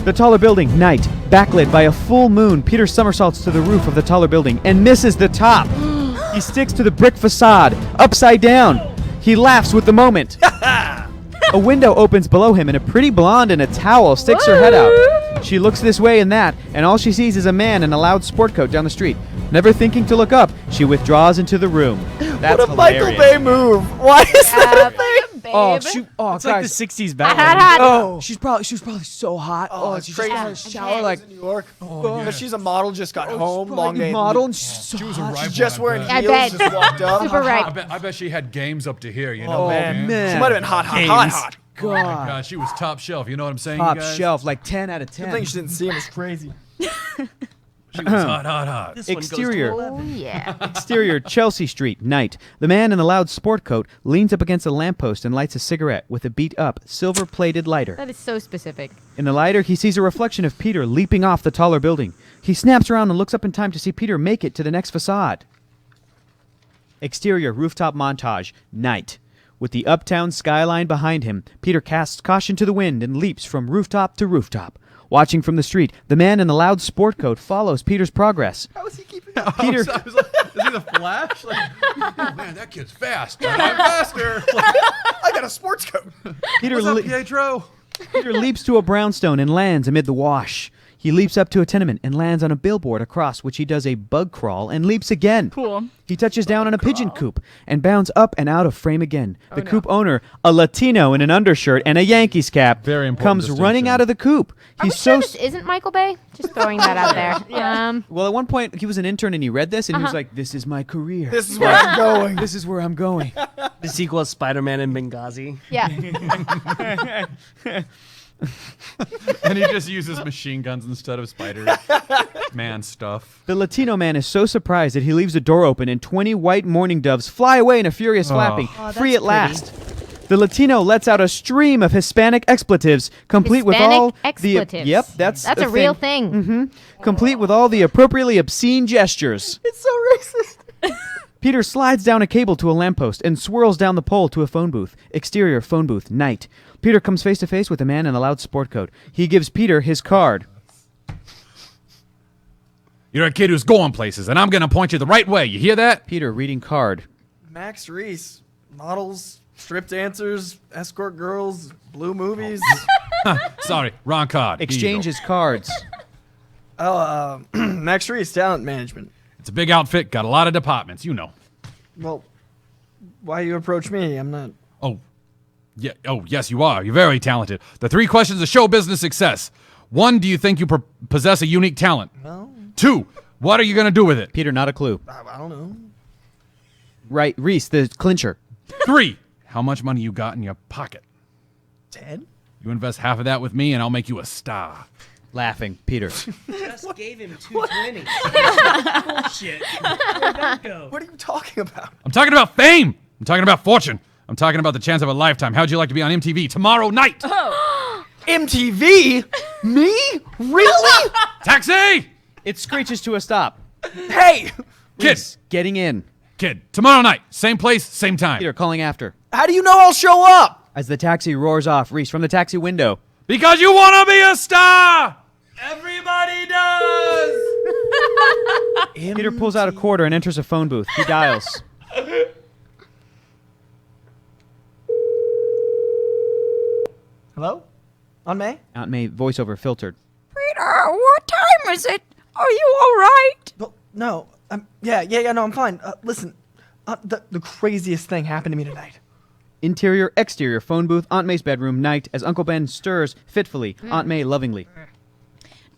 The taller building, night, backlit by a full moon. Peter somersaults to the roof of the taller building and misses the top. He sticks to the brick facade, upside down. He laughs with the moment. A window opens below him and a pretty blonde in a towel sticks her head out. She looks this way and that, and all she sees is a man in a loud sport coat down the street. Never thinking to look up, she withdraws into the room. That's what a hilarious. Michael Bay move. Why is that a thing? Oh, shoot. Oh, It's guys. like the 60s Batman. Oh, She was probably so hot. oh, she crazy. just got out of the shower like New York. But she's a model, just got home, long day. model, and she's so She was a hot. rival. She's just wearing I heels, bet. just walked up. Super right. I bet she had games up to here, you know? Oh, man. She might have been hot. Oh my God, she was top shelf. You know what I'm saying, Top you guys? shelf, like 10 out of 10. Good thing she didn't see him. It's crazy. She was hot. This one goes to Exterior. 11. Oh, yeah. Exterior, Chelsea Street, night. The man in the loud sport coat leans up against a lamppost and lights a cigarette with a beat-up, silver-plated lighter. That is so specific. In the lighter, he sees a reflection of Peter leaping off the taller building. He snaps around and looks up in time to see Peter make it to the next facade. Exterior, rooftop montage, night. With the uptown skyline behind him, Peter casts caution to the wind and leaps from rooftop to rooftop. Watching from the street, the man in the loud sport coat follows Peter's progress. How is he keeping Peter, I was like, is he the Flash? Like, oh man, that kid's fast. I'm faster. I got a sports coat. Peter, What's up, le- Pietro? Peter leaps to a brownstone and lands amid the wash. He leaps up to a tenement and lands on a billboard across which he does a bug crawl and leaps again. Cool. He touches down on a pigeon coop and bounds up and out of frame again. The coop owner, a Latino in an undershirt and a Yankees cap, Very important comes running distinction. out of the coop. Are we sure this isn't Michael Bay? Just throwing that out there. Well, at one point he was an intern and he read this and he was like, "This is my career. This is where I'm going. This is where I'm going." The sequel is Spider-Man in Benghazi. Yeah. And he just uses machine guns instead of Spider-Man stuff. The Latino man is so surprised that he leaves the door open and 20 white mourning doves fly away in a furious flapping, free at last. The Latino lets out a stream of Hispanic expletives, complete with Hispanic all expletives. the yep, that's a real thing. complete with all the appropriately obscene gestures. It's so racist. Peter slides down a cable to a lamppost and swirls down the pole to a phone booth. Exterior phone booth, night. Peter comes face to face with a man in a loud sport coat. He gives Peter his card. You're a kid who's going places, and I'm going to point you the right way. You hear that? Peter reading card. Max Reese, models, strip dancers, escort girls, blue movies. Sorry, wrong card. Here you go. Exchanges cards. Max Reese, talent management. It's a big outfit, got a lot of departments, you know. Well, why you approach me? I'm not. Oh, yeah. Oh, yes, you are. You're very talented. The 3 questions of show business success. 1, do you think you possess a unique talent? No. 2, what are you going to do with it? Peter, not a clue. I don't know. Right, Reese, the clincher. 3, how much money you got in your pocket? 10? You invest half of that with me, and I'll make you a star. Laughing, Peter. Just gave him 220. Bullshit. Where'd that go? What are you talking about? I'm talking about fame. I'm talking about fortune. I'm talking about the chance of a lifetime. How'd you like to be on MTV tomorrow night? MTV? Me? Really? Taxi! It screeches to a stop. Hey! Kid, Reese, getting in. kid, tomorrow night, same place, same time. Peter calling after. How do you know I'll show up? As the taxi roars off, Reese from the taxi window. Because you want to be a star! Everybody does! Peter pulls out a quarter and enters a phone booth. He dials. Hello? Aunt May? Aunt May voiceover filtered. Peter, what time is it? Are you all right? Well, no. Yeah, no, I'm fine. Listen, the craziest thing happened to me tonight. Interior, exterior phone booth, Aunt May's bedroom, night, as Uncle Ben stirs fitfully, Aunt May lovingly.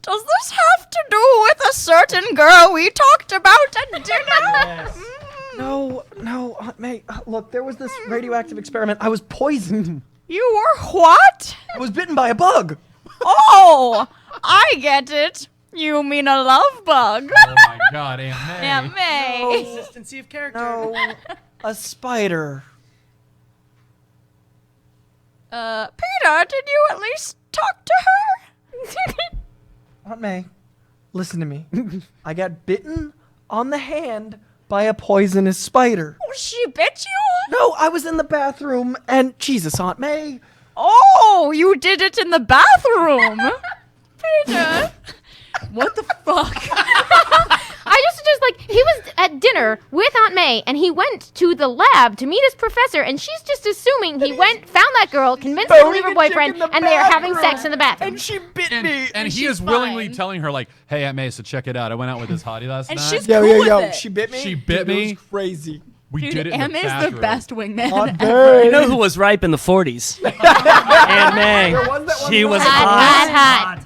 Does this have to do with a certain girl we talked about at dinner? Yes. No, Aunt May. Look, there was this radioactive experiment. I was poisoned. You were what? I was bitten by a bug. Oh, I get it. You mean a love bug. Oh my God, Aunt May. Aunt May. Consistency of character. No, a spider. Peter, did you at least talk to her? Aunt May, listen to me. I got bitten on the hand by a poisonous spider. Oh, she bit you? No, I was in the bathroom and Jesus, Aunt May. Oh, you did it in the bathroom. Peter. What the fuck? I just like, he was at dinner with Aunt May, and he went to the lab to meet his professor, and she's just assuming he went, found that girl, convinced her to leave her boyfriend, and they are having sex in the bathroom. And she bit me. And he is willingly telling her, like, hey, Aunt May, so check it out. I went out with this hottie last And night. she's cool with it. She bit me. She bit Dude, me. It was crazy. We Dude, did it in Aunt the May's bathroom. the best wingman Aunt ever. You know who was ripe in the 40s? Aunt May. She was Hot. hot.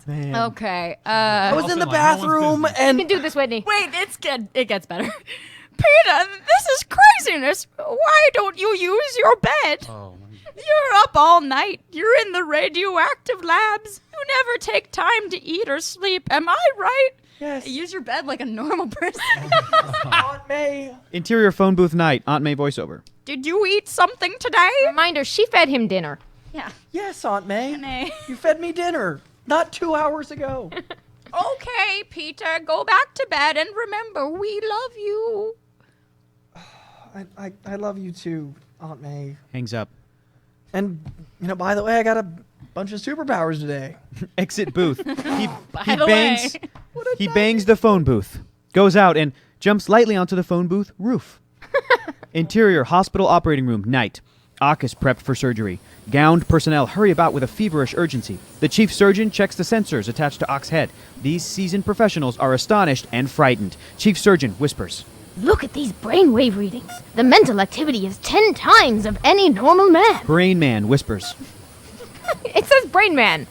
Man. Okay, I was in the bathroom and you can do this, Whitney. Wait, it's good. It gets better. Peter, this is craziness. Why don't you use your bed? Oh, You're up all night. You're in the radioactive labs. You never take time to eat or sleep. Am I right? Yes. Use your bed like a normal person. Aunt May. Interior phone booth, night, Aunt May voiceover. Did you eat something today? Reminder, she fed him dinner. Yeah. Yes, Aunt May. May. You fed me dinner not 2 hours ago. Okay, Peter, go back to bed and remember, we love you. I love you too, Aunt May. Hangs up. And, by the way, I got a bunch of superpowers today. Exit booth. He the bangs. way. He bangs the phone booth. Goes out and jumps lightly onto the phone booth roof. Interior hospital operating room, night. Ock is prepped for surgery. Gowned personnel hurry about with a feverish urgency. The chief surgeon checks the sensors attached to Ock's head. These seasoned professionals are astonished and frightened. Chief surgeon whispers. Look at these brainwave readings. The mental activity is 10 times of any normal man. Brain man whispers. It says Brain Man.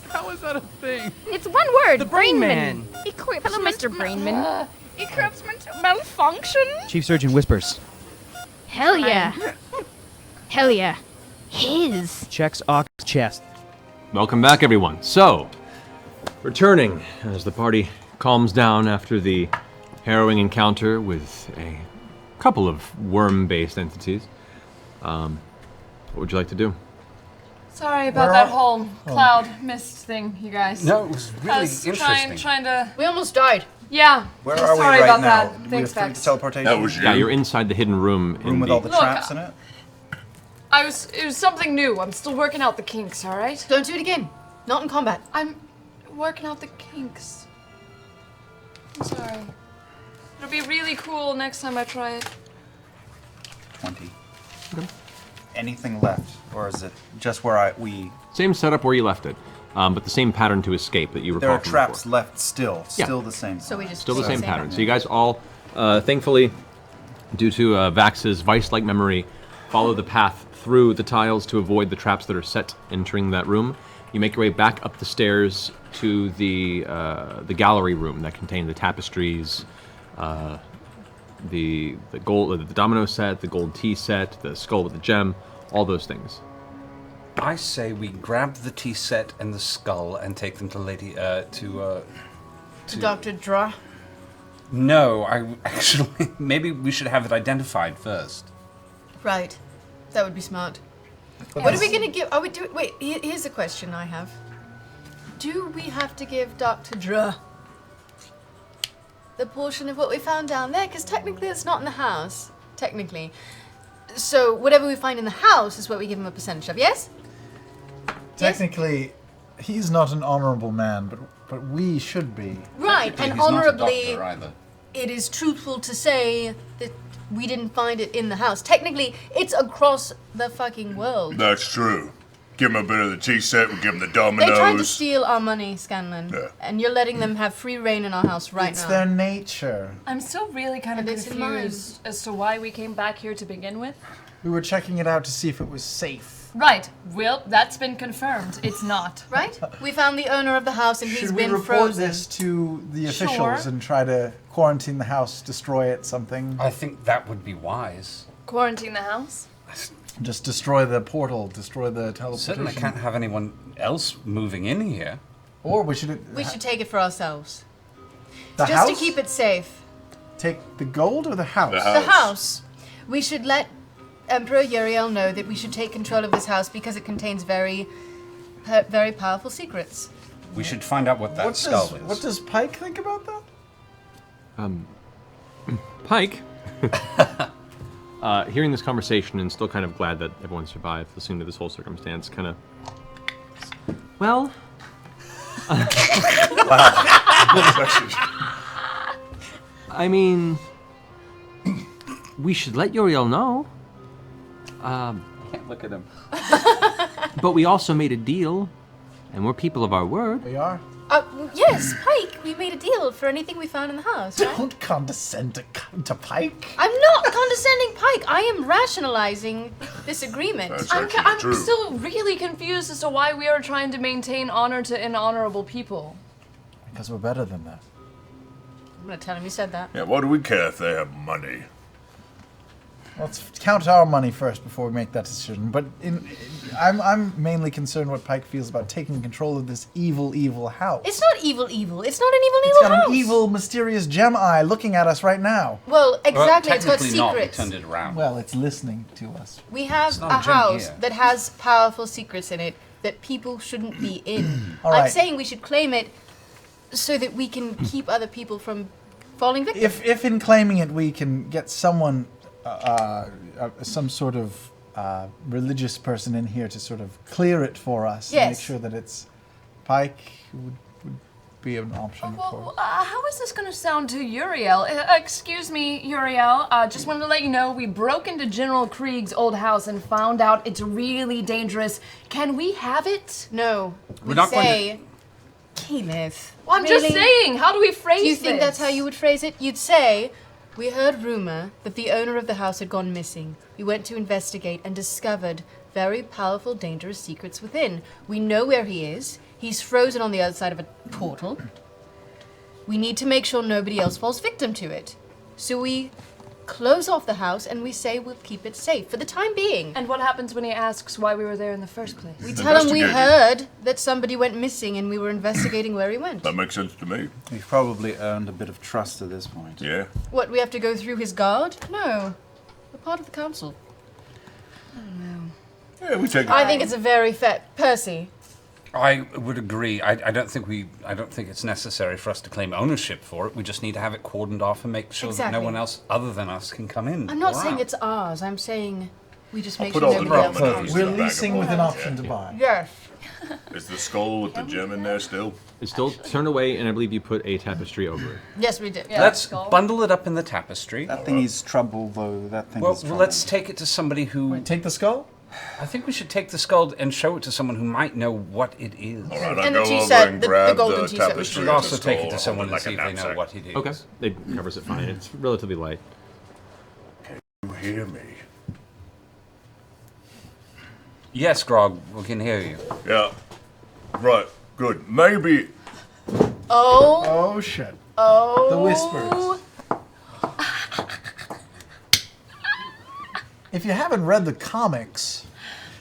How is that a thing? It's one word. The Brain Man. Hello, Mr. Brainman. Equipment malfunction? Chief surgeon whispers. Hell yeah. Hell yeah. His. Checks Ock's chest. Welcome back, everyone. So, returning as the party calms down after the harrowing encounter with a couple of worm-based entities. What would you like to do? Sorry about that whole cloud mist thing, you guys. No, it was I really was interesting. trying to. We almost died. Yeah. Where I'm are we sorry right about now? that. Do we Thanks, have free Vex. teleportation? That was you. Yeah, you're inside the hidden room. Room with all the Look, traps in it? It was something new. I'm still working out the kinks, all right? Don't do it again. Not in combat. I'm working out the kinks. I'm sorry. It'll be really cool next time I try it. 20. Anything left? Or is it just where we... Same setup where you left it, but the same pattern to escape that you recall There are from traps before. left still. Yeah. Still the same. So we just Still the stay same pattern. So you guys all, thankfully, due to Vax's vice-like memory, follow the path through the tiles to avoid the traps that are set entering that room. You make your way back up the stairs to the gallery room that contained the tapestries, the gold, the domino set, the gold tea set, the skull with the gem, all those things. I say we grab the tea set and the skull and take them to To Dr. Dra. No, I actually maybe we should have it identified first. Right. That would be smart. What are we gonna give? Are we do? Wait. Here's a question I have. Do we have to give Dr. Dra the portion of what we found down there? Because technically it's not in the house. Technically. So whatever we find in the house is what we give him a percentage of. Yes. Technically, he's not an honorable man, but we should be. Right. Technically, And he's not a honorably, doctor either. it is truthful to say that we didn't find it in the house. Technically, it's across the fucking world. That's true. Give him a bit of the tea set, we give him the dominoes. They tried to steal our money, Scanlan. Yeah. And you're letting them have free reign in our house right It's now. their nature. I'm still really kind of it's in mine. confused as to why we came back here to begin with. We were checking it out to see if it was safe. Right. Well, that's been confirmed. It's not. Right? We found the owner of the house and he's Should we been report frozen. this to the Sure. officials and try to quarantine the house, destroy it, something? I think that would be wise. Quarantine the house? Just destroy the portal, destroy the teleportation. Certainly can't have anyone else moving in here. Or we should take it for ourselves. The Just to house? keep it safe. Take the gold or the house? The house. We should let Emperor Uriel know that we should take control of this house because it contains very powerful secrets. We should find out what that skull is. What does Pike think about that? Pike, hearing this conversation and still kind of glad that everyone survived, listening to this whole circumstance, kind of. Well. I mean, we should let Uriel know. Can't look at him. But we also made a deal, and we're people of our word. We are. Yes, Pike, we made a deal for anything we found in the house. Right? Don't condescend to Pike. I'm not condescending Pike. I am rationalizing this agreement. I'm still really confused as to why we are trying to maintain honor to inhonorable people. Because we're better than that. I'm gonna tell him you said that. Yeah, what do we care if they have money? Let's count our money first before we make that decision. But I'm mainly concerned what Pike feels about taking control of this evil house. It's not evil. It's not an evil It's got house. an evil, mysterious gem eye looking at us right now. Well, exactly. It's got technically not. We secrets. turned it around. Well, it's listening to us. We have It's not a a gem house here. that has powerful secrets in it that people shouldn't be in. All I'm right. saying we should claim it so that we can keep other people from falling victim. If in claiming it we can get someone, some sort of religious person in here to sort of clear it for us and make Yes. sure that it's Pike would be an option. of course. Well, how is this going to sound to Uriel? Excuse me, Uriel. Just wanted to let you know we broke into General Krieg's old house and found out it's really dangerous. Can we have it? No. We're not going say, Kenneth. Well, I'm just saying, how do we phrase Do you think this? that's how you would phrase it? You'd say, we heard rumor that the owner of the house had gone missing. We went to investigate and discovered very powerful, dangerous secrets within. We know where he is. He's frozen on the other side of a portal. We need to make sure nobody else falls victim to it. So we close off the house and we say we'll keep it safe for the time being. And what happens when he asks why we were there in the first place? We tell him we heard that somebody went missing and we were investigating where he went. That makes sense to me. We've probably earned a bit of trust at this point. Yeah. What, we have to go through his guard? No. We're part of the council. I don't know. Yeah, we take it. I think it's a very fair... Percy. I would agree. I don't think it's necessary for us to claim ownership for it. We just need to have it cordoned off and make sure that Exactly. no one else other than us can come in. I'm not or saying out. it's ours. I'm saying we just make put sure all the nobody else dominoes comes. in the We're bag of leasing with an holding. option to buy. Yes. Is the skull with the gem in there still? It's still turned away, and I believe you put a tapestry over it. Yes, we did. Let's bundle it up in the tapestry. That thing is trouble, though. That thing Well, is trouble. let's take it to somebody who... Take the skull? I think we should take the skull and show it to someone who might know what it is. All right, I'll And the go tea over set, and the grab golden the tea set. We tapestry. should of also the take skull, it to someone hold and see like if a they know knapsack. what it is. Okay. It covers it fine. It's relatively light. You hear me? Yes, Grog, we can hear you. Yeah. Right. Good. Maybe. Oh. Oh, shit. Oh. The whispers. If you haven't read the comics,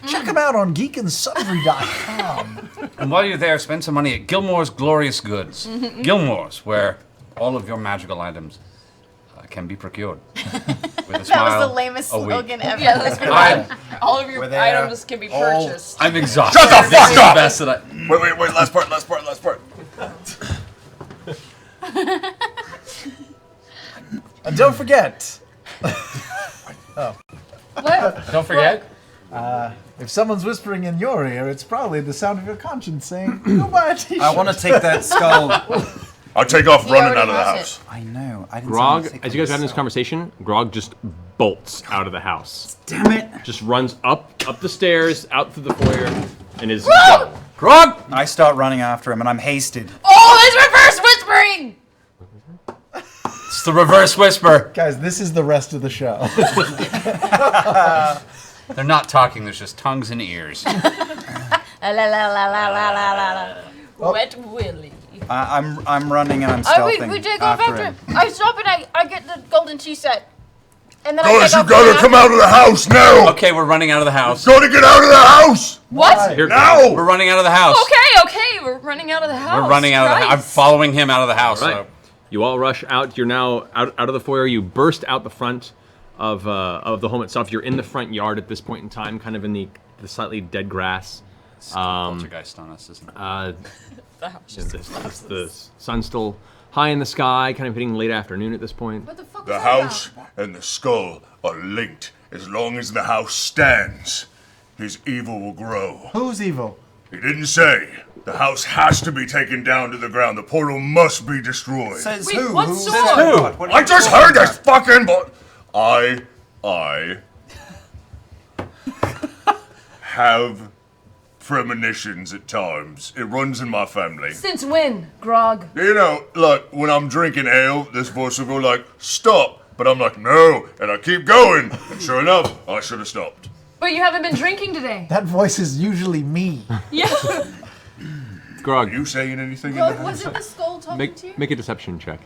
check them out on geekandsundry.com. And while you're there, spend some money at Gilmore's Glorious Goods. Gilmore's, where all of your magical items can be procured. With a smile. That was the lamest a week. slogan ever. Yeah, that's good. All of your We're there. items can be purchased. I'm exhausted. Shut the This fuck is the up! best that I- Wait. Last part. And don't forget. Oh. What? Don't forget. If someone's whispering in your ear, it's probably the sound of your conscience saying, "Go buy a t-shirt." I want to take that skull. I'll take off He running already out of the has house. I know. I didn't Grog, say anything as you guys are having this myself. conversation, Grog just bolts out of the house. Damn it! Just runs up the stairs, out through the foyer, and is gone. Grog! I start running after him, and I'm hasted. Oh, there's reverse whispering! It's the reverse whisper. Guys, this is the rest of the show. They're not talking. There's just tongues and ears. La la la la la la la. Wet Willy. I'm running and I'm We stealthing take off after him. I stop and I get the golden tea set. And then I Guys, take you off gotta after come out of the house now! Okay, we're running out of the house. Gotta get out of the house! What? Now! We're running out of the house. Okay, we're running out of the house. We're running out of the house. I'm following him out of the house. Right. So. You all rush out. You're now out of the foyer. You burst out the front of the home itself. You're in the front yard at this point in time, kind of in the slightly dead grass. Poltergeist on us, isn't it? The sun's still high in the sky, kind of hitting late afternoon at this point. What the fuck The house and the skull are linked. As long as the house stands, his evil will grow. Who's evil? He didn't say. The house has to be taken down to the ground. The portal must be destroyed. Says Wait, who? what Who sword? says what? What are I you just talking heard this about? fucking I have premonitions at times. It runs in my family. Since when, Grog? You know, like, when I'm drinking ale, this voice will go like, stop. But I'm like, no, and I keep going. And sure enough, I should have stopped. But you haven't been drinking today. That voice is usually me. Yeah. Grog, Are you saying anything in Grog, the was house? it the skull talking to you? make a deception check.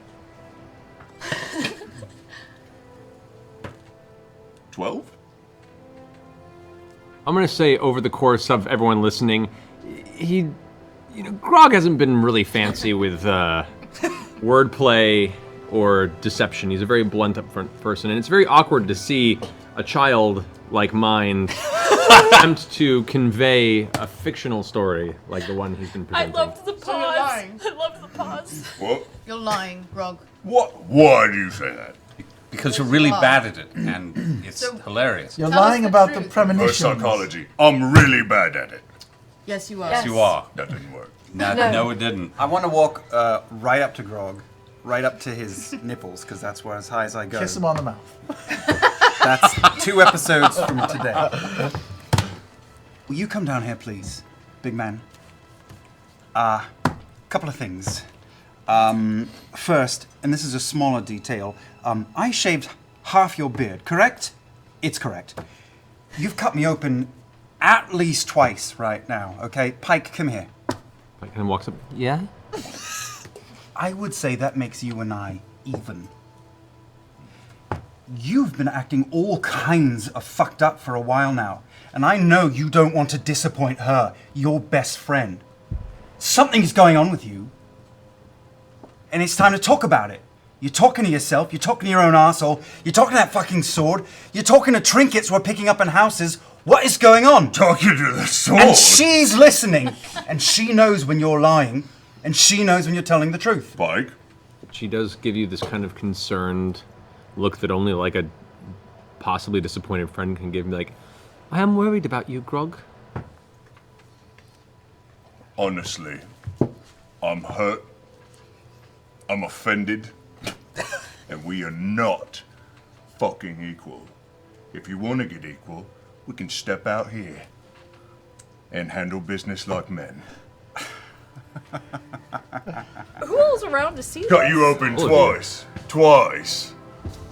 12? I'm gonna say over the course of everyone listening, Grog hasn't been really fancy with wordplay or deception. He's a very blunt, upfront person, and it's very awkward to see a child like mine attempt to convey a fictional story like the one he's been presenting. I loved the pause. I loved the pause. What? You're lying, Grog. What? Why do you say that? Because you're really bad at it, and it's hilarious. You're lying about the Or premonitions. psychology. I'm really bad at it. Yes, you are. Yes, you are. That didn't work. No, it didn't. I want to walk right up to Grog, right up to his nipples, because that's where as high as I go. Kiss him on the mouth. That's 2 episodes from today. Will you come down here, please, big man? Couple of things. First, and this is a smaller detail, I shaved half your beard, correct? It's correct. You've cut me open at least twice right now, okay? Pike, come here. Pike kind of walks up. Yeah? I would say that makes you and I even. You've been acting all kinds of fucked up for a while now, and I know you don't want to disappoint her, your best friend. Something is going on with you, and it's time to talk about it. You're talking to yourself, you're talking to your own arsehole, you're talking to that fucking sword, you're talking to trinkets we're picking up in houses. What is going on? Talking to the sword? And she's listening, and she knows when you're lying, and she knows when you're telling the truth. Pike? She does give you this kind of concerned look that only like a possibly disappointed friend can give me, like, I am worried about you, Grog. Honestly, I'm hurt. I'm offended. And we are not fucking equal. If you want to get equal, we can step out here and handle business like men. Who's around to see Got this? you open twice. Twice.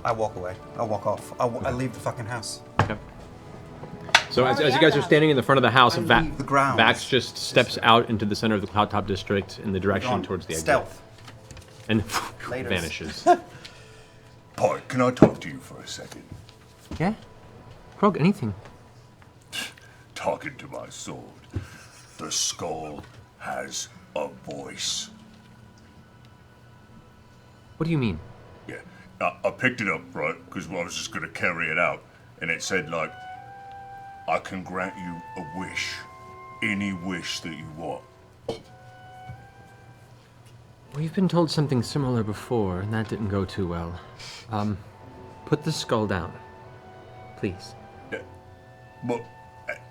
I walk away. I walk off. I leave the fucking house. Okay. So as you guys are standing in the front of the house, leave the grounds. Vax just steps out into the center of the Cloud Top District in the direction Gone. towards the exit. Stealth. And Laters. vanishes. Pike, can I talk to you for a second? Yeah? Grog, anything. Talking to my sword. The skull has a voice. What do you mean? Yeah, I picked it up, right, because I was just going to carry it out. And it said, like, I can grant you a wish. Any wish that you want. We've been told something similar before, and that didn't go too well. Put the skull down. Please. Yeah, but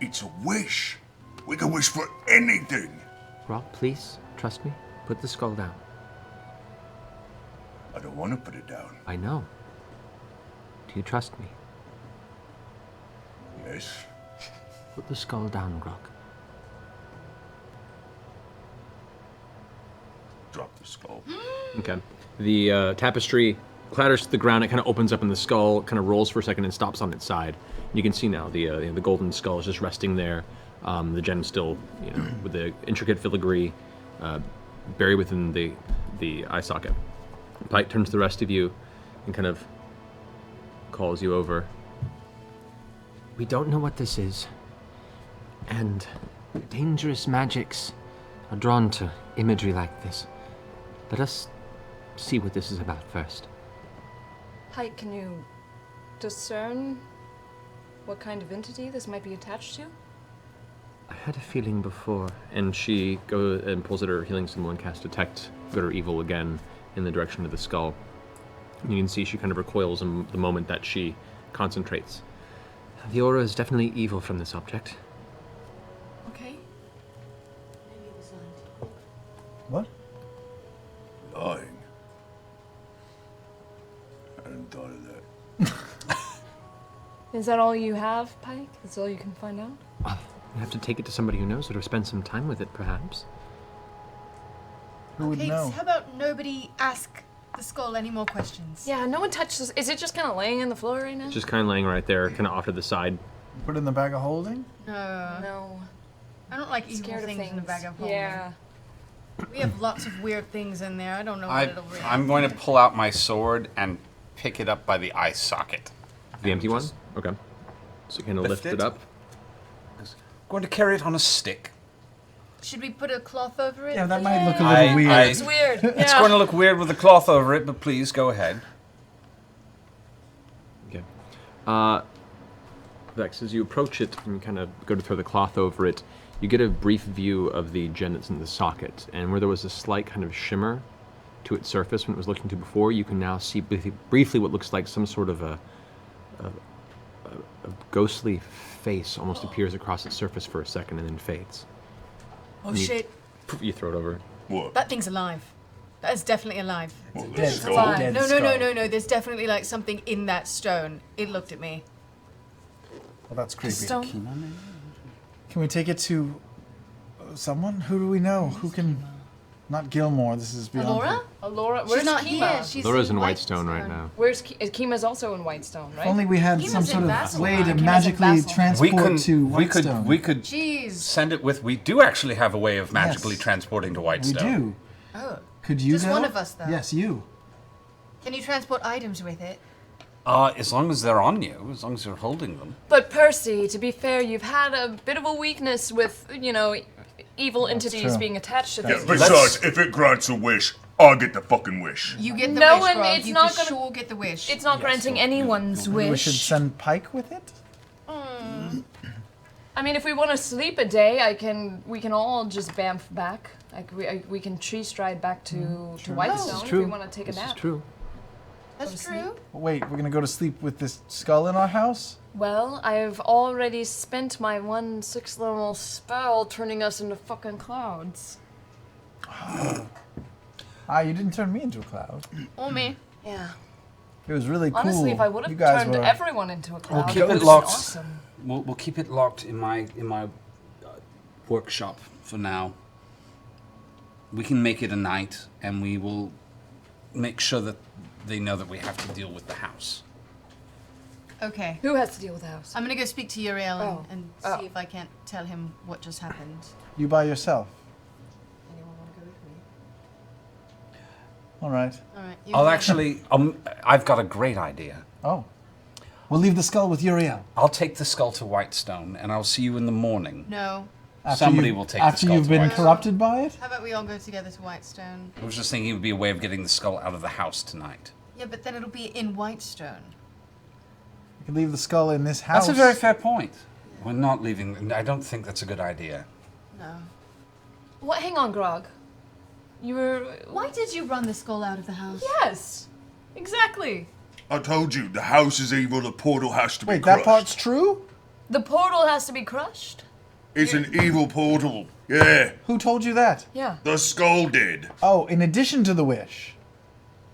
it's a wish. We can wish for anything. Grog, please, trust me. Put the skull down. I don't want to put it down. I know. Do you trust me? Yes. Put the skull down, Grog. Drop the skull. Okay. The tapestry clatters to the ground. It kind of opens up, and the skull kind of rolls for a second and stops on its side. You can see now the golden skull is just resting there. The gem still, with the intricate filigree buried within the eye socket. Pike turns to the rest of you and kind of calls you over. We don't know what this is, and dangerous magics are drawn to imagery like this. Let us see what this is about first. Pike, can you discern what kind of entity this might be attached to? I had a feeling before, and she goes and pulls out her healing symbol and casts Detect Good or Evil again in the direction of the skull. And you can see she kind of recoils in the moment that she concentrates. The aura is definitely evil from this object. Okay. What? Lying. I hadn't thought of that. Is that all you have, Pike? That's all you can find out? You have to take it to somebody who knows it or spend some time with it, perhaps. Who would Okay, know? how about nobody ask the skull any more questions? Yeah, no one touched this. Is it just kind of laying on the floor right now? It's just kind of laying right there, kind of off to the side. Put it in the bag of holding? No. I don't like evil Scared of things in the bag of holding. Yeah. We have lots of weird things in there. I don't know what it'll bring. I'm going to pull out my sword and pick it up by the eye socket. The empty one? Okay. So you kind of lift it up. I'm going to carry it on a stick. Should we put a cloth over it? Yeah, that might look a little weird. It's weird. It's Yeah. going to look weird with a cloth over it, but please go ahead. Okay. Vex, as you approach it and kind of go to throw the cloth over it, you get a brief view of the gem that's in the socket, and where there was a slight kind of shimmer to its surface when it was looking to before, you can now see briefly what looks like some sort of a ghostly face almost appears across its surface for a second and then fades. Oh And you- shit. You throw it over. What? That thing's alive. That is definitely alive. What, the Dead skull? skull. Dead No, no, skull. no, no, no. There's definitely like something in that stone. It looked at me. Well, that's creepy. Stone. Can we take it to someone? Who do we know? Who can... Not Gilmore, this is beyond... Alora? Alora, She's where's not Kima? here. She's Laura's in Whitestone right now. Where's Kima's also in Whitestone, right? If only we had Kima's some in sort of Vasselheim. way to Kima's in magically Vasselheim. transport to Whitestone. We could Jeez. send it with. We do actually have a way of magically Yes. transporting to We Whitestone. do. Oh. Could you Just go? one of us, though. Yes, you. Can you transport items with it? As long as they're on you, as long as you're holding them. But Percy, to be fair, you've had a bit of a weakness with, evil entities true. being attached to Yeah, things. besides, if it grants a wish, I'll get the fucking wish. You get the No wish, one- Grog. it's you not for gonna- sure get the wish. It's not granting anyone's Maybe we wish. should send Pike with it? I mean, if we want to sleep a day, we can all just bamf back. Like we can tree stride back to Whitestone This is if true. we want to take a This nap. is true. That's true. Wait, we're gonna go to sleep with this skull in our house? Well, I've already spent my 1 6th level spell turning us into fucking clouds. You didn't turn me into a cloud. Or me. Yeah. It was really cool. Honestly, if I would You have guys turned were... everyone into a cloud, We'll keep it would it have been locked. awesome. We'll keep it locked in my workshop for now. We can make it a night, and we will make sure that they know that we have to deal with the house. Okay. Who has to deal with the house? I'm gonna go speak to Uriel Oh. and Oh. see if I can't tell him what just happened. You by yourself. Anyone want to go with me? All right. All right. I'll actually. I've got a great idea. Oh. We'll leave the skull with Uriel. I'll take the skull to Whitestone, and I'll see you in the morning. No. Somebody will take the After skull you've to been Whitestone. corrupted by it? How about we all go together to Whitestone? I was just thinking it would be a way of getting the skull out of the house tonight. Yeah, but then it'll be in Whitestone. You can leave the skull in this house. That's a very fair point. We're not leaving. I don't think that's a good idea. No. What? Hang on, Grog. You were. Why did you run the skull out of the house? Yes. Exactly. I told you, the house is evil, the portal has to be Wait, crushed. that part's true? The portal has to be crushed. It's an evil portal. Yeah, Who told you that? Yeah. the skull did. Oh, in addition to the wish.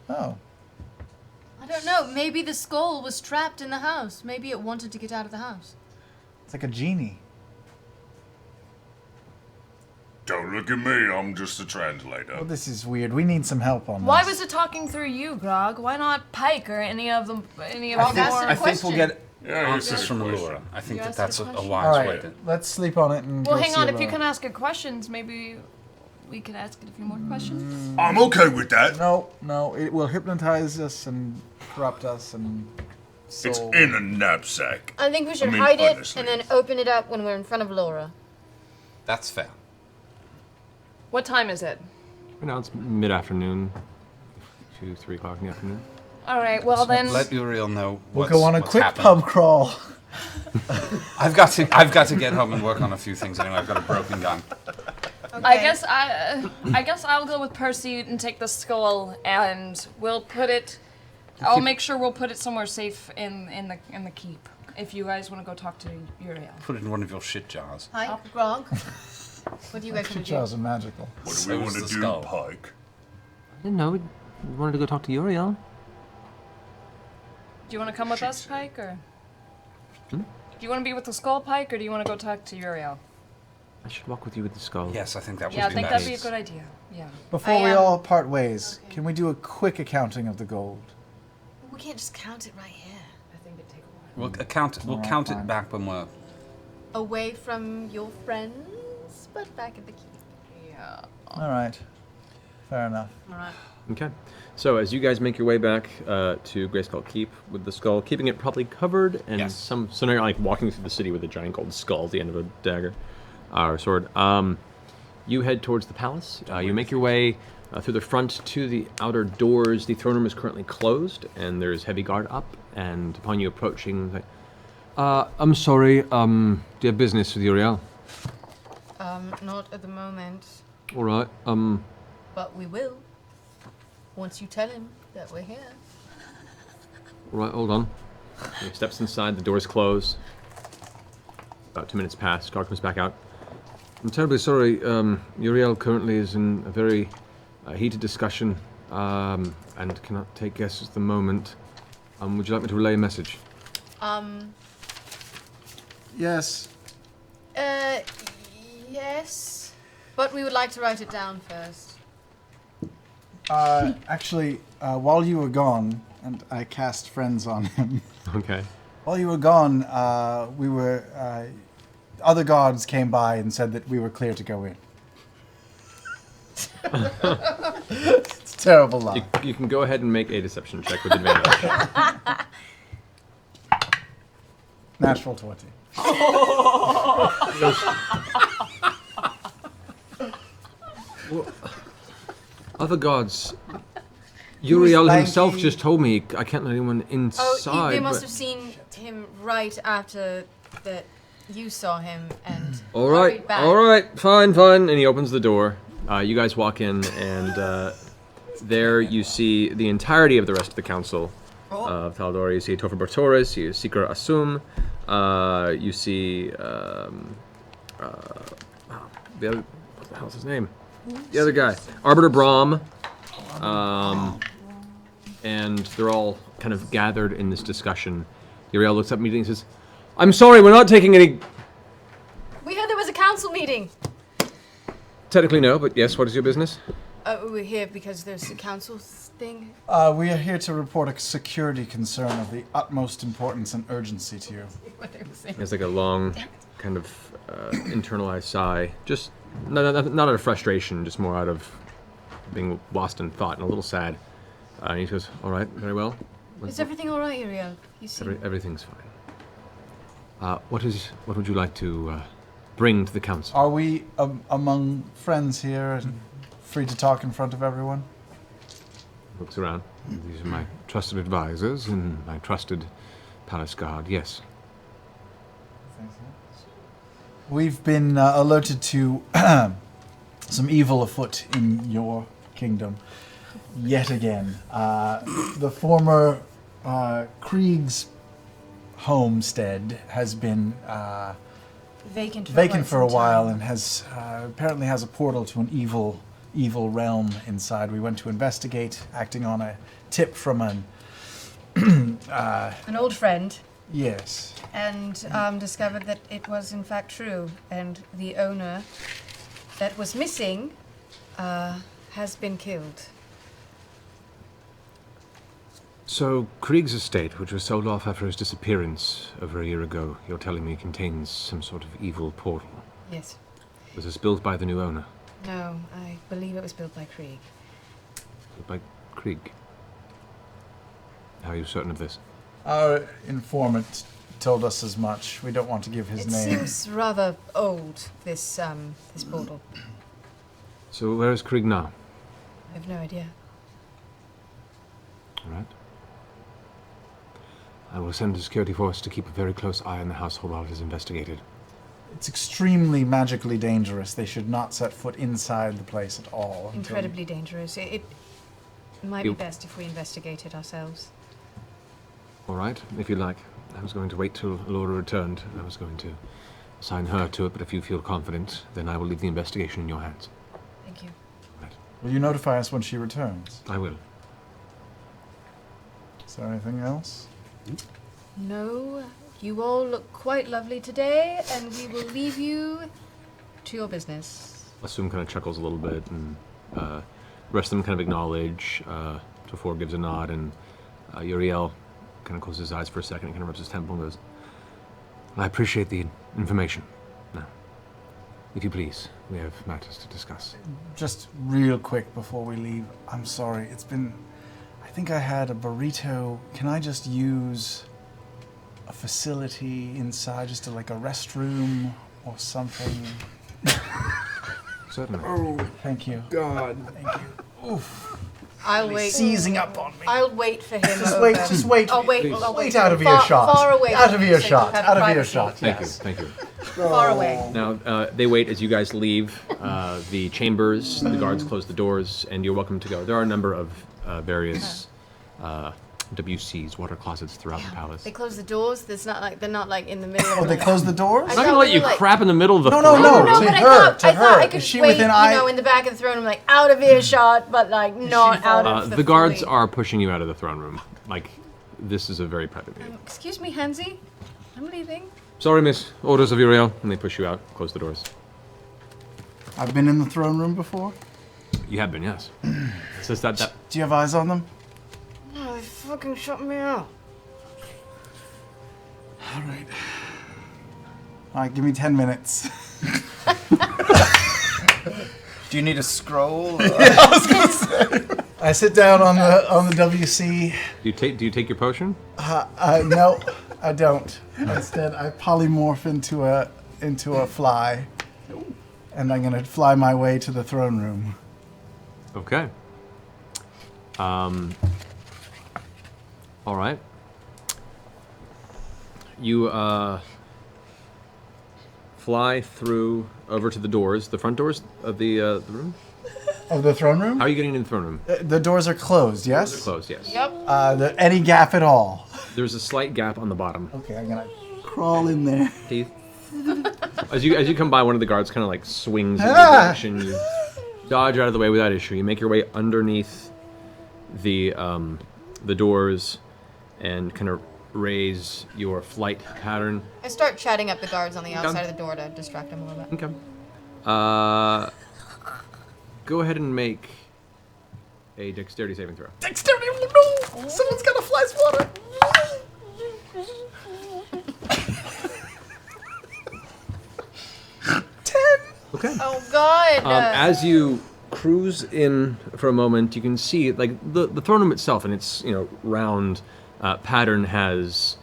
Oh. don't know. Maybe the skull was trapped in the house. Maybe it wanted to get out of the house. It's like a genie. Don't look at me, I'm just a translator. Well, this is weird. We need some help on Why this. was it talking through you, Grog? Why not Pike or any of them? Any of I the think, more? I think we'll get Yeah, answers you from said a Allura. I think You that asked that's a a question? wise way Alright, to... let's sleep on it and Well, go hang see on. If you Allura. can ask it questions, maybe we could ask it a few more questions. I'm okay with that. No, it will hypnotize us and corrupt us and It's soul. in a knapsack. I think we should I mean, hide it honestly. and then open it up when we're in front of Laura. That's fair. What time is it? Right now it's mid-afternoon, 2, 3 o'clock in the afternoon. All right. Well then. Let Uriel know We'll what's, go on a what's quick happened. pub crawl. I've got to get home and work on a few things anyway. I've got a broken gun. I guess I'll go with Percy and take the skull, and we'll put it. I'll make sure we'll put it somewhere safe in the keep. If you guys want to go talk to Uriel. Put it in one of your shit jars. Hi, Grog. What do you guys want to do? Jars are magical. What do So we is want to the do, skull. Pike? I didn't know. We wanted to go talk to Uriel. Do you want to come with us, Pike, or? Hmm? Do you want to be with the skull, Pike, or do you want to go talk to Uriel? I should walk with you with the skull. Yes, I think that would Yeah, I be think best. that'd be a good idea. Yeah. Before we all part ways, can we do a quick accounting of the gold? We can't just count it right here. I think it'd take a while. We'll Alright, count fine. it back when we're... Away from your friends, but back at the keep. Yeah. All right. Fair enough. All right. Okay. So as you guys make your way back to Grayskull Keep with the skull, keeping it probably covered, and so now you're like walking through the city with a giant gold skull at the end of a dagger or sword. You head towards the palace. You make your way through the front to the outer doors. The throne room is currently closed, and there's heavy guard up. And upon you approaching, like, I'm sorry. Do you have business with Uriel? Not at the moment, All right. but we will. Once you tell him that we're here. All right. Hold on. He steps inside. The doors close. About 2 minutes pass. Guard comes back out. I'm terribly sorry. Uriel currently is in a very heated discussion and cannot take guests at the moment. Would you like me to relay a message? Yes. Yes. But we would like to write it down first. Actually, while you were gone, and I cast friends on him. Okay. While you were gone, we were. Other guards came by and said that we were clear to go in. It's terrible luck. You can go ahead and make a deception check with advantage. Natural 20. Other gods. Uriel was himself lanky. just told me I can't let anyone inside. Oh, they must but- have seen him right after that you saw him and All right, hurried back. all right, fine, fine. And he opens the door. You guys walk in, and there you see the entirety of the rest of the council of Talador. You see Topher Bartoris, you see Sikra Asum, you see the other, what the hell's his name? The other guy, Arbiter Brahm, and they're all kind of gathered in this discussion. Uriel looks up immediately and says, "I'm sorry, we're not taking any." We heard there was a council meeting. Technically, no, but yes. What is your business? We're here because there's a council thing. We are here to report a security concern of the utmost importance and urgency to you. It's like a long, kind of internalized sigh. Just not out of frustration, just more out of being lost in thought and a little sad. And he goes, "All right, very well. Is everything all right, Uriel? You seem... Everything's fine. What would you like to bring to the council?" Are we among friends here and free to talk in front of everyone? Looks around. These are my trusted advisors and my trusted palace guard. Yes. We've been alerted to some evil afoot in your kingdom. Yet again. The former Krieg's homestead has been Vacant for vacant quite for a some while time. and has apparently has a portal to an evil realm inside. We went to investigate, acting on a tip from an An old friend. Yes. And discovered that it was in fact true, and the owner that was missing has been killed. So, Krieg's estate, which was sold off after his disappearance over a year ago, you're telling me contains some sort of evil portal? Yes. Was this built by the new owner? No, I believe it was built by Krieg. Built by Krieg? How are you certain of this? Our informant told us as much. We don't want to give his It name. seems rather old, this portal. So, where is Krieg now? I have no idea. All right. I will send a security force to keep a very close eye on the household while it is investigated. It's extremely magically dangerous. They should not set foot inside the place at all. Incredibly dangerous. It might be best if we investigate it ourselves. All right, if you like. I was going to wait till Laura returned. I was going to assign her to it, but if you feel confident, then I will leave the investigation in your hands. Thank you. Will you notify us when she returns? I will. Is there anything else? No, you all look quite lovely today, and we will leave you to your business. Assume kind of chuckles a little bit, and rest of them kind of acknowledge. Tofor gives a nod, and Uriel kind of closes his eyes for a second and kind of rubs his temple and goes, I appreciate the information. Now, if you please, we have matters to discuss. Just real quick before we leave, I'm sorry. It's been... I think I had a burrito. Can I just use a facility inside, just like a restroom or something? Certainly. Oh, thank you. God. Thank you. Oof. I'll wait. Seizing up on me. I'll wait for him. Just over. wait, just wait. I'll wait. Please. I'll Wait wait out of far, earshot. Far away. Out from of him, so you earshot. have Out of privacy. earshot. Thank Yes. you, thank you. Far away. Now, they wait as you guys leave the chambers, the guards close the doors, and you're welcome to go. There are a number of various WCs, water closets throughout the palace. They close the doors. There's not like they're not like in the middle. Oh, of they close the doors? I'm not gonna let you crap in the middle of the No, throne no, room. no. but I thought I could Is she wait, within you eye? know, in the back of the throne room, like out of earshot, but like not out of The guards fully- are pushing you out of the throne room. Like, this is a very private meeting. Excuse me, Hansi. I'm leaving. Sorry, miss. Orders of Uriel. And they push you out, close the doors. I've been in the throne room before. You have been, yes. It's just that... Do you have eyes on them? No, they fucking shut me out. All right. All right, give me 10 minutes. Do you need a scroll? Yeah, I was gonna say. I sit down on the WC. Do you take your potion? No, I don't. Instead, I polymorph into a fly, and I'm gonna fly my way to the throne room. Okay. All right. You fly through over to the doors, the front doors of the room. Of the throne room? How are you getting in the throne room? The doors are closed. Yes. Doors are closed. Yes. Yep. Any gap at all? There's a slight gap on the bottom. Okay, I'm gonna crawl in there. Teeth. As you come by, one of the guards kind of like swings in your Ah! direction. You dodge out of the way without issue. You make your way underneath the doors and kind of raise your flight pattern. I start chatting up the guards on the Okay. outside of the door to distract them a little bit. Okay. Go ahead and make a dexterity saving throw. Dexterity! No! Someone's got a fly swatter! Okay. Oh God! As you cruise in for a moment, you can see like the throne room itself and its round pattern has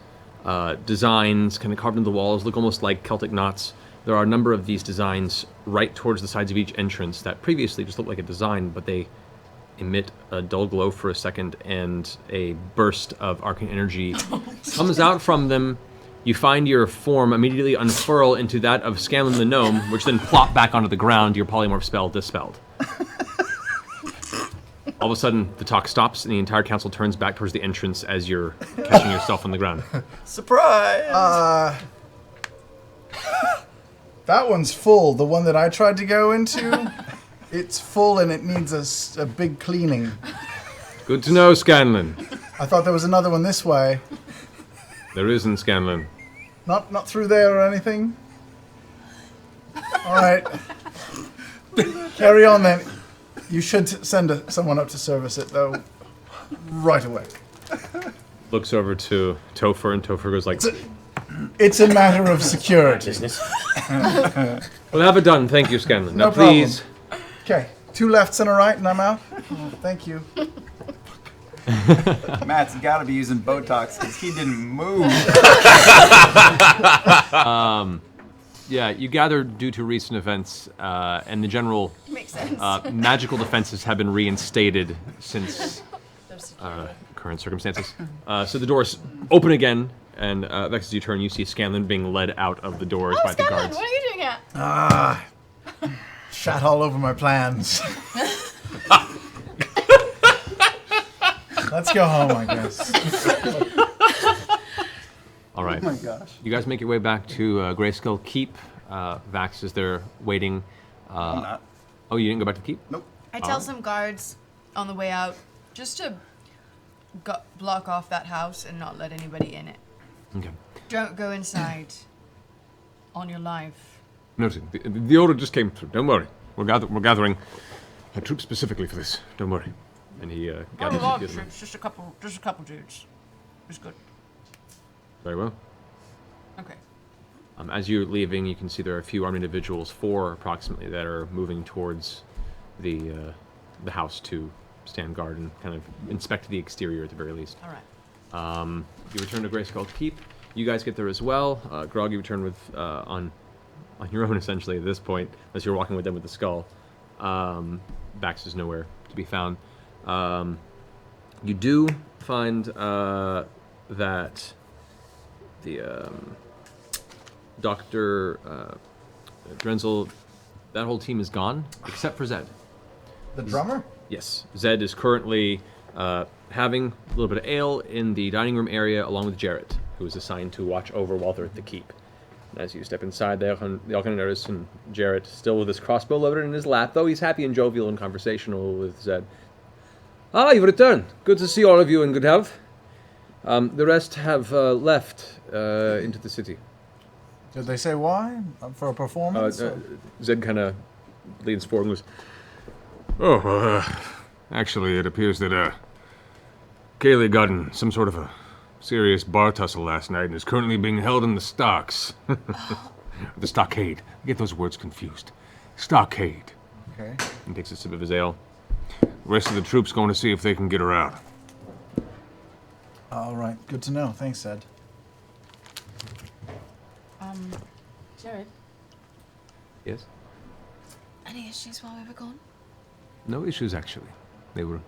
designs kind of carved into the walls, look almost like Celtic knots. There are a number of these designs right towards the sides of each entrance that previously just looked like a design, but they emit a dull glow for a second, and a burst of arcane energy comes out from them. You find your form immediately unfurl into that of Scanlan the gnome, which then plop back onto the ground, your polymorph spell dispelled. All of a sudden, the talk stops, and the entire council turns back towards the entrance as you're catching yourself on the ground. Surprise! That one's full. The one that I tried to go into, it's full and it needs a big cleaning. Good to know, Scanlan. I thought there was another one this way. There is in Scanlan. Not through there or anything? All right. Carry on then. You should send someone up to service it, though, right away. Looks over to Topher, and Topher goes like... It's a matter of security. We'll have it done. Thank you, Scanlan. Now, No problem. please. Okay, 2 lefts and a right, and I'm out. Oh, thank you. Matt's got to be using Botox because he didn't move. Yeah, you gather due to recent events and the general Makes sense. magical defenses have been reinstated since current circumstances. So the doors open again, and Vex, as you turn, you see Scanlan being led out of the doors by the guards. What are you doing here? Shat all over my plans. Let's go home, I guess. All right. Oh my gosh. You guys make your way back to Grayskull Keep. Vax is there waiting. I'm not. Oh, you didn't go back to the keep? Nope. I tell some guards on the way out just to block off that house and not let anybody in it. Okay. Don't go inside on your life. Noted. The order just came through. Don't worry. We're gathering a troop specifically for this. Don't worry. And he gathers Not a lot the of other men. troops, just a couple dudes. It's good. Very well. Okay. As you're leaving, you can see there are a few armed individuals, 4 approximately, that are moving towards the house to stand guard and kind of inspect the exterior at the very least. All right. You return to Grayskull Keep. You guys get there as well. Grog, you return with on your own essentially at this point, unless you're walking with them with the skull. Vax is nowhere to be found. You do find that the Dr. Drenzel, that whole team is gone, except for Zed. The drummer? Yes. Zed is currently having a little bit of ale in the dining room area along with Jarrett, who is assigned to watch over while they're at the keep. And as you step inside, they all kind of notice, and Jarrett, still with his crossbow loaded in his lap, though he's happy and jovial and conversational with Zed. Ah, you've returned. Good to see all of you in good health. The rest have left into the city. Did they say why? For a performance? Zed kind of leans forward and goes, Actually, it appears that Kaylee got in some sort of a serious bar tussle last night and is currently being held in the stocks. The stockade. I get those words confused. Stockade. Okay. He takes a sip of his ale. The rest of the troops going to see if they can get her out. All right. Good to know. Thanks, Ed. Jared, Yes? Any issues while we were gone? No issues, actually. They were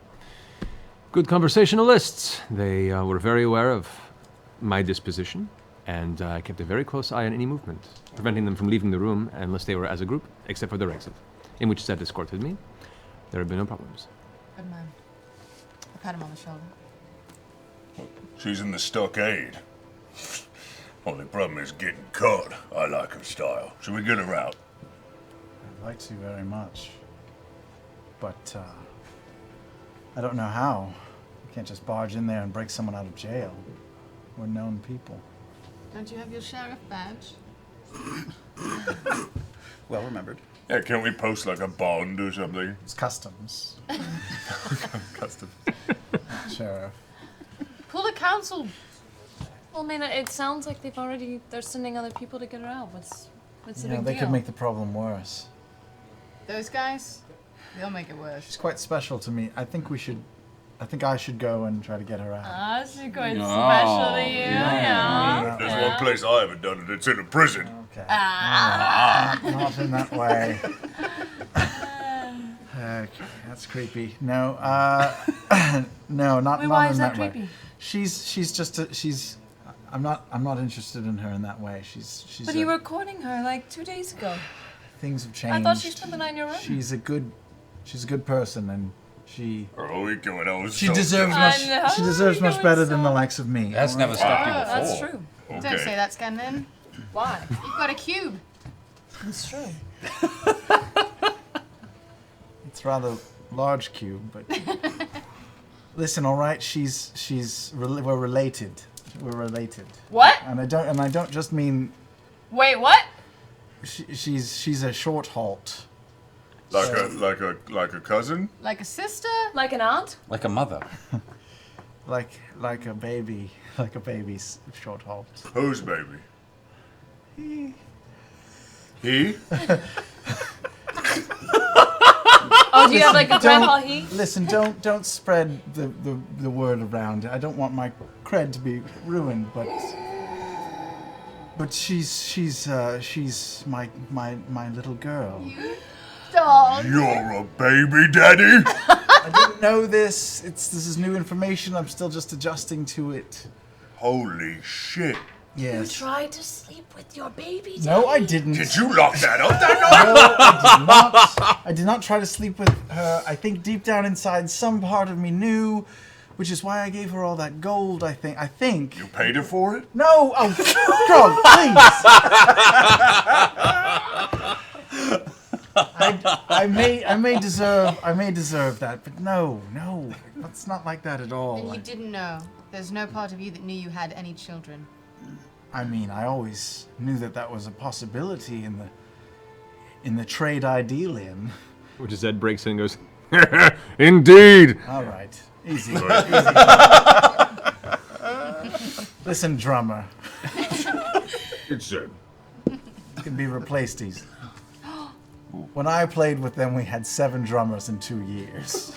good conversationalists. They were very aware of my disposition, and I kept a very close eye on any movement, preventing them from leaving the room unless they were as a group, except for their exit, in which Zed escorted me. There have been no problems. Good man. I pat him on the shoulder. She's in the stockade. Only problem is getting caught. I like her style. Should we get her out? I'd like to very much. But, I don't know how. We can't just barge in there and break someone out of jail. We're known people. Don't you have your sheriff badge? Well remembered. Yeah, can't we post like a bond or something? It's customs. Customs. Sheriff. Pull a council. Well, I mean, it sounds like they're sending other people to get her out. What's the Yeah, big they deal? could make the problem worse. Those guys, they'll make it worse. She's quite special to me. I think I should go and try to get her out. ah, she's quite special to you, yeah. There's one place I haven't done it. It's in a prison. Okay. Ah. Not in that way. Okay, that's creepy. No, no, not Wait, not why in is that way. creepy? She's just she's. I'm not interested in her in that way. She's. But you were courting her like 2 days ago. Things have changed. I thought she spent the night in your room. She's a good person, and she. She deserves much. She deserves much better than the likes of me. That's never stopped you before. That's true. Okay. Don't say that, Scanlan. Why? You've got a cube. It's true. It's rather large cube, but Listen, all right. We're related. We're related. What? And I don't just mean. Wait, what? She's a short halt. Like a cousin? Like a sister? Like an aunt? Like a mother. like a baby. Like a baby's short halt. Whose baby? He. He? Oh, do you have like a grandpa he? Listen, don't spread the word around. I don't want my cred to be ruined, but she's my little girl. Dog. You're a baby daddy? I didn't know this. This is new information. I'm still just adjusting to it. Holy shit. Yes. You tried to sleep with your baby daddy? No, I didn't. Did you lock that up? No, I did not. I did not try to sleep with her. I think deep down inside, some part of me knew, which is why I gave her all that gold. I think. You paid her for it? No. Oh, Krog, please. I may deserve that, but no, that's not like that at all. And you didn't know. There's no part of you that knew you had any children. I mean, I always knew that was a possibility in the trade I deal in. Which is Ed breaks in and goes, indeed. All right, easy. Listen, drummer. It's Ed. Can be replaced easy. When I played with them, we had 7 drummers in 2 years.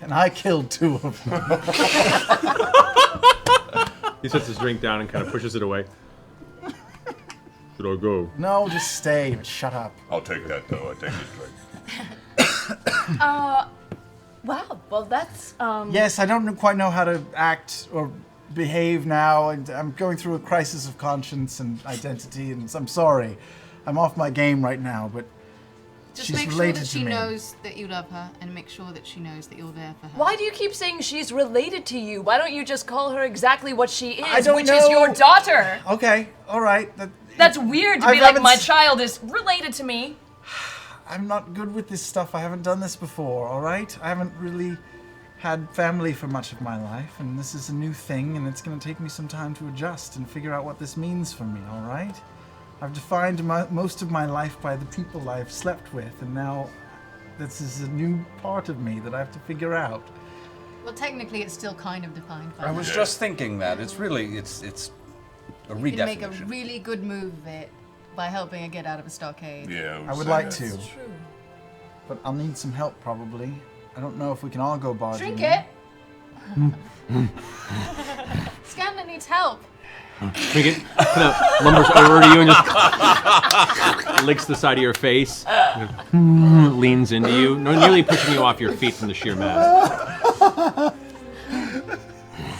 And I killed 2 of them. He sets his drink down and kind of pushes it away. Should I go? No, just stay. Shut up. I'll take that, though. I take his drink. Wow. Well, that's Yes, I don't quite know how to act or behave now. And I'm going through a crisis of conscience and identity, and I'm sorry. I'm off my game right now, but Just she's make sure related that she to me. knows that you love her, and make sure that she knows that you're there for her. Why do you keep saying she's related to you? Why don't you just call her exactly what she is, I don't which know. is your daughter? Okay, all right. That's weird to I be like, haven't my s- child is related to me. I'm not good with this stuff. I haven't done this before, all right? I haven't really had family for much of my life, and this is a new thing, and it's going to take me some time to adjust and figure out what this means for me, all right? I've defined most of my life by the people I've slept with, and now this is a new part of me that I have to figure out. Well, technically, it's still kind of defined by I was her. just thinking that. It's really, it's a redefinition. You can make a really good move of it by helping her get out of a stockade. Yeah, I would like to. But I'll need some help, probably. I don't know if we can all go barging. Drink it! Scanlan needs help. Trinket kind of lumbers over to you and just licks the side of your face, leans into you, nearly pushing you off your feet from the sheer mass.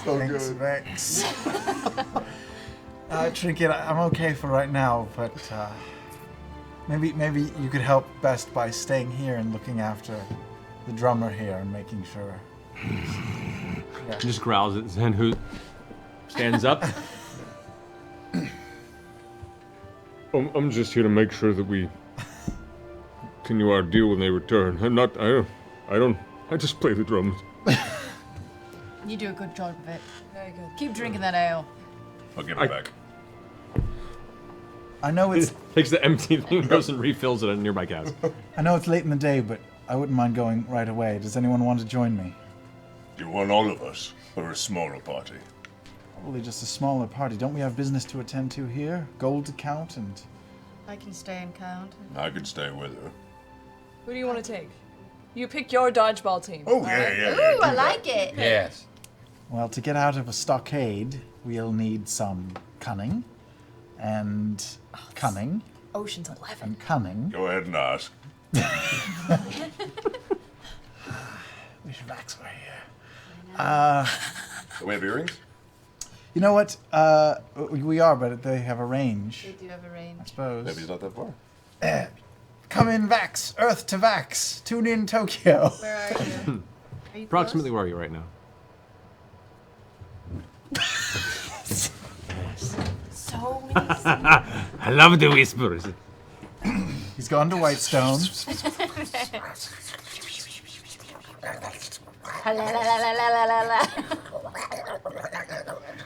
Thanks, Vex. Trinket, I'm okay for right now, but maybe you could help best by staying here and looking after the drummer here and making sure. He just growls at Zen, who stands up. I'm just here to make sure that we continue our deal when they return. I just play the drums. You do a good job of it. Very good. Keep drinking that ale. I'll give it back. I know it's. Takes the empty thing, goes and refills it at a nearby cask. I know it's late in the day, but I wouldn't mind going right away. Does anyone want to join me? Do you want all of us, or a smaller party? Probably just a smaller party. Don't we have business to attend to here? Gold to count and. I can stay and count. I could stay with her. Who do you want to take? You pick your dodgeball team. Oh, yeah. Ooh, I like it. Yes. Well, to get out of a stockade, we'll need some cunning. And cunning. Ocean's 11. And cunning. Go ahead and ask. Wish Vax were here. Do we have earrings? You know what? We are, but they have a range. They do have a range. I suppose. Maybe it's not that far. Come in, Vax. Earth to Vax. Tune in, Tokyo. Where are you? Are you Approximately where are you right now? So many I love the whispers. He's gone to Whitestone.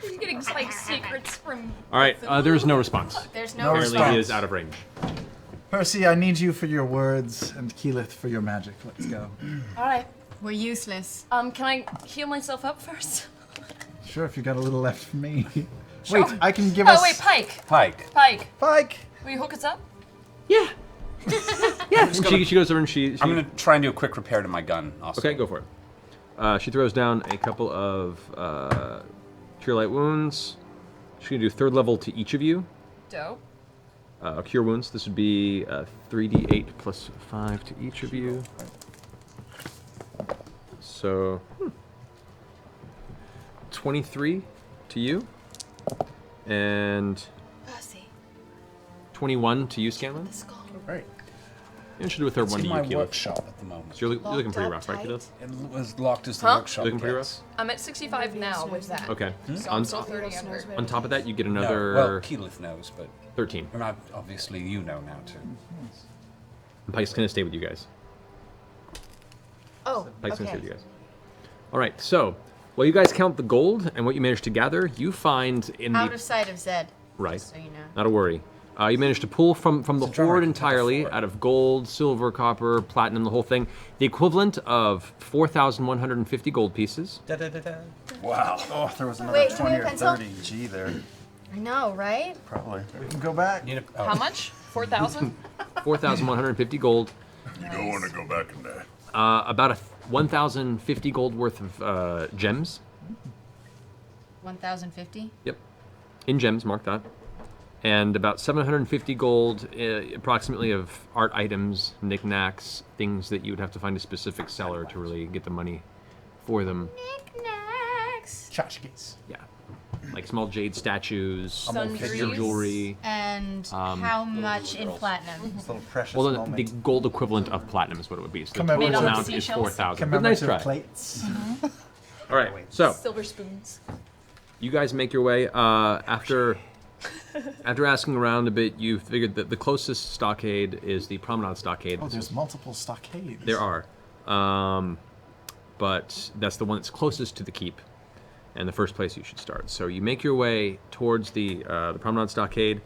He's getting like secrets from. All right, there's no response. There's no Apparently response. he is out of range. Percy, I need you for your words, and Keyleth for your magic. Let's go. All right. We're useless. Can I heal myself up first? Sure, if you got a little left for me. Sure. Wait, I can give us. Oh wait, Pike. Pike. Pike. Will you hook us up? Yeah. Yeah. She goes over and she I'm gonna try and do a quick repair to my gun. Also. Okay, go for it. She throws down a couple of cure light wounds. She's gonna do 3rd level to each of you. Dope. Cure wounds. This would be 3d8 plus 5 to each of you. So 23 to you, and 21 to you, Scanlan. Right. And she'll do a 3rd It's one in to you, my Keyleth. workshop at the moment. So you're looking pretty rough, right, Keyleth? It was locked as the Huh? workshop. Looking pretty gets. rough? I'm at 65 now with that. Okay. So On I'm still top- 30 under. On top of that, you get No, another. well, Keyleth knows, but 13. And obviously, you know now too. And Pike's gonna stay with you guys. Oh, Pike's gonna stay okay. with you guys. All right. So, while you guys count the gold and what you managed to gather, you find in Out the of sight of Zed. right. So you know. Not a worry. You managed to pull from the hoard entirely out of gold, silver, copper, platinum, the whole thing, the equivalent of 4,150 gold pieces. Wow. Oh, if there was another Wait, can 20 we or have pencil? 30 G there. I know, right? Probably. We can go back. How much? 4,000? 4,150 gold. You don't want to go back in there. About 1,050 gold worth of gems. 1,050. Yep. In gems, mark that. And about 750 gold, approximately, of art items, knickknacks, things that you would have to find a specific seller to really get the money for them. Knickknacks. Tchotchkes. Yeah. Like small jade statues, Sundries. figure jewelry. And how much in platinum? This little precious Well, the moment. gold equivalent of platinum is what it would be. So the Commemorative total amount is seashells? 4,000. But nice try. plates. All right, so Silver spoons. you guys make your way. After asking around a bit, you figured that the closest stockade is the Promenade Stockade. Oh, there's multiple stockades. There are. But that's the one that's closest to the keep and the first place you should start. So you make your way towards the Promenade Stockade.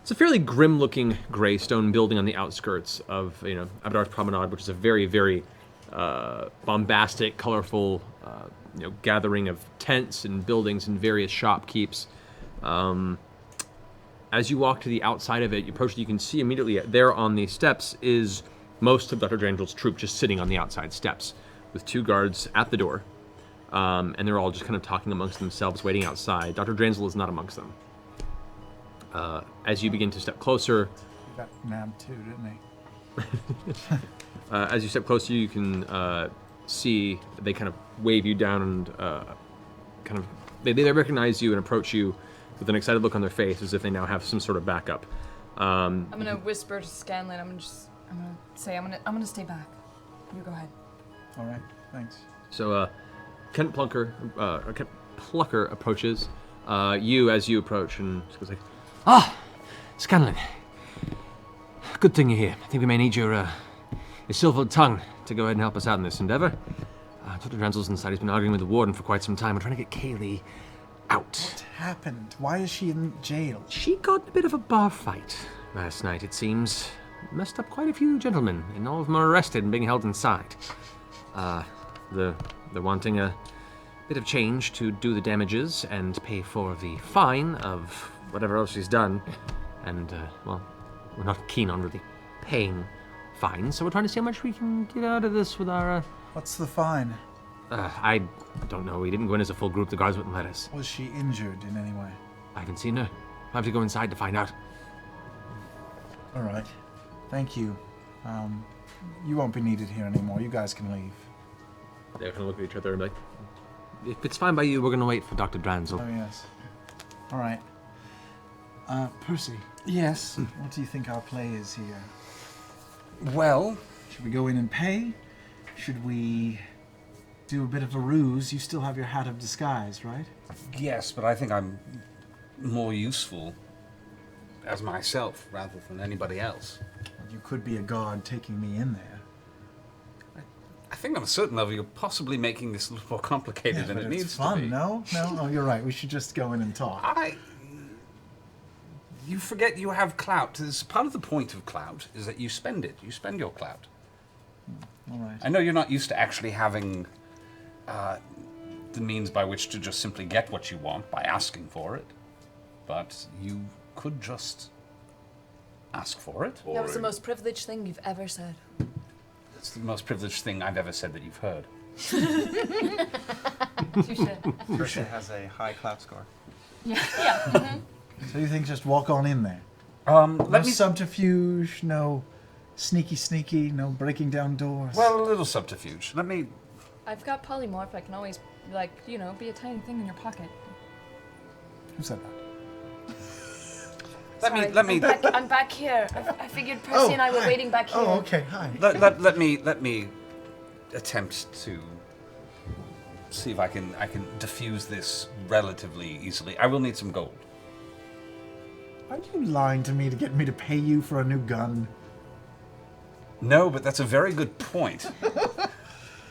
It's a fairly grim-looking gray stone building on the outskirts of, Abadar's Promenade, which is a very, very bombastic, colorful, gathering of tents and buildings and various shopkeepes. As you walk to the outside of it, you approach it, you can see immediately there on the steps is most of Dr. Drangel's troop just sitting on the outside steps with 2 guards at the door. And they're all just kind of talking amongst themselves, waiting outside. Dr. Drangel is not amongst them. As you begin to step closer... He got nabbed too, didn't he? As you step closer, you can see they kind of wave you down and they recognize you and approach you with an excited look on their face as if they now have some sort of backup. I'm gonna whisper to Scanlan. I'm gonna say I'm gonna stay back. You go ahead. All right, thanks. So Kent Plucker approaches you as you approach and just goes like, Scanlan. Good thing you're here. I think we may need your silver tongue to go ahead and help us out in this endeavor. Dr. Dranzel's inside. He's been arguing with the warden for quite some time. We're trying to get Kaylee out. What happened? Why is she in jail? She got in a bit of a bar fight last night, it seems. Messed up quite a few gentlemen, and all of them are arrested and being held inside. They're wanting a bit of change to do the damages and pay for the fine of whatever else she's done. And, well, we're not keen on really paying fines, so we're trying to see how much we can get out of this with our, What's the fine? I don't know. We didn't go in as a full group. The guards wouldn't let us. Was she injured in any way? I haven't seen her. I'll have to go inside to find out. All right. Thank you. You won't be needed here anymore. You guys can leave. they kind of look at each other and be like, if it's fine by you, we're going to wait for Dr. Dranzel. Oh, yes. All right. Percy. Yes? What do you think our play is here? Well... Should we go in and pay? Should we do a bit of a ruse? You still have your hat of disguise, right? Yes, but I think I'm more useful as myself rather than anybody else. You could be a guard taking me in there. think on a certain level you're possibly making this a little more complicated than but it it's needs fun, to be. No, oh, you're right. We should just go in and talk. You forget you have clout. This part of the point of clout is that you spend it. You spend your clout. All right. I know you're not used to actually having the means by which to just simply get what you want by asking for it, but you could just ask for it. That was the most privileged thing you've ever said. It's the most privileged thing I've ever said that you've heard. Person has a high clout score. Yeah. So you think just walk on in there? Let no subterfuge, no sneaky, no breaking down doors. Well, a little subterfuge. Let me... I've got polymorph. I can always, like, you know, be a tiny thing in your pocket. Who said that? Let me. I'm back here. I figured Percy and I were waiting back here. Oh, okay. Hi. Let me attempt to see if I can diffuse this relatively easily. I will need some gold. Are you lying to me to get me to pay you for a new gun? No, but that's a very good point.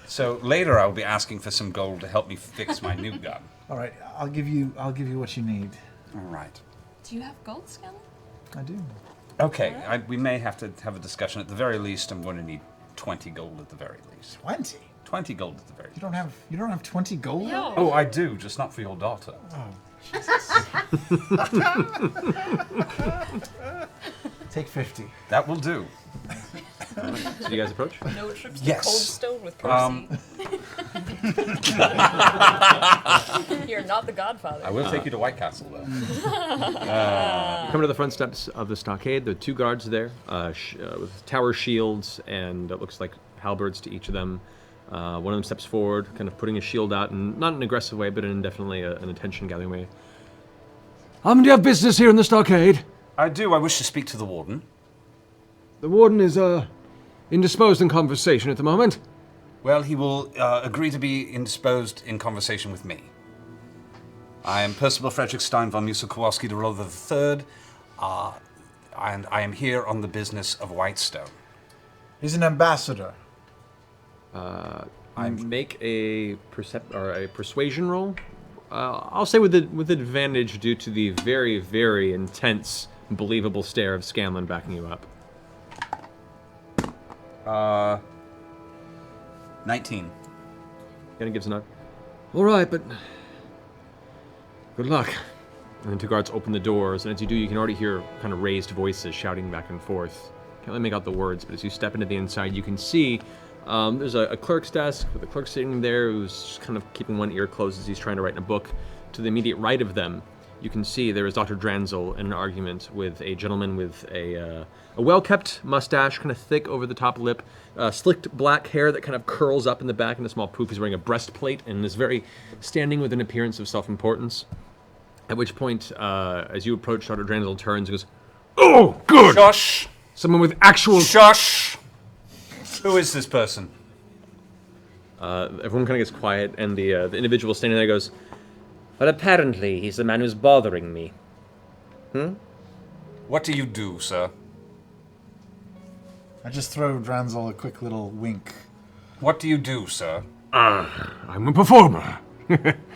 So later I'll be asking for some gold to help me fix my new gun. All right, I'll give you what you need. All right. Do you have gold, Scanlan? I do. Okay, we may have to have a discussion. At the very least, I'm going to need 20 gold at the very least. 20? 20 gold at the very least. You don't have 20 gold? No. Oh, I do, just not for your daughter. Oh. Take 50. That will do. So you guys approach? No trips Yes. to Cold Stone with Percy. You're not the Godfather. I will take you to White Castle, though. You come to the front steps of the stockade. There are two guards there with tower shields, and it looks like halberds to each of them. One of them steps forward, kind of putting his shield out, and not in an aggressive way, but in definitely an attention-gathering way. Do you have business here in the stockade? I do. I wish to speak to the warden. The warden is, indisposed in conversation at the moment. Well, he will agree to be indisposed in conversation with me. I am Percival Frederick Stein von Musil-Kowalski de Rother III, and I am here on the business of Whitestone. He's an ambassador. Make a persuasion roll. I'll say with advantage due to the very, very intense, believable stare of Scanlan backing you up. 19. Kind of gives a nod. All right, but good luck. And then two guards open the doors, and as you do, you can already hear kind of raised voices shouting back and forth. Can't really make out the words, but as you step into the inside, you can see there's a clerk's desk with a clerk sitting there who's kind of keeping one ear closed as he's trying to write in a book. To the immediate right of them, you can see there is Dr. Dranzel in an argument with a gentleman with a well-kept mustache, kind of thick over the top lip, slicked black hair that kind of curls up in the back in a small poof. He's wearing a breastplate and is very standing with an appearance of self-importance. At which point, as you approach, Dr. Dranzel turns and goes, "Oh, good! Shush! Someone with actual..." Shush! Who is this person? Everyone kind of gets quiet, and the individual standing there goes, "Well, apparently he's the man who's bothering me." What do you do, sir? I just throw Dranzel a quick little wink. What do you do, sir? I'm a performer.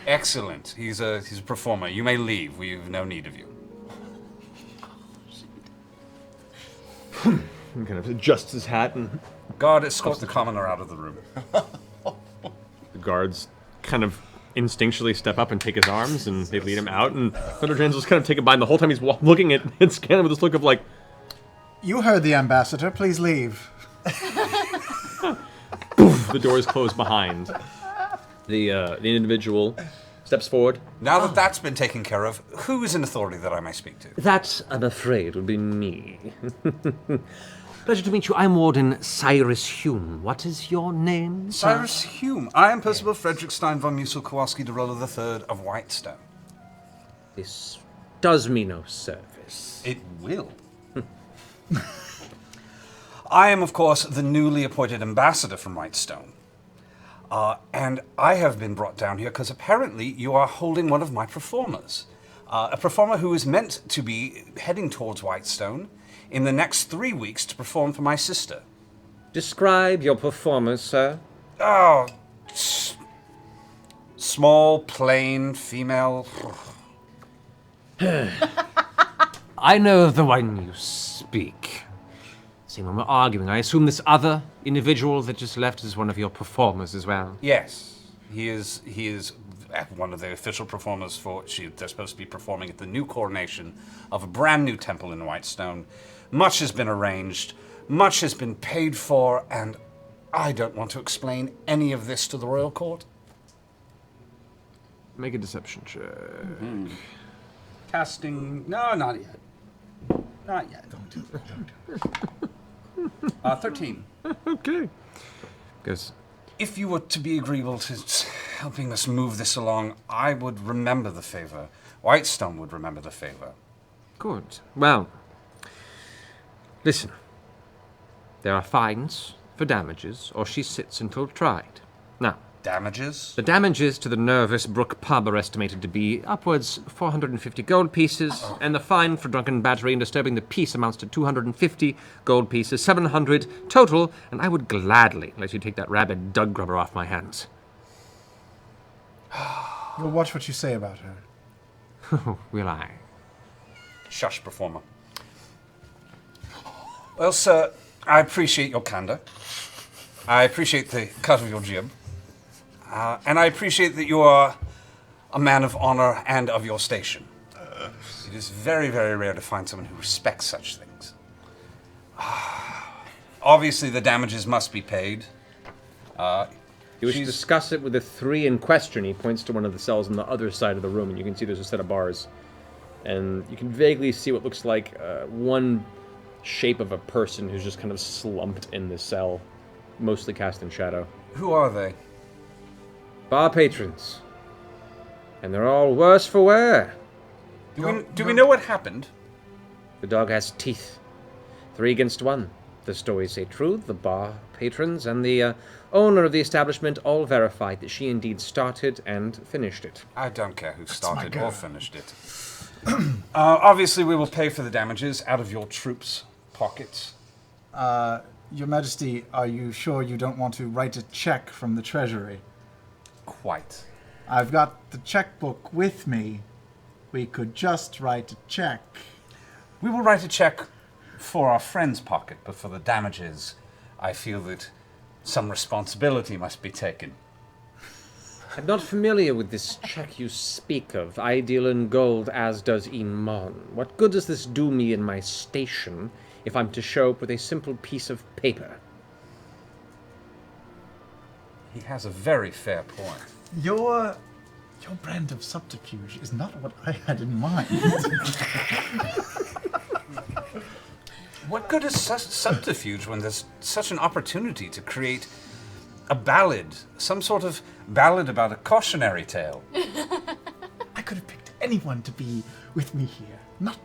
Excellent. He's a performer. You may leave. We have no need of you. He kind of adjusts his hat and... Guard, escort the commoner out of the room. The guards kind of instinctually step up and take his arms, and they lead him out, and Dr. Dranzel's kind of taken by, and the whole time he's looking at Scanlan with this look of like... You heard the ambassador. Please leave. The doors close behind. The individual steps forward. Now that that's been taken care of, who is in authority that I may speak to? That, I'm afraid, would be me. Pleasure to meet you. I'm Warden Cyrus Hume. What is your name, sir? Cyrus Hume. I am Percival Frederick Stein von Musil-Kowalski de Rother III of Whitestone. This does me no service. It will. I am, of course, the newly appointed ambassador from Whitestone. And I have been brought down here because apparently you are holding one of my performers. A performer who is meant to be heading towards Whitestone in the next 3 weeks to perform for my sister. Describe your performers, sir. Oh, small, plain, female. I know of the one you speak. See, when we're arguing, I assume this other individual that just left is one of your performers as well. Yes, he is one of the official performers for. They're supposed to be performing at the new coronation of a brand new temple in Whitestone. Much has been arranged, much has been paid for, and I don't want to explain any of this to the royal court. Make a deception check. Mm-hmm. Casting. No, not yet. Not yet. Don't do it. 13. Okay. Because if you were to be agreeable to helping us move this along, I would remember the favor. Whitestone would remember the favor. Good. Well, listen. There are fines for damages, or she sits until tried. Now, damages? The damages to the Nervous Brook pub are estimated to be upwards 450 gold pieces, and the fine for drunken battery and disturbing the peace amounts to 250 gold pieces, 700 total, and I would gladly let you take that rabid dug grubber off my hands. You'll watch what you say about her. Will I? Shush, performer. Well, sir, I appreciate your candor. I appreciate the cut of your jib. And I appreciate that you are a man of honor and of your station. It is very, very rare to find someone who respects such things. Obviously, the damages must be paid. You wish to discuss it with the three in question. He points to one of the cells on the other side of the room, and you can see there's a set of bars. And you can vaguely see what looks like one shape of a person who's just kind of slumped in the cell, mostly cast in shadow. Who are they? Bar patrons. And they're all worse for wear. Do we know what happened? The dog has teeth. 3 against 1. The stories say true. The bar patrons and the owner of the establishment all verified that she indeed started and finished it. I don't care who started or finished it. Obviously, we will pay for the damages out of your troops' pockets. Your Majesty, are you sure you don't want to write a check from the Treasury? Quite. I've got the checkbook with me. We could just write a check. We will write a check for our friend's pocket, but for the damages, I feel that some responsibility must be taken. I'm not familiar with this check you speak of. I deal in gold, as does Emon. What good does this do me in my station if I'm to show up with a simple piece of paper? He has a very fair point. Your brand of subterfuge is not what I had in mind. What good is subterfuge when there's such an opportunity to create a ballad, some sort of ballad about a cautionary tale? I could have picked anyone to be with me here. Not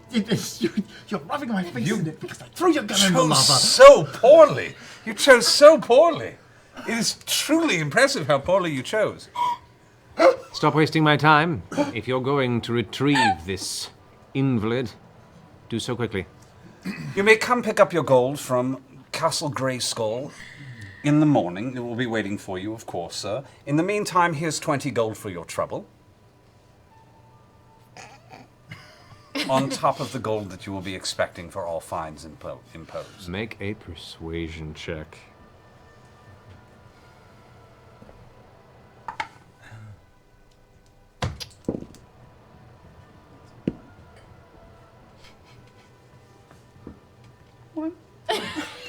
you're rubbing my face in it because I threw your gun in the lava. So poorly. You chose so poorly. It is truly impressive how poorly you chose. Stop wasting my time. If you're going to retrieve this invalid, do so quickly. You may come pick up your gold from Castle Greyskull in the morning. It will be waiting for you, of course, sir. In the meantime, here's 20 gold for your trouble. On top of the gold that you will be expecting for all fines imposed. Make a persuasion check.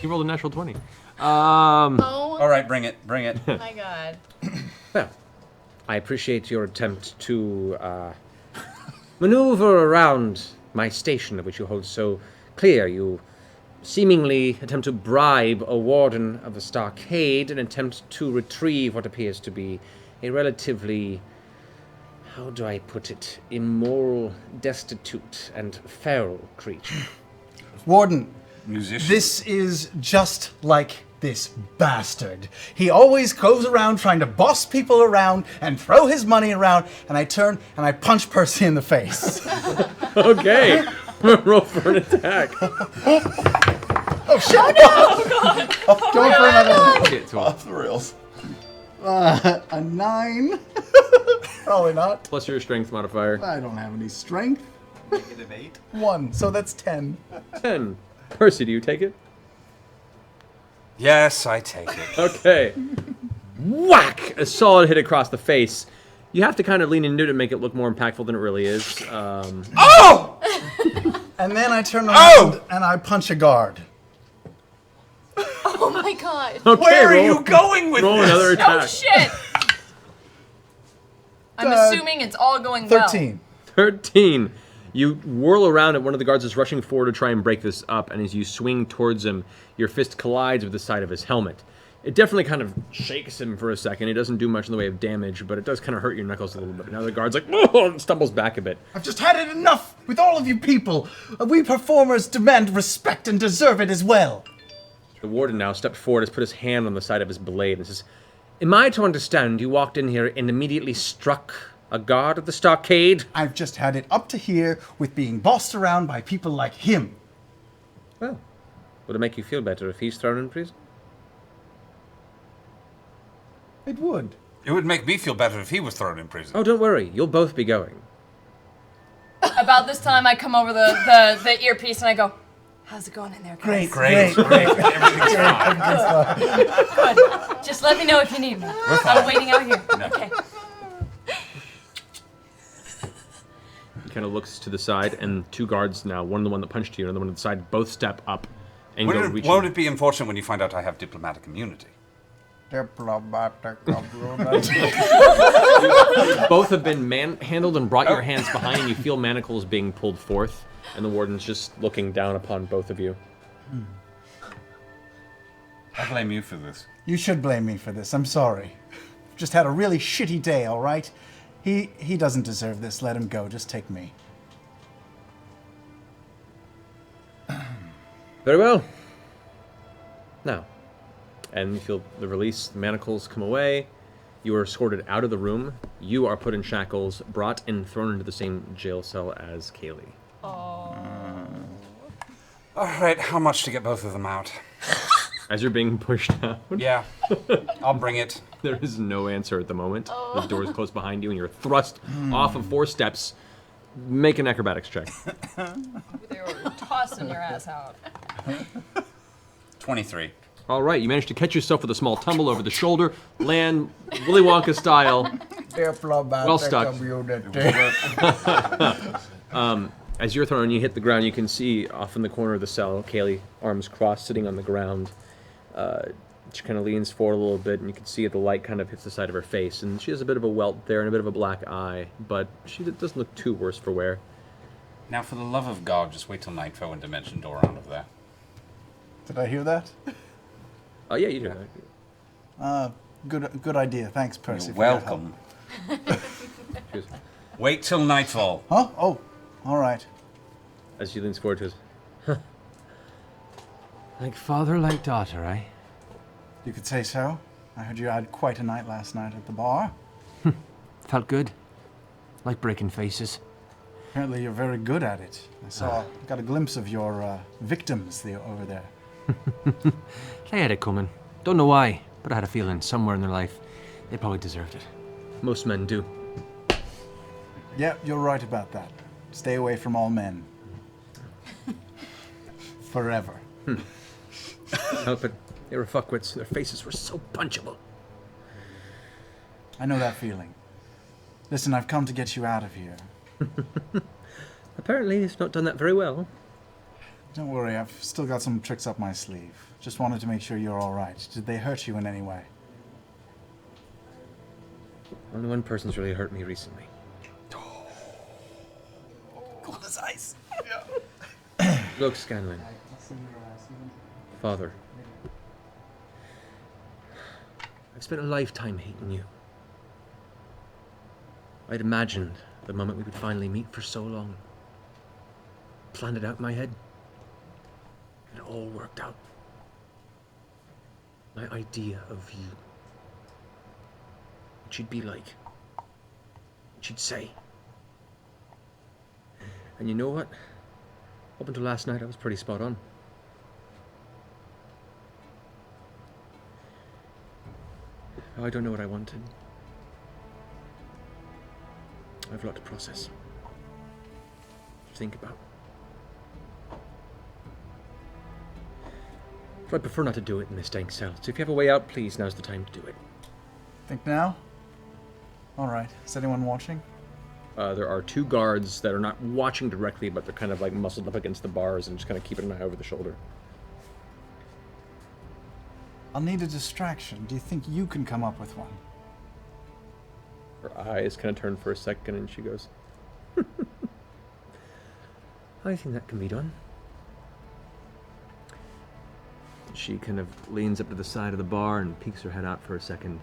You rolled a natural 20. All right, bring it. Oh my god. Well, I appreciate your attempt to maneuver around my station, of which you hold so clear. You seemingly attempt to bribe a warden of the stockade and attempt to retrieve what appears to be a relatively, how do I put it, immoral, destitute, and feral creature. Warden, musician. This is just like this bastard. He always goes around trying to boss people around and throw his money around, and I turn and I punch Percy in the face. Okay. Roll for an attack. Oh shit! Oh no! Going for another one. Get to Off the rails. A 9? Probably not. Plus your strength modifier. I don't have any strength. -8. 1, so that's 10. 10. Percy, do you take it? Yes, I take it. Okay. Whack! A solid hit across the face. You have to kind of lean into it to make it look more impactful than it really is. Oh! And then I turn around and I punch a guard. Oh my god. Okay, Where are roll- you going with roll this? another attack. Oh shit! I'm assuming it's all going well. 13. You whirl around and one of the guards is rushing forward to try and break this up, and as you swing towards him, your fist collides with the side of his helmet. It definitely kind of shakes him for a second. It doesn't do much in the way of damage, but it does kind of hurt your knuckles a little bit. Now the guard's like, oh, and stumbles back a bit. I've just had it enough with all of you people. We performers demand respect and deserve it as well. The warden now stepped forward, has put his hand on the side of his blade, and says, am I to understand you walked in here and immediately struck a guard of the stockade? I've just had it up to here with being bossed around by people like him. Well, would it make you feel better if he's thrown in prison? It would. It would make me feel better if he was thrown in prison. Oh, don't worry. You'll both be going. About this time, I come over the earpiece and I go, how's it going in there, guys? Great. Everything's fine. Good. Just let me know if you need me. I'm waiting out here. Okay. He kind of looks to the side, and two guards now, one the one that punched you, and the one on the side, both step up and go reach Won't it be unfortunate when you find out I have diplomatic immunity? Diplomatic Both have been handled and brought your hands behind, and you feel manacles being pulled forth, and the warden's just looking down upon both of you. I blame you for this. You should blame me for this. I'm sorry. Just had a really shitty day, all right? He doesn't deserve this. Let him go. Just take me. Very well. Now, and you feel the release, the manacles come away. You are escorted out of the room. You are put in shackles, brought and thrown into the same jail cell as Kaylee. All right, how much to get both of them out? As you're being pushed out. Yeah, I'll bring it. There is no answer at the moment. The door is closed behind you, and you're thrust off of 4 steps. Make an acrobatics check. They were tossing your ass out. 23. All right, you managed to catch yourself with a small tumble over the shoulder, land Willy Wonka style. Well stuck. As you're thrown and you hit the ground, you can see off in the corner of the cell, Kaylee, arms crossed, sitting on the ground. She kind of leans forward a little bit, and you can see the light kind of hits the side of her face. And she has a bit of a welt there and a bit of a black eye, but she doesn't look too worse for wear. Now, for the love of God, just wait till Nitro and Dimension Door are out of there. Did I hear that? Oh, yeah, you do. Good idea. Thanks, Percy. You're for your welcome. Cheers. Wait till nightfall. Huh? Oh, all right. As she leans forward to us. Like father, like daughter, eh? You could say so. I heard you had quite a night last night at the bar. Felt good. Like breaking faces. Apparently you're very good at it. Got a glimpse of your victims over there. They had it coming. Don't know why, but I had a feeling somewhere in their life they probably deserved it. Most men do. Yeah, you're right about that. Stay away from all men. Forever. Help it. They were fuckwits. Their faces were so punchable. I know that feeling. Listen, I've come to get you out of here. Apparently, he's not done that very well. Don't worry, I've still got some tricks up my sleeve. Just wanted to make sure you're all right. Did they hurt you in any way? Only one person's really hurt me recently. Cold as ice. Look, Scanlan. Father. I've spent a lifetime hating you. I'd imagined the moment we would finally meet for so long. Planned it out in my head. It all worked out. My idea of you. What she'd be like. What she'd say. And you know what? Up until last night, I was pretty spot on. Oh, I don't know what I wanted. I have a lot to process. Think about. But I prefer not to do it in this dank cell. So if you have a way out, please, now's the time to do it. Think now? Alright. Is anyone watching? There are 2 guards that are not watching directly, but they're kind of like muscled up against the bars and just kind of keeping an eye over the shoulder. I'll need a distraction. Do you think you can come up with one? Her eyes kind of turn for a second and she goes, I think that can be done. She kind of leans up to the side of the bar and peeks her head out for a second.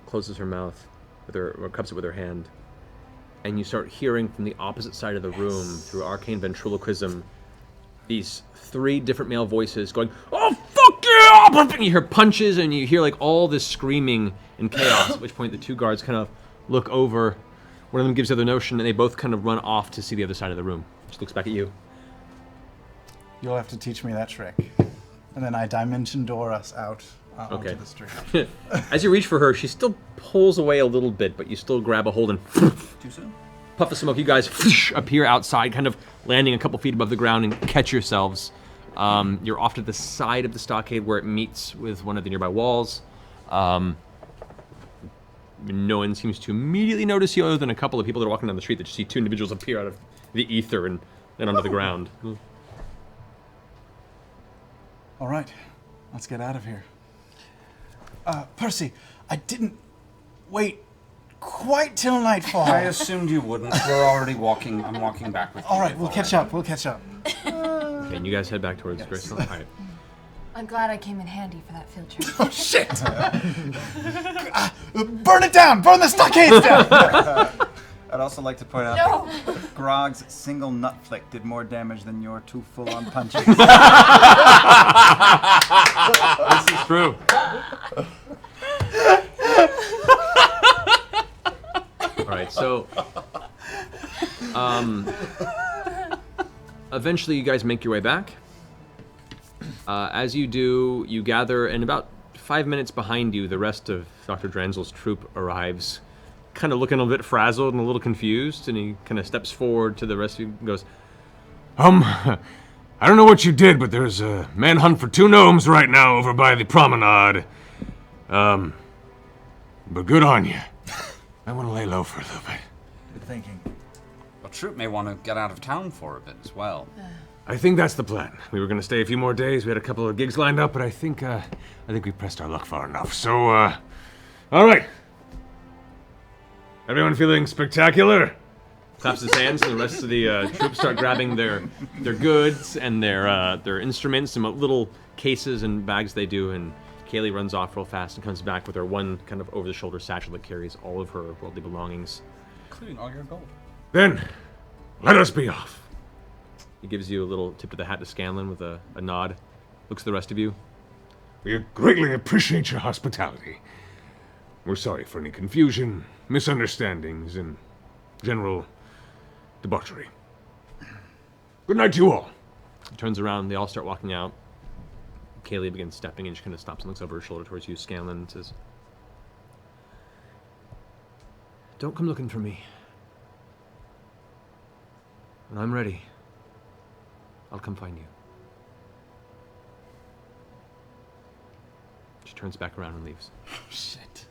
Closes her mouth with her, or cups it with her hand. And you start hearing from the opposite side of the room, through arcane ventriloquism, these 3 different male voices going, oh, fuck yeah! And you hear punches and you hear like all this screaming and chaos, at which point the 2 guards kind of look over. One of them gives the other notion and they both kind of run off to see the other side of the room. She looks back at you. You'll have to teach me that trick. And then I dimension door us out onto the street. As you reach for her, she still pulls away a little bit, but you still grab a hold and Too soon? puff of smoke. You guys appear outside, kind of landing a couple feet above the ground and catch yourselves. You're off to the side of the stockade where it meets with one of the nearby walls. No one seems to immediately notice you other than a couple of people that are walking down the street that just see 2 individuals appear out of the ether and then onto the ground. All right, let's get out of here. Percy, I didn't wait quite till nightfall. I assumed you wouldn't. We're already walking. I'm walking back with you. All right, we'll catch up. We'll catch up. Okay, and you guys head back towards Graceland. All right. I'm glad I came in handy for that field trip. Oh, shit! Burn it down! Burn the stockades down! I'd also like to point out No. that Grog's single nut flick did more damage than your 2 full-on punches. This is true. Alright, so eventually you guys make your way back. As you do, you gather, and about 5 minutes behind you, the rest of Dr. Dranzel's troop arrives, kind of looking a bit frazzled and a little confused, and he kind of steps forward to the rest of you and goes, I don't know what you did, but there's a manhunt for 2 gnomes right now over by the promenade. But good on you. I want to lay low for a little bit. Good thinking. Well, troop may want to get out of town for a bit as well. I think that's the plan. We were going to stay a few more days. We had a couple of gigs lined up, but I think we pressed our luck far enough. So, all right. Everyone feeling spectacular? claps his hands, and the rest of the troops start grabbing their goods and their instruments and what little cases and bags they do, and Kaylee runs off real fast and comes back with her one kind of over-the-shoulder satchel that carries all of her worldly belongings. Including all your gold. Then, let us be off. He gives you a little tip of the hat to Scanlan with a nod. Looks at the rest of you. We greatly appreciate your hospitality. We're sorry for any confusion, misunderstandings, and general debauchery. Good night to you all. He turns around, they all start walking out. Kaylee begins stepping and she kind of stops and looks over her shoulder towards you, Scanlan, and says, "Don't come looking for me. When I'm ready, I'll come find you." She turns back around and leaves. Shit.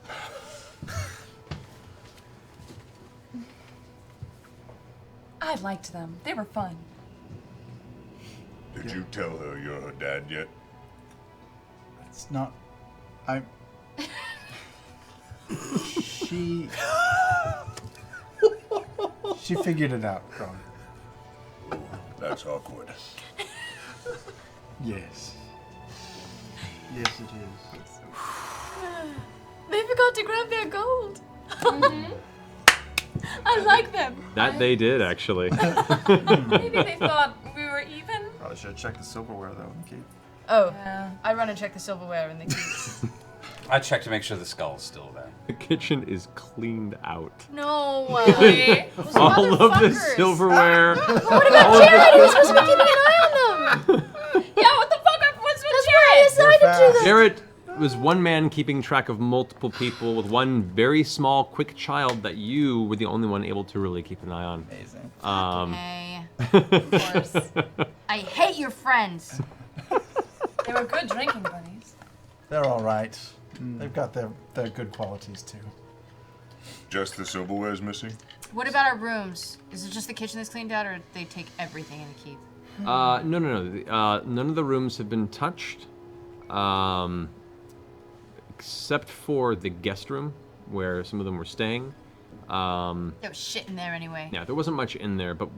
I liked them. They were fun. Did you tell her you're her dad yet? It's not. I. She figured it out, Grog. That's awkward. Yes. Yes, it is. They forgot to grab their gold. I like them. That they did, actually. Maybe they thought we were even. Probably should have checked the silverware though in the keep. Oh, I run and check the silverware in the keep. I check to make sure the skull's still there. The kitchen is cleaned out. No way. Those All of the motherfuckers. silverware. What about Jared? He was supposed to be keeping an eye on them. Yeah, what the fuck? What's with That's why I Jared? decided to. Jarrett was one man keeping track of multiple people with one very small, quick child that you were the only one able to really keep an eye on. Amazing. Okay. Of course. I hate your friends. They were good drinking buddies. They're all right. They've got their good qualities too. Just the silverware's missing? What about our rooms? Is it just the kitchen that's cleaned out, or they take everything in the keep? No. None of the rooms have been touched, except for the guest room where some of them were staying. There was shit in there anyway. Yeah, there wasn't much in there, but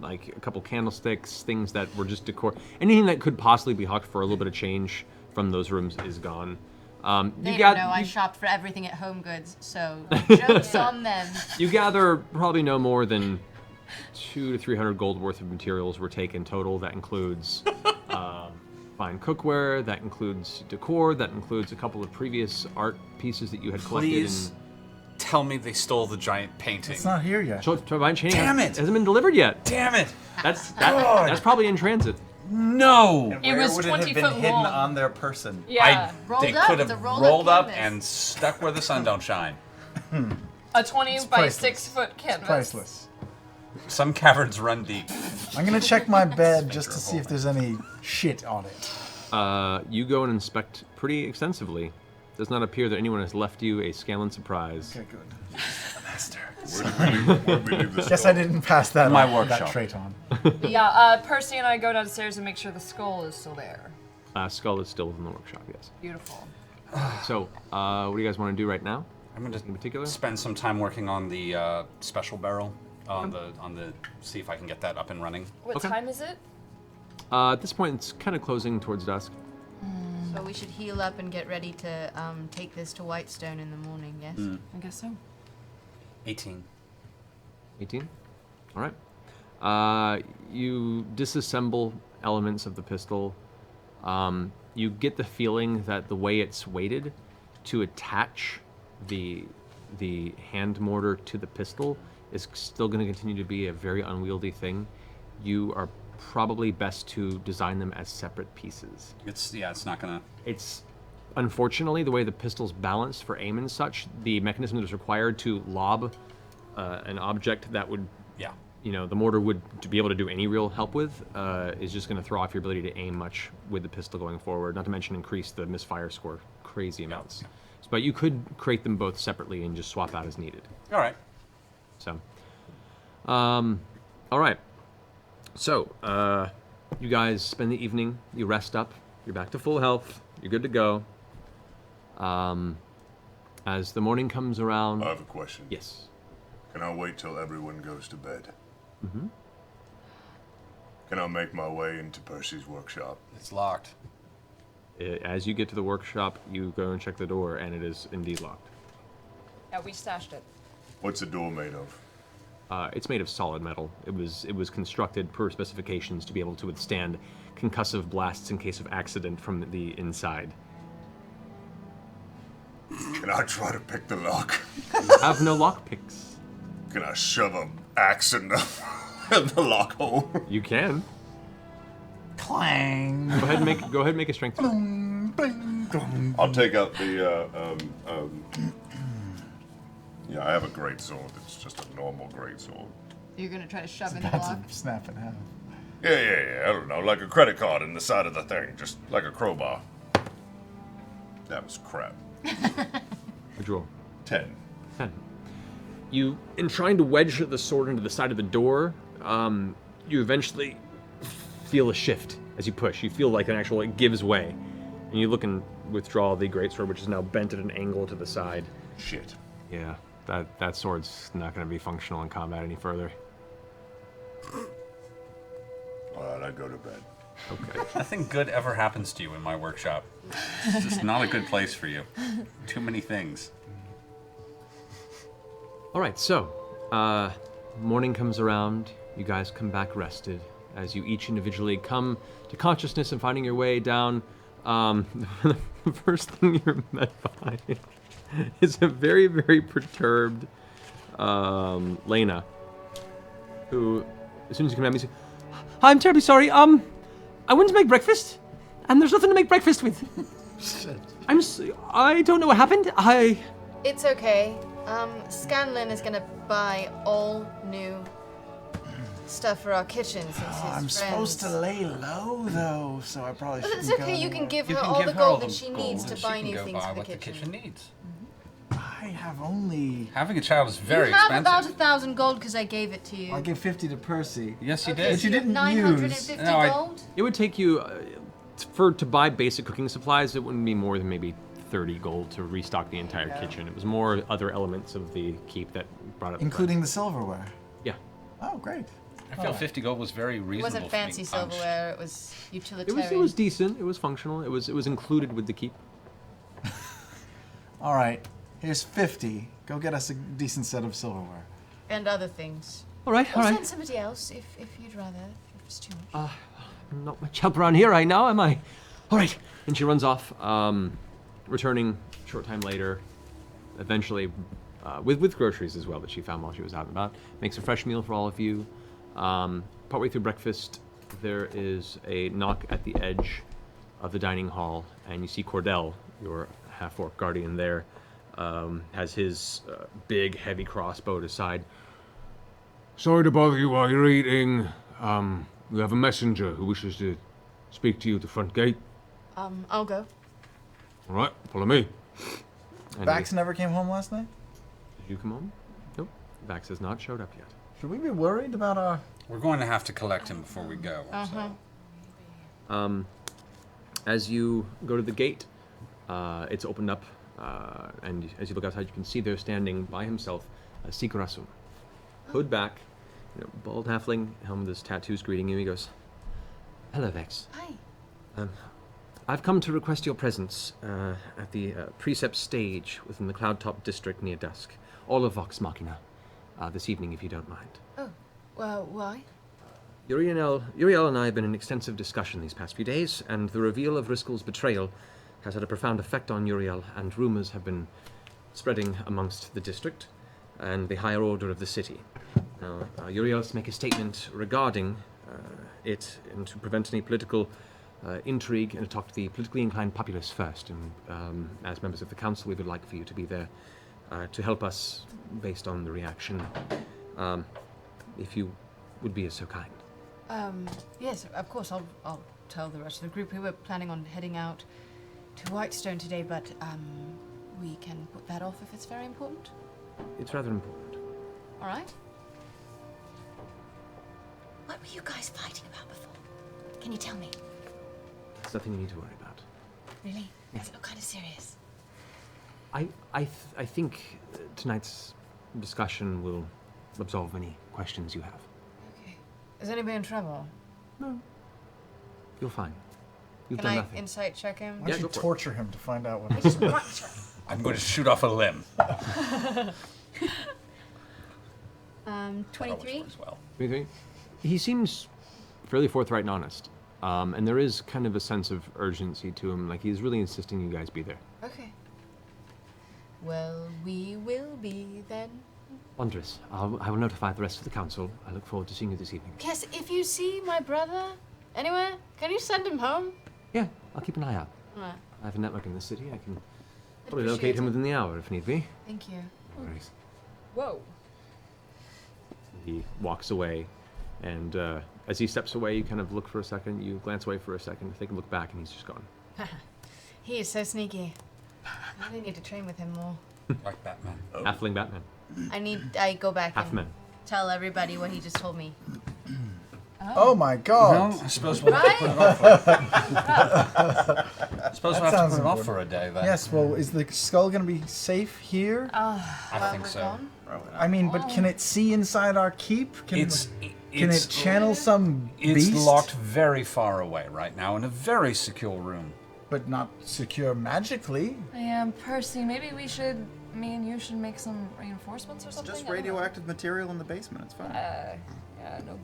like a couple candlesticks, things that were just decor. Anything that could possibly be hucked for a little bit of change from those rooms is gone. They don't know I shopped for everything at Home Goods, so joke's on them. You gather probably no more than 200 to 300 gold worth of materials were taken total. That includes fine cookware, that includes decor, that includes a couple of previous art pieces that you had collected. Please tell me they stole the giant painting. It's not here yet. So giant painting Damn it! hasn't been delivered yet. Damn it! That's probably in transit. No! It was would 20 it have been foot hidden long. on their person? Yeah. They could have rolled up and stuck where the sun don't shine. A 20 by priceless. 6 foot canvas. Priceless. Some caverns run deep. I'm gonna check my bed just to see if there's any shit on it. You go and inspect pretty extensively. Does not appear that anyone has left you a Scanlan surprise. Okay, good. Master. Where did we leave this? Guess I didn't pass that My on, workshop. that trait on. Yeah, Percy and I go downstairs and make sure the skull is still there. Skull is still in the workshop, yes. Beautiful. So, what do you guys want to do right now? I'm gonna in particular spend some time working on the special barrel. On the see if I can get that up and running. What time is it? At this point, it's kind of closing towards dusk. So we should heal up and get ready to take this to Whitestone in the morning, yes? I guess so. 18. 18? All right. You disassemble elements of the pistol. You get the feeling that the way it's weighted to attach the hand mortar to the pistol is still going to continue to be a very unwieldy thing. You are probably best to design them as separate pieces. It's not gonna. It's unfortunately the way the pistol's balanced for aim and such. The mechanism that is required to lob an object that would, the mortar would to be able to do any real help with is just going to throw off your ability to aim much with the pistol going forward. Not to mention increase the misfire score crazy amounts. But you could create them both separately and just swap out as needed. All right. So, all right. So, you guys spend the evening, you rest up, you're back to full health, you're good to go. As the morning comes around... I have a question. Yes. Can I wait till everyone goes to bed? Mm-hmm. Can I make my way into Percy's workshop? It's locked. As you get to the workshop, you go and check the door, and it is indeed locked. Yeah, we stashed it. What's the door made of? It's made of solid metal. It was constructed per specifications to be able to withstand concussive blasts in case of accident from the inside. Can I try to pick the lock? You have no lock picks. Can I shove an axe in the lock hole? You can. Clang. Go ahead and make a strength check. I'll take out the yeah, I have a great sword. It's just a normal great sword. You're gonna try to shove in the That's lock? a snap in half. Yeah. I don't know, like a credit card in the side of the thing, just like a crowbar. That was crap. What'd you roll? 10. 10. You, in trying to wedge the sword into the side of the door, you eventually feel a shift as you push. You feel like it gives way. And you look and withdraw the greatsword, which is now bent at an angle to the side. Shit. Yeah, that sword's not going to be functional in combat any further. Alright, I go to bed. Okay. Nothing good ever happens to you in my workshop. It's just not a good place for you. Too many things. All right, so morning comes around. You guys come back rested as you each individually come to consciousness and finding your way down. The first thing you're met by is a very, very perturbed Lena, who, as soon as you come out, says, "I'm terribly sorry. I went to make breakfast, and there's nothing to make breakfast with. I don't know what happened. It's okay. Scanlan is gonna buy all new stuff for our kitchen since his I'm friends. supposed to lay low though, so I probably But shouldn't it's go okay. You anywhere. can give her all the gold that she needs to buy new things for the kitchen. needs. I have only. Having a child is very you have expensive. about 1,000 gold because I gave it to you. I gave 50 to Percy. Yes, you Okay, did. But you so didn't 950 use. gold? It would take you, to buy basic cooking supplies, it wouldn't be more than maybe 30 gold to restock the entire kitchen. It was more other elements of the keep that brought up. Including the silverware. Yeah. Oh, great. I feel 50 gold was very It reasonable. wasn't for fancy being punched. silverware. It was utilitarian. It was decent. It was functional. It was included with the keep. All right, here's 50. Go get us a decent set of silverware. And other things. All right, Or all right. send somebody else if you'd rather. If it's too much. Not much help around here right now, am I? All right. And she runs off, returning a short time later, eventually with groceries as well that she found while she was out and about. Makes a fresh meal for all of you. Partway through breakfast, there is a knock at the edge of the dining hall, and you see Cordell, your half-orc guardian there, has his big, heavy crossbow at his side. Sorry to bother you while you're eating. We have a messenger who wishes to speak to you at the front gate. I'll go. All right, follow me. And Vax never came home last night? Did you come home? Nope. Vax has not showed up yet. Should we be worried about our... We're going to have to collect him before we go. As you go to the gate, it's opened up, and as you look outside, you can see there standing by himself, Sikurasum. Hood back, bald halfling, helmet with his tattoos greeting you. He goes, "Hello, Vex. Hi. I've come to request your presence at the Precept stage within the Cloudtop district near dusk. All of Vox Machina, this evening, if you don't mind. Oh, well, why? Uriel and I have been in extensive discussion these past few days, and the reveal of Riskel's betrayal has had a profound effect on Uriel, and rumors have been spreading amongst the district and the higher order of the city. Now, Uriel's to make a statement regarding it, and to prevent any political intrigue, and to talk to the politically inclined populace first. And as members of the council, we would like for you to be there to help us based on the reaction, if you would be so kind. Yes, of course. I'll tell the rest of the group. We were planning on heading out to Whitestone today, but we can put that off if it's very important. It's rather important. All right. What were you guys fighting about before? Can you tell me? It's nothing you need to worry about. Really? Does it look kind of serious? I think tonight's discussion will absolve any questions you have. Is anybody in trouble? No. You're fine. You've Can done I nothing. insight check him? Why don't you go for it. torture him to find out what he's doing? I'm going to shoot off a limb. 23. Well. 23? He seems fairly forthright and honest. And there is kind of a sense of urgency to him. Like, he's really insisting you guys be there. Okay. Well, we will be then. Wondrous. I will notify the rest of the council. I look forward to seeing you this evening. Yes, if you see my brother anywhere, can you send him home? Yeah, I'll keep an eye out. Alright. I have a network in the city. I can probably appreciate locate him it. within the hour if need be. Thank you. No worries. Whoa. He walks away, and as he steps away, you kind of look for a second. You glance away for a second, take a look back, and he's just gone. He is so sneaky. I really need to train with him more. Like Batman. Halfling Batman. I go back Half and men. tell everybody what he just told me. Oh my god. Well, I suppose we'll have to put it off I suppose we'll have to put it off for a day then. Yes, well, is the skull going to be safe here? I think so. I mean, but can it see inside our keep? Can It's it channel some It's beast? locked very far away right now in a very secure room. But not secure magically. Percy, maybe me and you should make some reinforcements or something? Just radioactive material in the basement. It's fine. Yeah, no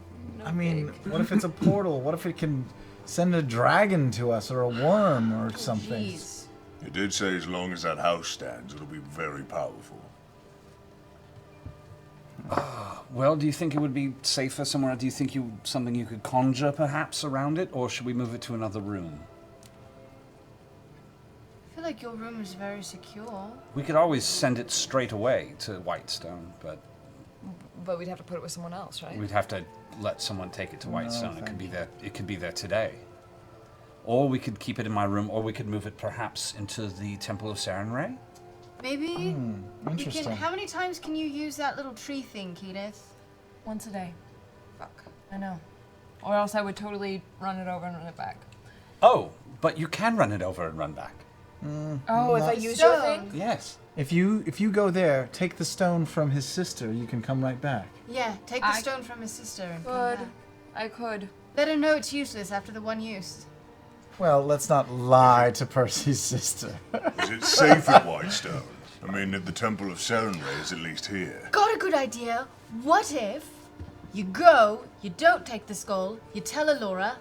I mean, what if it's a portal? What if it can send a dragon to us or a worm or something? It did say as long as that house stands, it'll be very powerful. Well, do you think it would be safer somewhere? Do you think something you could conjure perhaps around it, or should we move it to another room? I feel like your room is very secure. We could always send it straight away to Whitestone, but But we'd have to put it with someone else, right? we'd have to let someone take it to No, Whitestone. It could thank be there. It could be there today. Or we could keep it in my room, or we could move it perhaps into the Temple of Sarenrae. Maybe. Interesting. How many times can you use that little tree thing, Keeneth? Once a day. Fuck. I know. Or else I would totally run it over and run it back. Oh, but you can run it over and run back. Oh, if I use your thing? Yes. If you go there, take the stone from his sister, you can come right back. Yeah, take the stone from his sister and come Could. back. I could. Let her know it's useless after the one use. Well, let's not lie to Percy's sister. Is it safe at Whitestone? I mean, the Temple of Sarenrae is at least here. Got a good idea. What if you go, you don't take the skull, you tell Alora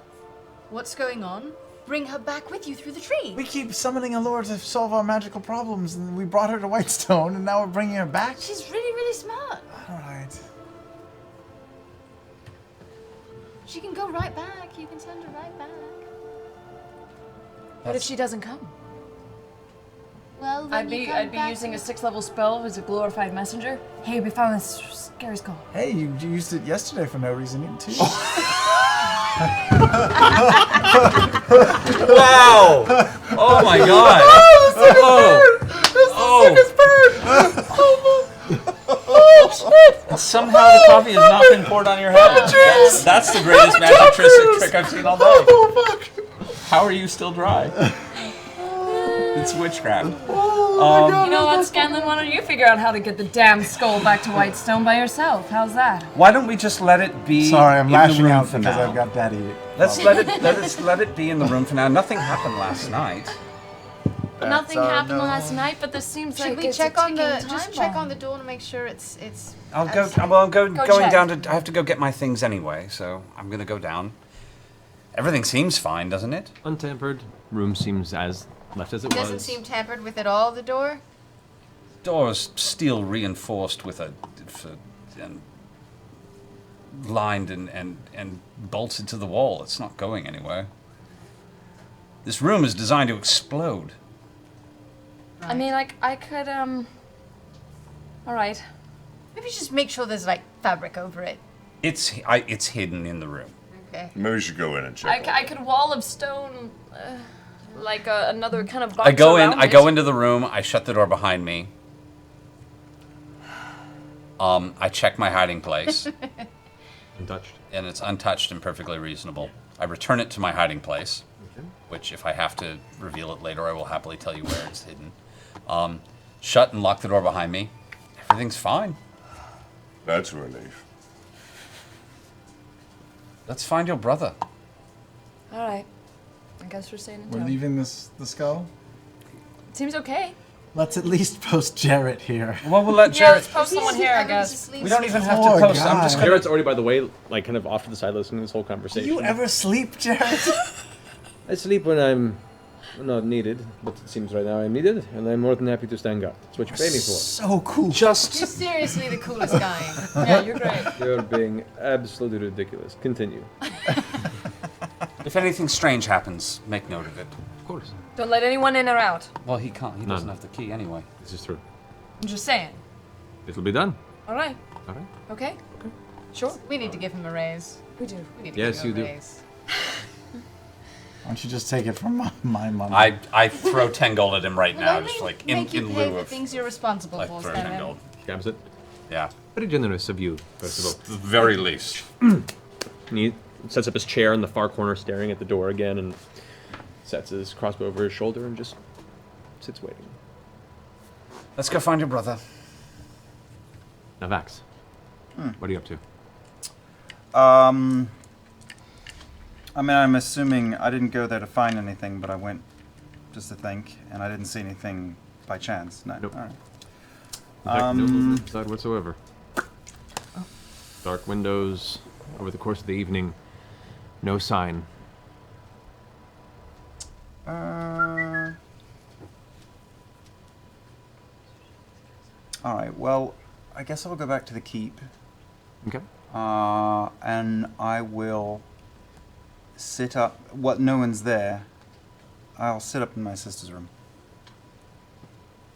what's going on, bring her back with you through the tree. We keep summoning Alora to solve our magical problems, and we brought her to Whitestone, and now we're bringing her back? She's really, really smart. All right. She can go right back. You can send her right back. What if she doesn't come? Well, I'd be using a 6th level spell as a glorified messenger. Hey, we found this scary skull. Hey, you used it yesterday for no reason, too. Wow! Oh my god! Oh, shit! Somehow the coffee has not been poured on your head. That's the greatest magic trick I've seen all day. Oh, fuck! How are you still dry? It's witchcraft. You know what, Scanlan? Why don't you figure out how to get the damn skull back to Whitestone by yourself? How's that? Why don't we just let it be? Sorry, I'm in the lashing room out for because now? I've got daddy. Let's let it be in the room for now. Nothing happened last night. Nothing happened last night, but this seems Should like we it's check a on the ticking just time check bomb. on the door to make sure it's I'll go. as- Well, I'm going check. down to. I have to go get my things anyway, so I'm gonna go down. Everything seems fine, doesn't it? Untampered. Room seems as left as it Doesn't was. seem tampered with at all, the door. Door's steel reinforced with and lined and bolted to the wall. It's not going anywhere. This room is designed to explode. I mean, like, I could, Alright. Maybe just make sure there's like fabric over it. It's hidden in the room. Okay. Maybe we should go in and check. I could wall of stone, like another kind of box I go in. around I it. go into the room. I shut the door behind me. I check my hiding place. Untouched. And it's untouched and perfectly reasonable. I return it to my hiding place, which if I have to reveal it later, I will happily tell you where it's hidden. Shut and lock the door behind me. Everything's fine. That's a relief. Let's find your brother. Alright. I guess we're staying in We're town. leaving the skull? Seems okay. Let's at least post Jarrett here. Well, we'll let Yeah, let's post someone here, I guess. We don't even have Poor to post. I'm guy. just gonna. Garrett's already, by the way, like kind of off to the side listening to this whole Do conversation. you ever sleep, Jarrett? I sleep when I'm not needed, but it seems right now I'm needed, and I'm more than happy to stand guard. That's what you pay me for. So cool. You're seriously the coolest guy. Yeah, you're great. You're being absolutely ridiculous. Continue. If anything strange happens, make note of it. Of course. Don't let anyone in or out. Well, he can't. He doesn't have the key anyway. This is true. I'm just saying. It'll be done. Alright. All right. Okay? Sure. We need to give him a raise. We do. We need to Yes, give him you a do. raise. Why don't you just take it from my money? I throw 10 gold at him right now, just like in Make you in pay lieu for of. things you're responsible Like for, throwing 10 Scanlan. gold. Grabs it. Yeah. Pretty generous of you, first of all. The very least. And he sets up his chair in the far corner, staring at the door again, and sets his crossbow over his shoulder and just sits waiting. Let's go find your brother. Now, Vax, what are you up to? I mean, I'm assuming I didn't go there to find anything, but I went just to think, and I didn't see anything by chance. No. Nope. All right. In fact, no movement inside whatsoever. Dark windows over the course of the evening. No sign. All right. Well, I guess I'll go back to the keep. Okay. And I will sit up. What? No one's there. I'll sit up in my sister's room.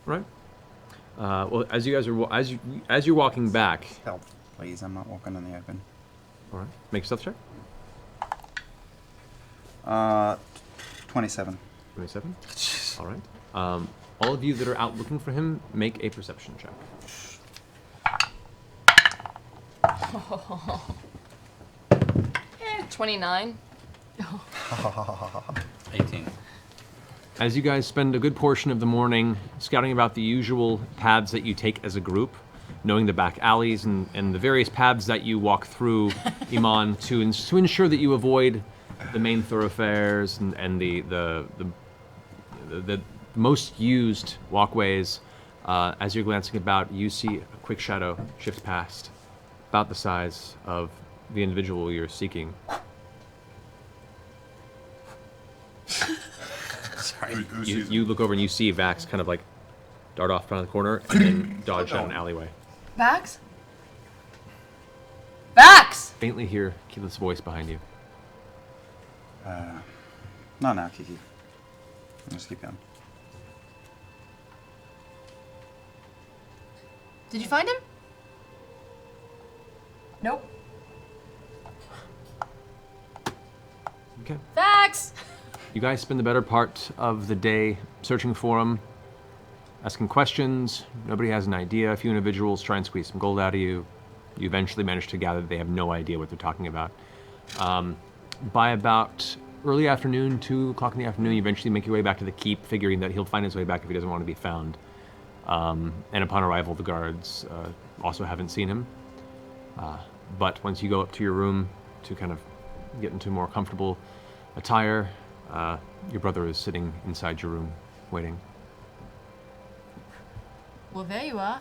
Right. Well, as you guys are as you're walking back. Help, please. I'm not walking in the open. All right. Make a stealth check. 27. 27. All right. All of you that are out looking for him, make a perception check. 29. 18. As you guys spend a good portion of the morning scouting about the usual paths that you take as a group, knowing the back alleys and the various paths that you walk through, Emon, to ensure that you avoid the main thoroughfares and the most used walkways, as you're glancing about, you see a quick shadow shift past, about the size of the individual you're seeking. Sorry. You look over and you see Vax kind of like dart off around the corner and then dodge down an alleyway. Vax? Vax! Faintly hear Keyleth's voice behind you. Not now, Kiki. Just keep going. Did you find him? Nope. Okay. Vax! You guys spend the better part of the day searching for him, asking questions. Nobody has an idea. A few individuals try and squeeze some gold out of you. You eventually manage to gather that they have no idea what they're talking about. By about early afternoon, 2 o'clock in the afternoon, you eventually make your way back to the keep, figuring that he'll find his way back if he doesn't want to be found. And upon arrival, the guards also haven't seen him. But once you go up to your room to kind of get into more comfortable attire, your brother is sitting inside your room, waiting. Well, there you are.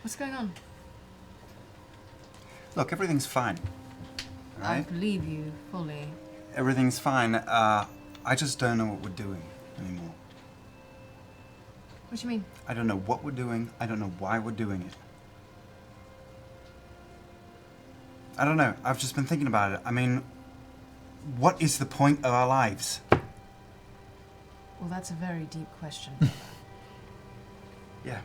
What's going on? Look, everything's fine. All I right? believe you fully. Everything's fine. I just don't know what we're doing anymore. What do you mean? I don't know what we're doing. I don't know why we're doing it. I don't know. I've just been thinking about it. I mean, what is the point of our lives? Well, that's a very deep question. Yeah.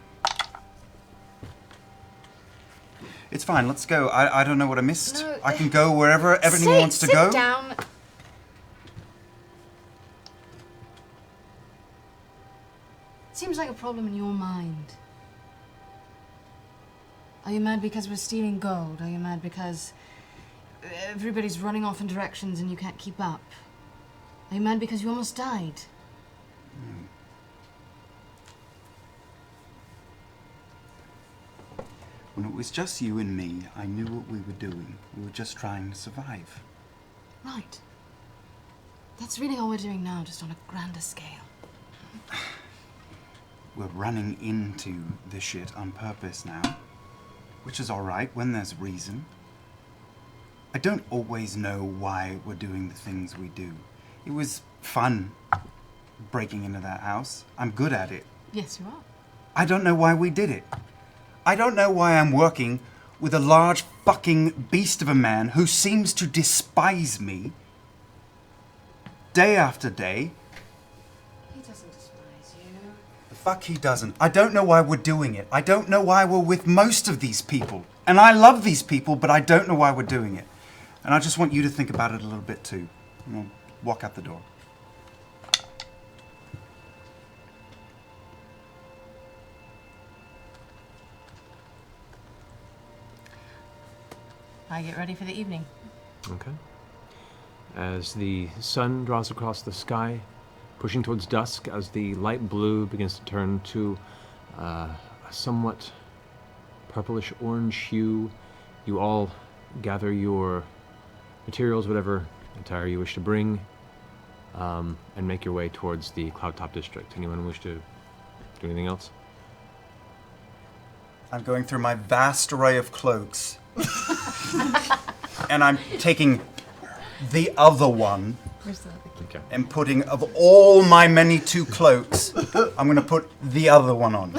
It's fine. Let's go. I don't know what I missed. No, I can go wherever everyone wants to go. Sit down. Seems like a problem in your mind. Are you mad because we're stealing gold? Are you mad because everybody's running off in directions and you can't keep up? Are you mad because you almost died? When it was just you and me, I knew what we were doing. We were just trying to survive. Right. That's really all we're doing now, just on a grander scale. We're running into this shit on purpose now, which is all right when there's reason. I don't always know why we're doing the things we do. It was fun breaking into that house. I'm good at it. Yes, you are. I don't know why we did it. I don't know why I'm working with a large fucking beast of a man who seems to despise me day after day. He doesn't despise you. The fuck he doesn't. I don't know why we're doing it. I don't know why we're with most of these people. And I love these people, but I don't know why we're doing it. And I just want you to think about it a little bit too. And we'll walk out the door. I get ready for the evening. Okay. As the sun draws across the sky, pushing towards dusk, as the light blue begins to turn to a somewhat purplish orange hue, you all gather your materials, whatever attire you wish to bring, and make your way towards the Cloudtop District. Anyone wish to do anything else? I'm going through my vast array of cloaks. And I'm taking the other one okay. and putting, of all my many 2 cloaks, I'm going to put the other one on.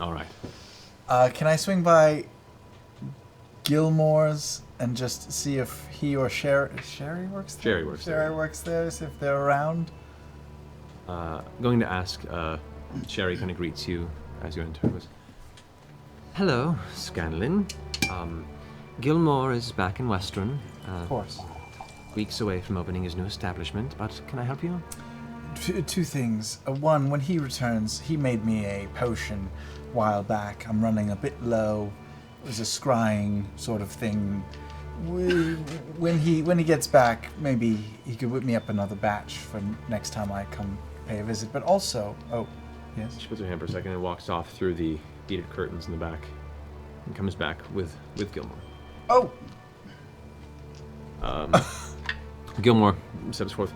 All right. Can I swing by Gilmore's and just see if he or Sherry works there? Sherry works there. Sherry works there, see if they're around. Going to ask, Sherry kind of greets you as you enter. Hello, Scanlon. Gilmore is back in Western. Of course. Weeks away from opening his new establishment, but can I help you? Two things. One, when he returns, he made me a potion a while back. I'm running a bit low. It was a scrying sort of thing. When he gets back, maybe he could whip me up another batch for next time I come pay a visit. But also, oh, yes? She puts her hand for a second and walks off through the beaded curtains in the back and comes back with Gilmore. Oh! Gilmore steps forth.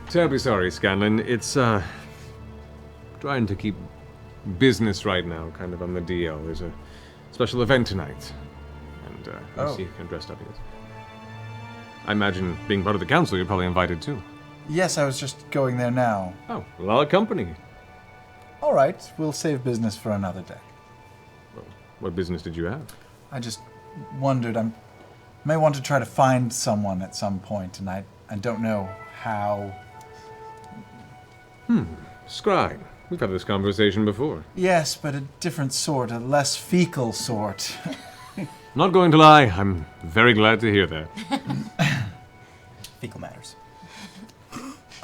Terribly sorry, Scanlon. It's, trying to keep business right now, kind of on the DL. There's a special event tonight. And, I see you kind of dressed up, I guess. I imagine being part of the council, you're probably invited too. Yes, I was just going there now. Oh, well, I'll accompany you. All right, we'll save business for another day. Well, what business did you have? I just wondered, I may want to try to find someone at some point, and I don't know how. Scrying. We've had this conversation before. Yes, but a different sort, a less fecal sort. Not going to lie, I'm very glad to hear that. Fecal matters.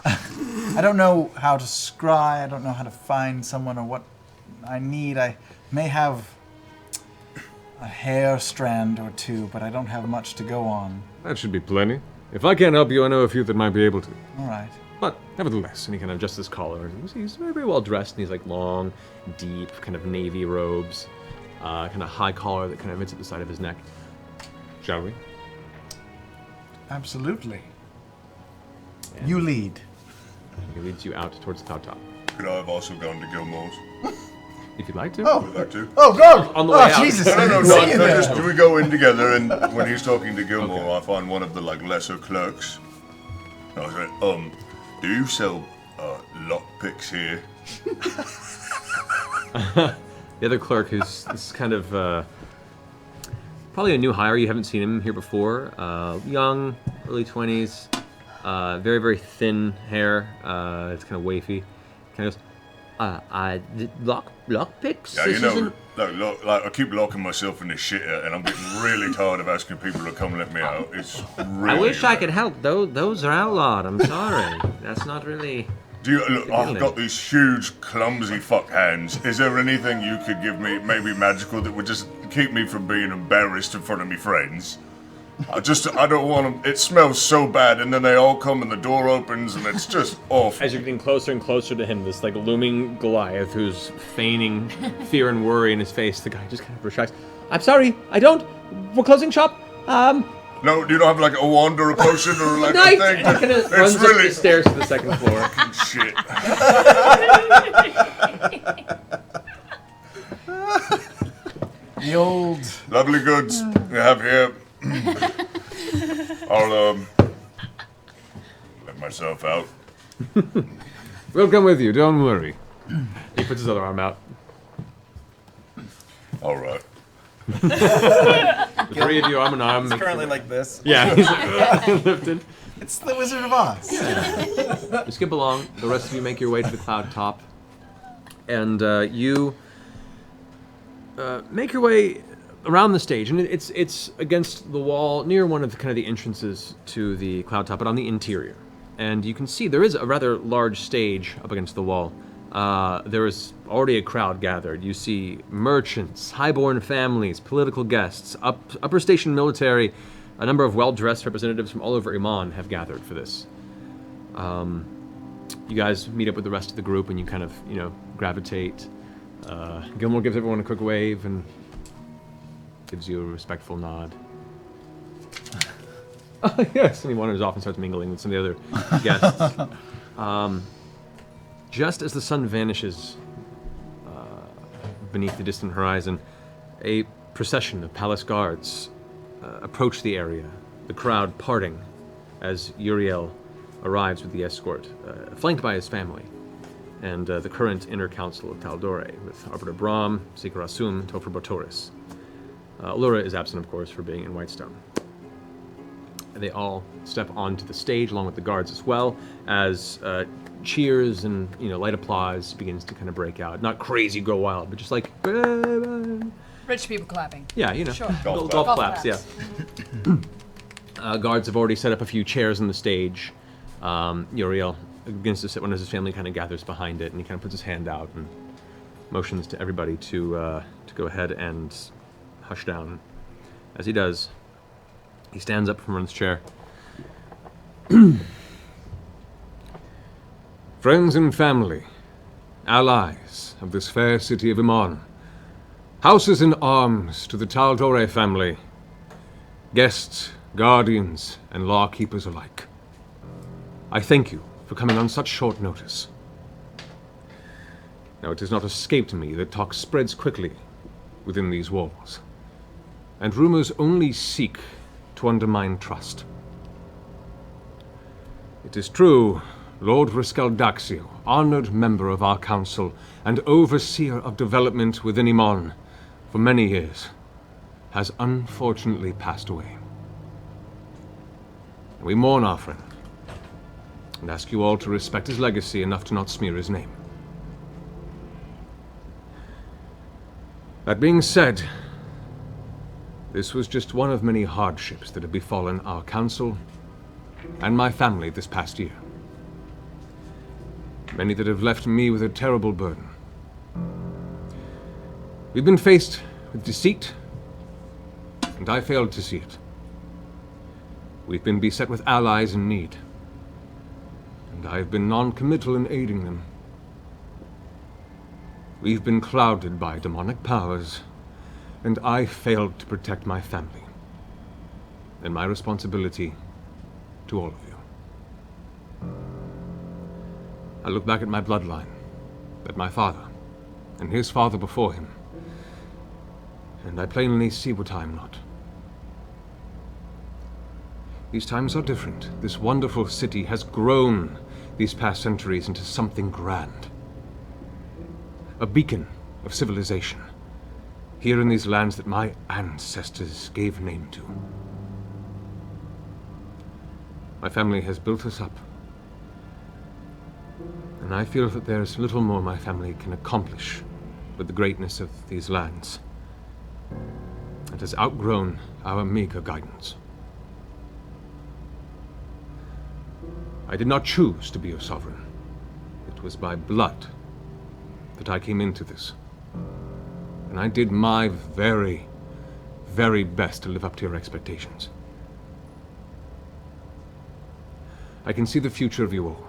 I don't know how to scry, I don't know how to find someone or what I need. I may have a hair strand or two, but I don't have much to go on. That should be plenty. If I can't help you, I know a few that might be able to. All right. But nevertheless, and he kind of adjusts his collar. He's very, very well dressed, and he's like long, deep, kind of navy robes, kind of high collar that kind of meets at the side of his neck. Shall we? Absolutely. You lead. He leads you out towards the cloud top. Could I have also gone to Gilmore's? If you'd like to. Oh, Would you like to? Oh, God! On the way out. Jesus! No, See you there. just, we go in together, and when he's talking to Gilmore, I find one of the lesser clerks. I said, do you sell lockpicks here? The other clerk, who's this kind of probably a new hire. You haven't seen him here before. Young, early 20s, very, very thin hair. It's kind of wafy. Kind of goes, lockpicks? Yeah, you know, look, I keep locking myself in this shit, and I'm getting really tired of asking people to come let me out. It's really. I wish I could help. Those are outlawed. I'm sorry. That's not really. Look, I've got these huge, clumsy fuck hands. Is there anything you could give me, maybe magical, that would just keep me from being embarrassed in front of me friends? I don't want them. It smells so bad, and then they all come and the door opens, and it's just awful. As you're getting closer and closer to him, this looming Goliath who's feigning fear and worry in his face, the guy just kind of retracts. I'm sorry, I don't. We're closing shop. No, you don't have a wand or a potion or a Night! thing? He kind of runs up the stairs to the second floor. Shit. The old... Lovely goods you have here. I'll, let myself out. We'll come with you, don't worry. He puts his other arm out. All right. The three of you arm in arm. He's currently like this. Yeah, he's lifted. It's the Wizard of Oz. You skip along. The rest of you make your way to the cloud top. And you make your way around the stage. And it's against the wall near one of the entrances to the cloud top, but on the interior. And you can see there is a rather large stage up against the wall. There is already a crowd gathered. You see merchants, highborn families, political guests, upper station military, a number of well-dressed representatives from all over Emon have gathered for this. You guys meet up with the rest of the group and you kind of, gravitate. Gilmore gives everyone a quick wave and gives you a respectful nod. Yes, and he wanders off and starts mingling with some of the other guests. Just as the sun vanishes beneath the distant horizon, a procession of palace guards approach the area, the crowd parting as Uriel arrives with the escort, flanked by his family, and the current inner council of Taldore, with Arbiter Brahm, Seeker Asum, and Topher Botoris. Allura is absent, of course, for being in Whitestone. They all step onto the stage, along with the guards as well, as cheers and light applause begins to kind of break out. Not crazy, go wild, but just like Rich people clapping. yeah, Sure. golf claps. Yeah. Guards have already set up a few chairs on the stage. Uriel begins to sit when his family kind of gathers behind it, and he kind of puts his hand out and motions to everybody to go ahead and hush down. As he does, he stands up from his chair. Friends and family, allies of this fair city of Emon, houses in arms to the Taldore family, guests, guardians, and law-keepers alike. I thank you for coming on such short notice. Now, it has not escaped me that talk spreads quickly within these walls, and rumors only seek to undermine trust. It is true, Lord Riskaldaxio, honored member of our council and overseer of development within Emon for many years, has unfortunately passed away. We mourn our friend, and ask you all to respect his legacy enough to not smear his name. That being said, this was just one of many hardships that have befallen our council and my family this past year. Many that have left me with a terrible burden. We've been faced with deceit, and I failed to see it. We've been beset with allies in need, and I've been non-committal in aiding them. We've been clouded by demonic powers, and I failed to protect my family, and my responsibility to all of you. I look back at my bloodline, at my father, and his father before him, and I plainly see what I am not. These times are different. This wonderful city has grown these past centuries into something grand. A beacon of civilization, here in these lands that my ancestors gave name to. My family has built us up, and I feel that there's little more my family can accomplish with the greatness of these lands. It has outgrown our meager guidance. I did not choose to be your sovereign. It was by blood that I came into this. And I did my very, very best to live up to your expectations. I can see the future of you all,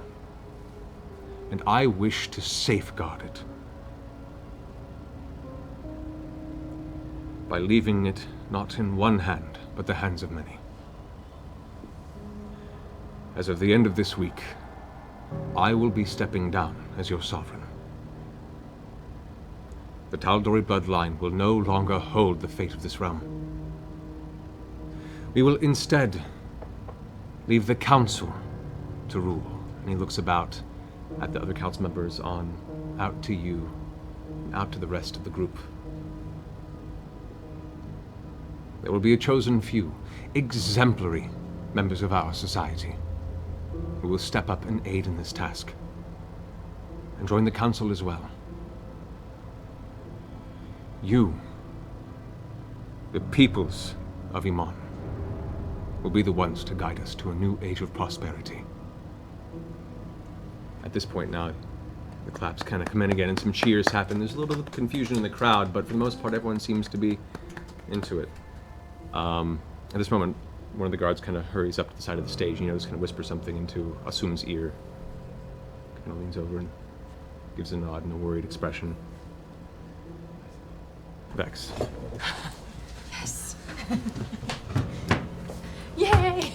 and I wish to safeguard it by leaving it not in one hand, but the hands of many. As of the end of this week, I will be stepping down as your sovereign. The Taldori bloodline will no longer hold the fate of this realm. We will instead leave the council to rule. And he looks about at the other council members, out to you, and out to the rest of the group. There will be a chosen few, exemplary members of our society, who will step up and aid in this task, and join the council as well. You, the peoples of Emon, will be the ones to guide us to a new age of prosperity. At this point now, the claps kind of come in again and some cheers happen. There's a little bit of confusion in the crowd, but for the most part, everyone seems to be into it. At this moment, one of the guards kind of hurries up to the side of the stage, and just kind of whispers something into Asum's ear. Kind of leans over and gives a nod and a worried expression. Vex. Yes. Yay!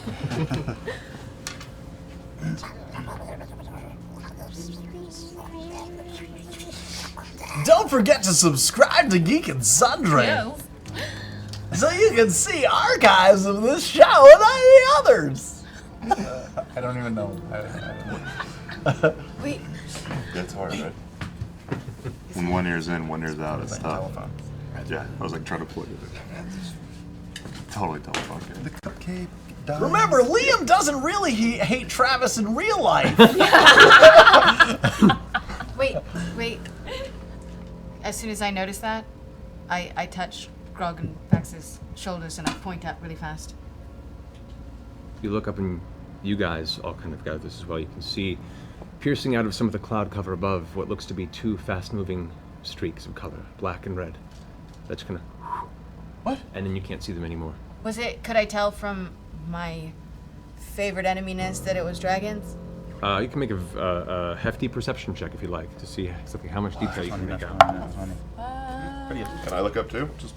Don't forget to subscribe to Geek and Sundry, so you can see archives of this show and any others. I don't even know. Wait. That's hard, right? When one ear's in, one ear's out, it's tough. Yeah, I was like trying to plug it in. Totally teleported. The cupcake dies. Remember, Liam doesn't really hate Travis in real life. Wait. As soon as I notice that, I touch Grog and Vex's shoulders and I point up really fast. You look up and you guys all kind of gather this as well. You can see piercing out of some of the cloud cover above what looks to be two fast-moving streaks of color, black and red. That's kind of... What? And then you can't see them anymore. Could I tell from my favorite eneminess that it was dragons? You can make a hefty perception check if you like to see exactly how much detail you can make out. Can I look up too? Just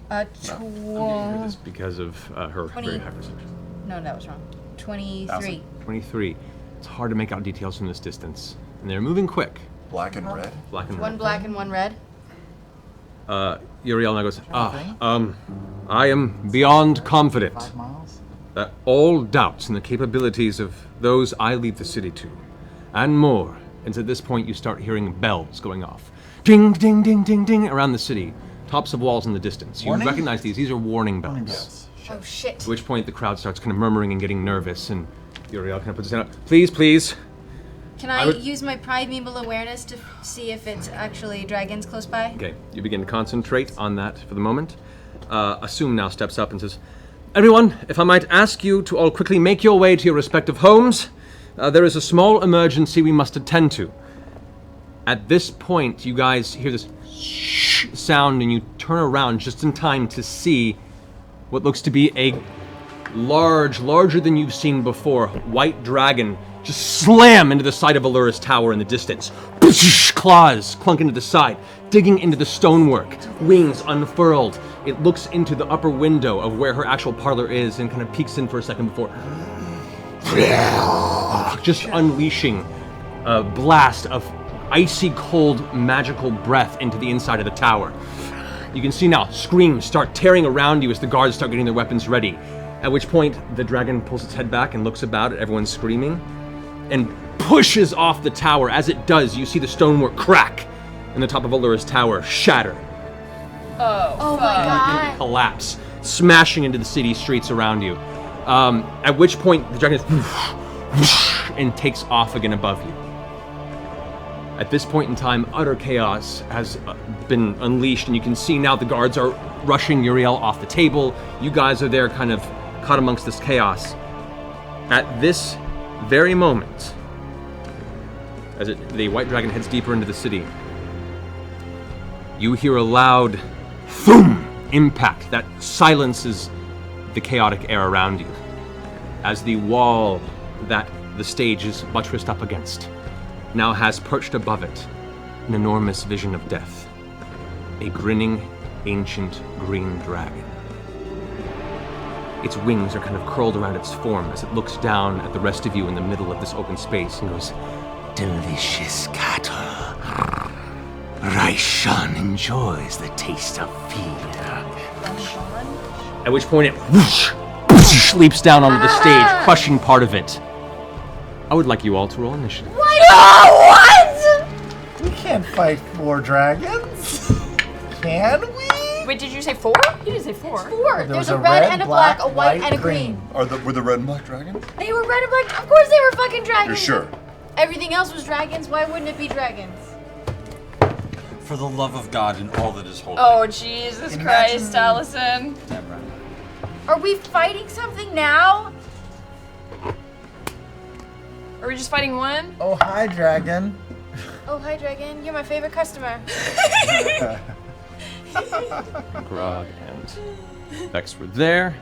Just because of her 20. very high perception. No, that was wrong. 23. 23. It's hard to make out details from this distance. And they're moving quick. Black and red? Black and red. One black and one red. Uriel now goes, I am beyond confident that all doubts in the capabilities of those I lead the city to, and more. And at this point you start hearing bells going off. Ding, ding, ding, ding, ding, around the city. Tops of walls in the distance. You Warning? recognize these are warning bells. Oh shit. At which point the crowd starts kind of murmuring and getting nervous, and Uriel kind of puts his hand up. Please, please. Can I use my primeval awareness to see if it's actually dragons close by? Okay, you begin to concentrate on that for the moment. Assume now steps up and says, Everyone, if I might ask you to all quickly make your way to your respective homes. There is a small emergency we must attend to. At this point, you guys hear this shh sound and you turn around just in time to see what looks to be a larger than you've seen before, white dragon just slam into the side of Allura's tower in the distance. Claws clunk into the side, digging into the stonework, wings unfurled. It looks into the upper window of where her actual parlor is and kind of peeks in for a second before just unleashing a blast of icy cold magical breath into the inside of the tower. You can see now screams start tearing around you as the guards start getting their weapons ready. At which point the dragon pulls its head back and looks about at everyone screaming and pushes off the tower. As it does, you see the stonework crack and the top of Allura's tower shatter. Oh my god. Collapse, smashing into the city streets around you. At which point the dragon and takes off again above you. At this point in time, utter chaos has been unleashed, and you can see now the guards are rushing Uriel off the table. You guys are there kind of caught amongst this chaos. At this very moment, as the white dragon heads deeper into the city, you hear a loud thum impact that silences the chaotic air around you as the wall that the stage is buttressed up against now has perched above it an enormous vision of death. A grinning, ancient green dragon. Its wings are kind of curled around its form as it looks down at the rest of you in the middle of this open space and goes, Delicious cattle. Raishan enjoys the taste of fear. At which point it leaps down onto the stage, crushing part of it. I would like you all to roll initiative. What? We can't fight 4 dragons. Can we? Wait, did you say 4? You didn't say 4. It's 4. There's a red and a black, a white and a green. Were the red and black dragons? They were red and black. Of course they were fucking dragons. You're sure? Everything else was dragons. Why wouldn't it be dragons? For the love of God and all that is holy. Oh, Jesus Christ, Allison. Are we fighting something now? Are we just fighting one? Oh, hi, dragon. Oh, hi, dragon. You're my favorite customer. Grog and Vex were there.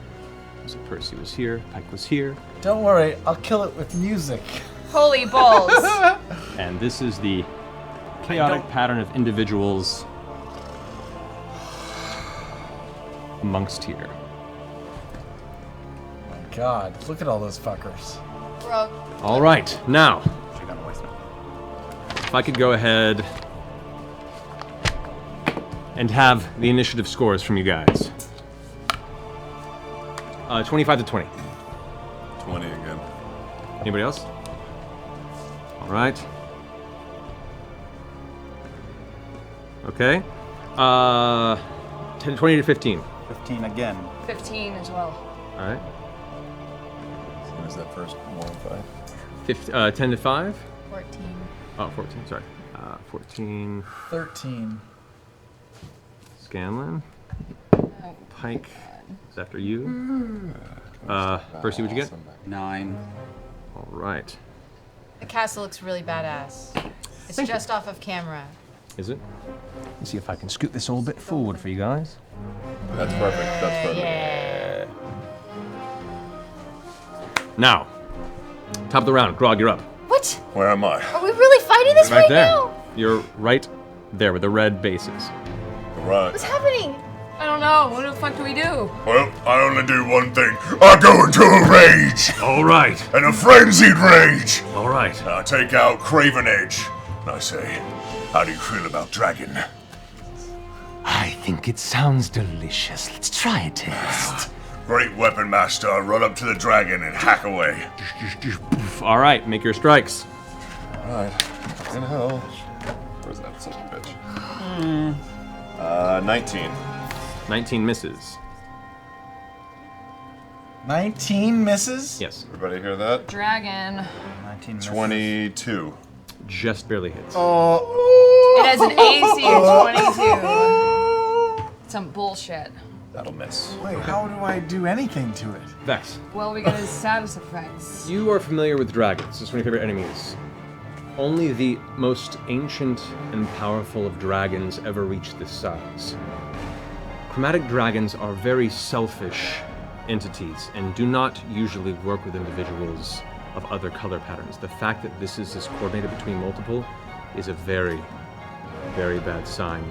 So Percy was here, Pike was here. Don't worry, I'll kill it with music. Holy balls. And this is the chaotic pattern of individuals amongst here. Oh, God, look at all those fuckers. Grog. All right, now, if I could go ahead and have the initiative scores from you guys. 25 to 20. 20 again. Anybody else? All right. Okay. 20 to 15. 15 again. 15 as well. All right. So what was that first modifier? 10 to 5? 14. Oh, 14, sorry. 14. 13. Scanlan. Pike is after you. Percy, what'd you get? 9. All right. The castle looks really badass. It's just off of camera. Is it? Let's see if I can scoot this all a bit forward for you guys. That's perfect. That's perfect. Yeah. Now, top of the round. Grog, you're up. What? Where am I? Are we really fighting this right there. now? You're right there with the red bases. Right. What's happening? I don't know. What the fuck do we do? Well, I only do one thing. I go into a rage. All right. And a frenzied rage. All right. And I take out Craven Edge. And I say, how do you feel about Dragon? I think it sounds delicious. Let's try a taste. Great weapon, Master. I run up to the dragon and hack away. All right, make your strikes. All right. In hell. Where's that son of a bitch? 19. 19 misses. 19 misses? Yes. Everybody hear that? Dragon. 19 misses. 22. Just barely hits. Oh. It has an AC of 22. Some bullshit. That'll miss. Wait, how do I do anything to it? Vex. Well, we got his status effects. You are familiar with dragons. It's one of your favorite enemies. Only the most ancient and powerful of dragons ever reached this size. Chromatic dragons are very selfish entities and do not usually work with individuals of other color patterns. The fact that this is coordinated between multiple is a very, very bad sign.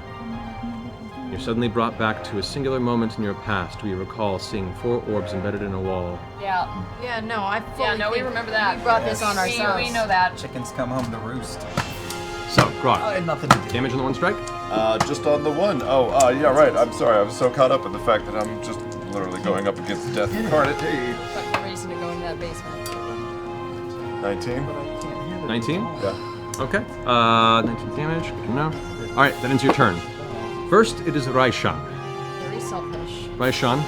You're suddenly brought back to a singular moment in your past where you recall seeing 4 orbs embedded in a wall. Yeah. Yeah, no, I fully we think remember that. We brought this on We ourselves. know that. Chickens come home to roost. So, Grog. I had nothing to do. Damage on the one strike? Just on the one. Oh, yeah, right. I'm sorry. I was so caught up in the fact that I'm just literally going up against death incarnate. Hey. Fuck the reason to go into that basement. 19? 19? Yeah. Okay. 19 damage. Good to know. All right, that ends your turn. First, it is Raishan. Very selfish. Raishan.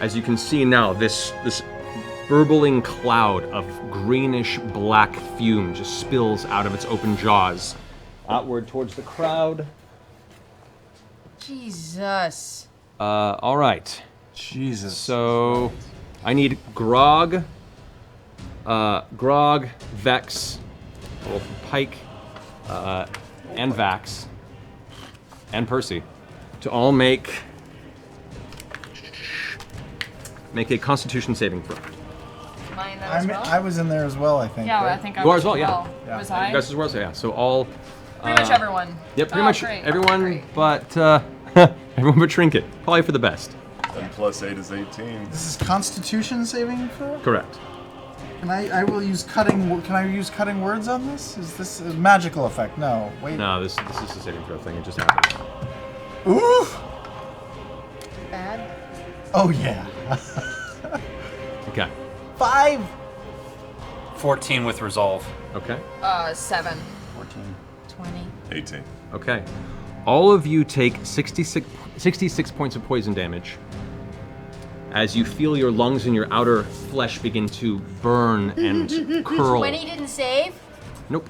As you can see now, this burbling cloud of greenish black fume just spills out of its open jaws outward towards the crowd. Jesus. All right. Jesus. So, I need Grog, Vex, both Pike, and Vax, and Percy, to all make a Constitution saving throw. Mine that as well? I was in there as well, I think. Yeah, right? I think I You are was as well, yeah. Was I? You guys as well, so yeah. So all. Pretty much everyone. Yep, pretty Oh, much great. everyone, Great. but everyone but Trinket. Probably for the best. 10 plus 8 is 18. This is Constitution saving throw? Correct. Can I will use cutting. Can I use cutting words on this? Is this a magical effect? No. Wait. No, this is a saving throw thing. It just happens. Oof. Bad. Oh yeah. Okay. 5. 14 with resolve. Okay. 7. 14. 20. 18. Okay. All of you take 66 points of poison damage as you feel your lungs and your outer flesh begin to burn and curl. 20 didn't save? Nope.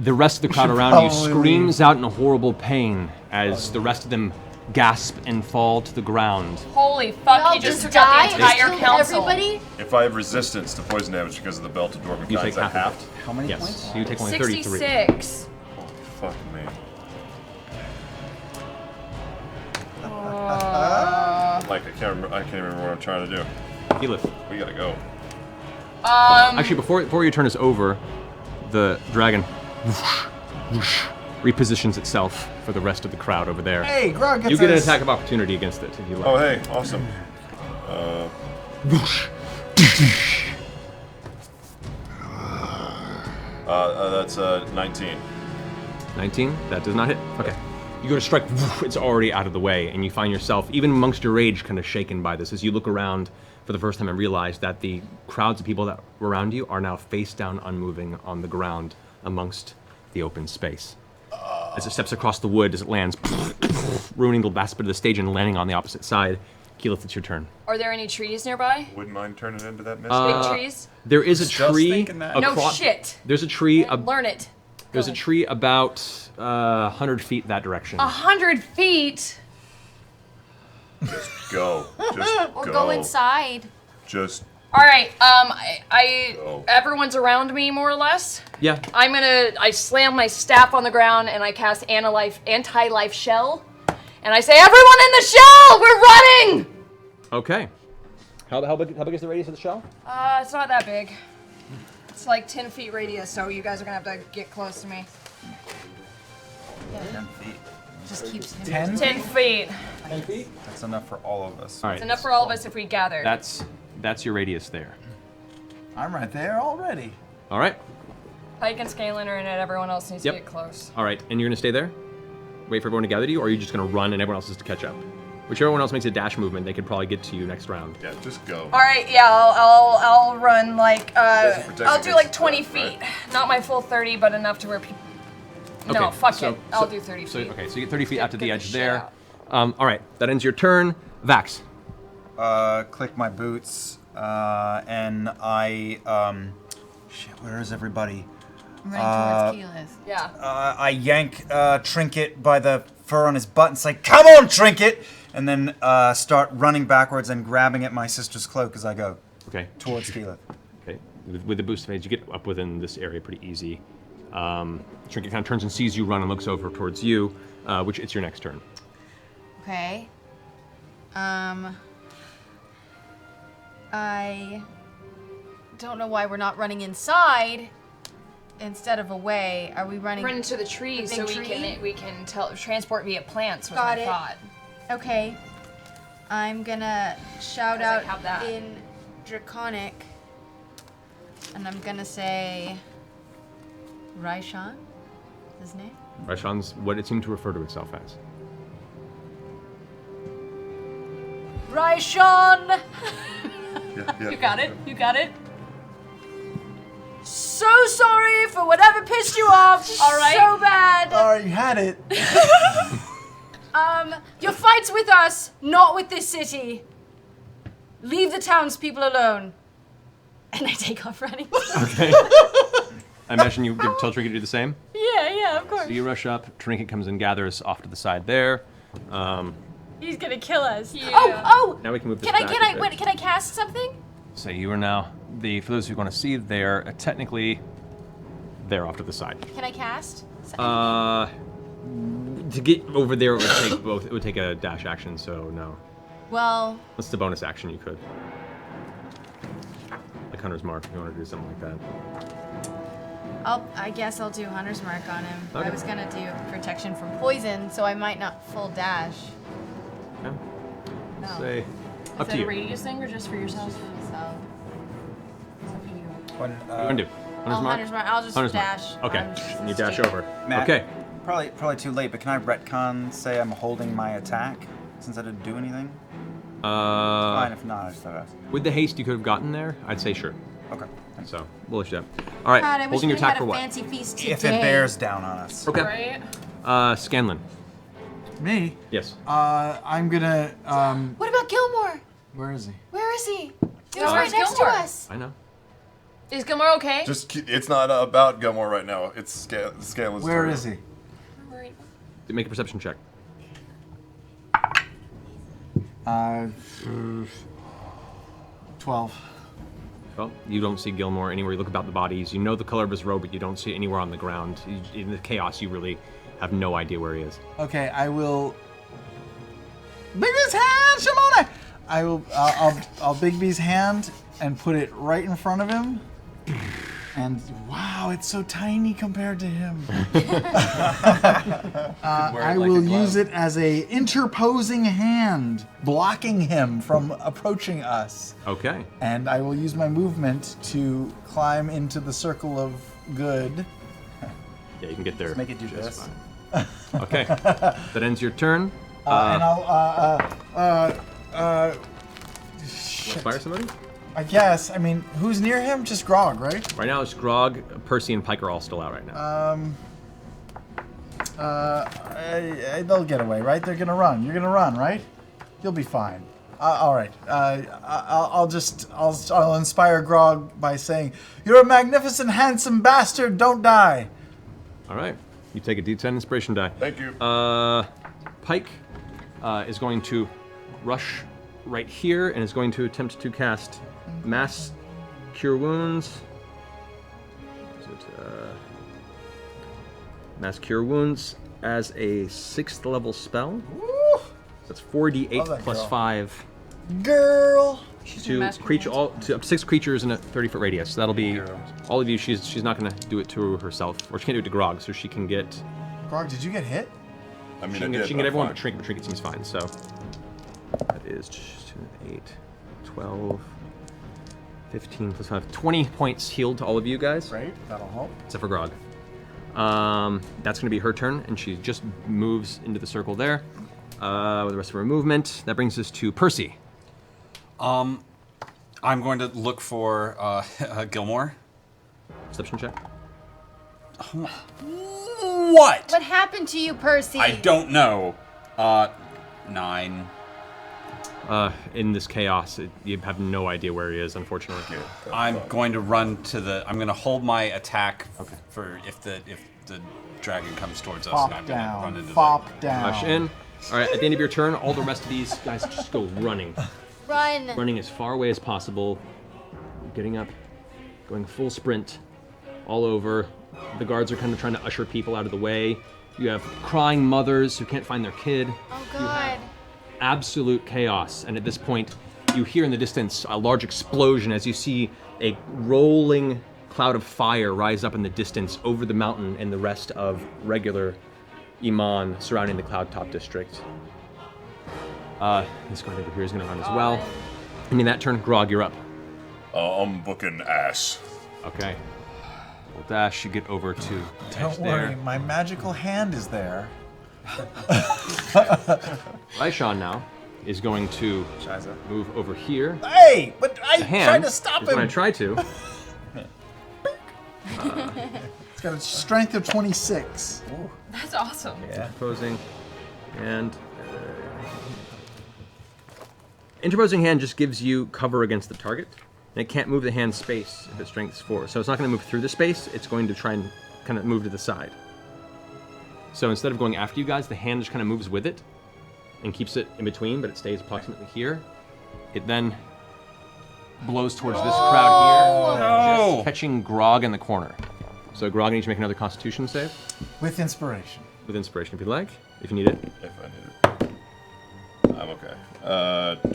The rest of the crowd around you screams out in a horrible pain as the rest of them gasp and fall to the ground. Holy fuck, Y'all he just just took out died? the entire Killed council. everybody? If I have resistance to poison damage because of the belt of Dwarven You Kind, take is that half of halved? it. How many Yes, points? you take only 33. 66. Fuck me. Like, I can't even remember what I'm trying to do. Elif. We gotta go. Actually, before your turn is over, the dragon whoosh, whoosh, repositions itself for the rest of the crowd over there. Hey, Grog gets You get an us. attack of opportunity against it if you like. Oh, hey, awesome. Whoosh. That's 19. 19? That does not hit? Okay. You go to strike, it's already out of the way, and you find yourself, even amongst your rage, kind of shaken by this as you look around for the first time and realize that the crowds of people that were around you are now face down, unmoving on the ground amongst the open space. as it steps across the wood as it lands, ruining the last bit of the stage and landing on the opposite side. Keyleth, it's your turn. Are there any trees nearby? Wouldn't mind turning into that mist. Big trees? There is a Just tree. thinking that. No shit. There's a tree. Learn it. There's a tree about 100 feet that direction. 100 feet. Just go. Just Or go. go inside. Just All right. Everyone's around me more or less. Yeah. I slam my staff on the ground and I cast anti-life shell, and I say, "Everyone in the shell, we're running!" Okay. How big is the radius of the shell? It's not that big. It's like 10 feet radius, so you guys are gonna have to get close to me. Yeah. 10 feet. Just keeps him. 10? 10 feet. 10 feet? That's enough for all of us. All right. It's enough for all of us if we gather. That's your radius there. I'm right there already. All right. Pike and Scanlan are in it. Everyone else needs to get close. All right. And you're gonna stay there? Wait for everyone to gather to you, or are you just gonna run and everyone else is to catch up? Whichever one else makes a dash movement, they could probably get to you next round. Yeah, just go. All right, yeah, I'll run like protect I'll do like against 20 threat, feet, not my full 30, but enough to where people. No, Okay, fuck so- it. I'll so- do 30 so- feet. Okay, so you get 30 feet out to the Get edge shit there. out. All right, that ends your turn. Vax. Click my boots, and I, shit, where is everybody? I'm running towards Keyleth. Yeah. I yank Trinket by the fur on his butt and say, "Come on, Trinket!" And then start running backwards and grabbing at my sister's cloak as I go. Okay. Towards Keyleth. Okay. With the boost phase, you get up within this area pretty easy. Trinket kind of turns and sees you run and looks over towards you, which it's your next turn. Okay. I don't know why we're not running inside instead of away. Are we running? Run into the trees the so big tree? we can transport via plants. Was Got my it. thought. Okay. I'm gonna shout Because I out have that. in Draconic, and I'm gonna say Raishan. His name? Raishan's what it seemed to refer to itself as. Raishan. You got it. You got it. So sorry for whatever pissed you off. All right. So bad. All right, you had it. Your fight's with us, not with this city. Leave the townspeople alone. And I take off running. Okay. I imagine you tell Trinket to do the same. Yeah, of course. So you rush up. Trinket comes and gathers off to the side there. He's gonna kill us. Yeah. Oh! Now we can move this Can I back can a I bit. wait, can I cast something? So you are now for those who want to see, they're technically they're off to the side. Can I cast? To get over there, it would take both. It would take a dash action. So no. Well, What's the bonus action you could? Like Hunter's Mark, if you want to do something like that. I guess I'll do Hunter's Mark on him. Okay. I was gonna do protection from poison, so I might not full dash. Okay. No. Say, Is up that to a you. radius thing or just for yourself? So It's up to you. When, What do you want to do? Hunter's Mark. I'll just Hunter's Mark. dash. Okay. I'm just And you dash straight. over. Matt, Okay. Probably too late, but can I retcon say I'm holding my attack since I didn't do anything? Fine, if not, I just thought I'd ask. With the haste you could have gotten there, I'd say sure. Okay. So we'll let you down. All right. God, I wish holding your we attack had for a what? fancy feast today. If it bears down on us. Okay. Scanlan. Me? Yes. I'm gonna. What about Gilmore? Where is he? Where is he? He was Gilmore's right next Gilmore. to us. I know. Is Gilmore okay? It's not about Gilmore right now. It's Scanlan's Where turn. is he? Make a perception check. 12. Well, you don't see Gilmore anywhere. You look about the bodies. You know the color of his robe, but you don't see it anywhere on the ground. In the chaos, you really have no idea where he is. Okay, I will. Bigby's hand, Shimona! I'll Bigby's hand and put it right in front of him. And wow, it's so tiny compared to him. I will use it as a interposing hand, blocking him from approaching us. Okay. And I will use my movement to climb into the circle of good. Yeah, you can get there. Let's make it do just this. fine. Okay. That ends your turn. And I'll Inspire somebody? I guess. I mean, who's near him? Just Grog, right? Right now, it's Grog, Percy, and Pike are all still out right now. They'll get away, right? They're gonna run. You're gonna run, right? You'll be fine. All right. I'll inspire Grog by saying, "You're a magnificent, handsome bastard. Don't die." All right. You take a D10 inspiration die. Thank you. Pike is going to rush right here and is going to attempt to cast Mass Cure Wounds. Is it, Mass Cure Wounds as a 6th level spell. Woo! That's 4d8 plus girl. 5. Girl. To up to 6 creatures in a 30-foot radius. So that'll be all of you. She's not going to do it to herself, or she can't do it to Grog, so she can get. Grog, did you get hit? I mean, she can get everyone but Trinket. But Trinket seems fine. So that is 8, 12, 15 plus 5, 20 points healed to all of you guys. Great, that'll help. Except for Grog. That's going to be her turn, and she just moves into the circle there with the rest of her movement. That brings us to Percy. I'm going to look for Gilmore. Perception check. What? What happened to you, Percy? I don't know. 9. In this chaos, you have no idea where he is, unfortunately. I'm going to run to the. I'm going to hold my attack for if the dragon comes towards us, and I'm going to run into Fop down. Rush in. All right. At the end of your turn, all the rest of these guys just go running. Run. Running as far away as possible. Getting up, going full sprint, all over. The guards are kind of trying to usher people out of the way. You have crying mothers who can't find their kid. Oh God. Absolute chaos, and at this point you hear in the distance a large explosion as you see a rolling cloud of fire rise up in the distance over the mountain and the rest of regular Emon surrounding the Cloud Top district. This guard over here is going to run as well. And in that turn, Grog, you're up. I'm booking ass. Okay. Well, Dash, you get over to Don't worry, my magical hand is there. Raishan now is going to move over here. Hey, but I The hand tried to stop is him. when I try to. It's got a strength of 26. That's awesome. Interposing, and interposing hand just gives you cover against the target, and it can't move the hand space if its strength is 4. So it's not going to move through the space. It's going to try and kind of move to the side. So instead of going after you guys, the hand just kind of moves with it and keeps it in between, but it stays approximately here. It then blows towards this crowd here, just catching Grog in the corner. So Grog needs to make another Constitution save. With inspiration. With inspiration, if you'd like, if you need it. If I need it. I'm okay.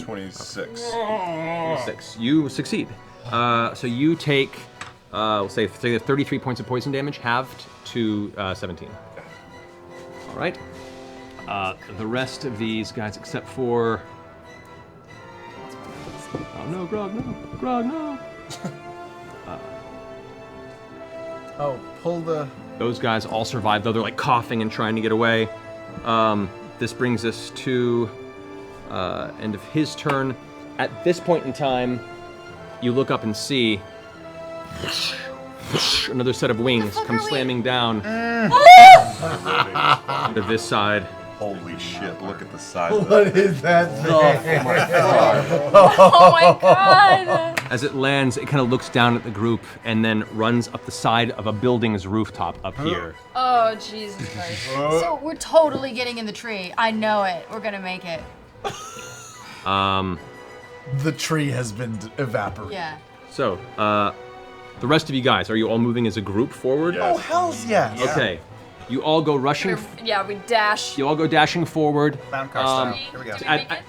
26. 26. You succeed. So you take, we'll say 33 points of poison damage, halved to 17. All right. The rest of these guys, except for... Oh no, Grog, no. Grog, no. Pull the... Those guys all survive, though they're like coughing and trying to get away. This brings us to end of his turn. At this point in time, you look up and see another set of wings come slamming down to this side. Holy shit, look at the size What of that. is that thing? Oh my god. Oh my god! As it lands, it kind of looks down at the group and then runs up the side of a building's rooftop up here. Oh, Jesus Christ. So we're totally getting in the tree. I know it. We're gonna make it. The tree has been evaporated. Yeah. So, the rest of you guys, are you all moving as a group forward? Oh, hells yes. Okay. You all go rushing. Yeah, we dash. You all go dashing forward. Bound car style. Here we go.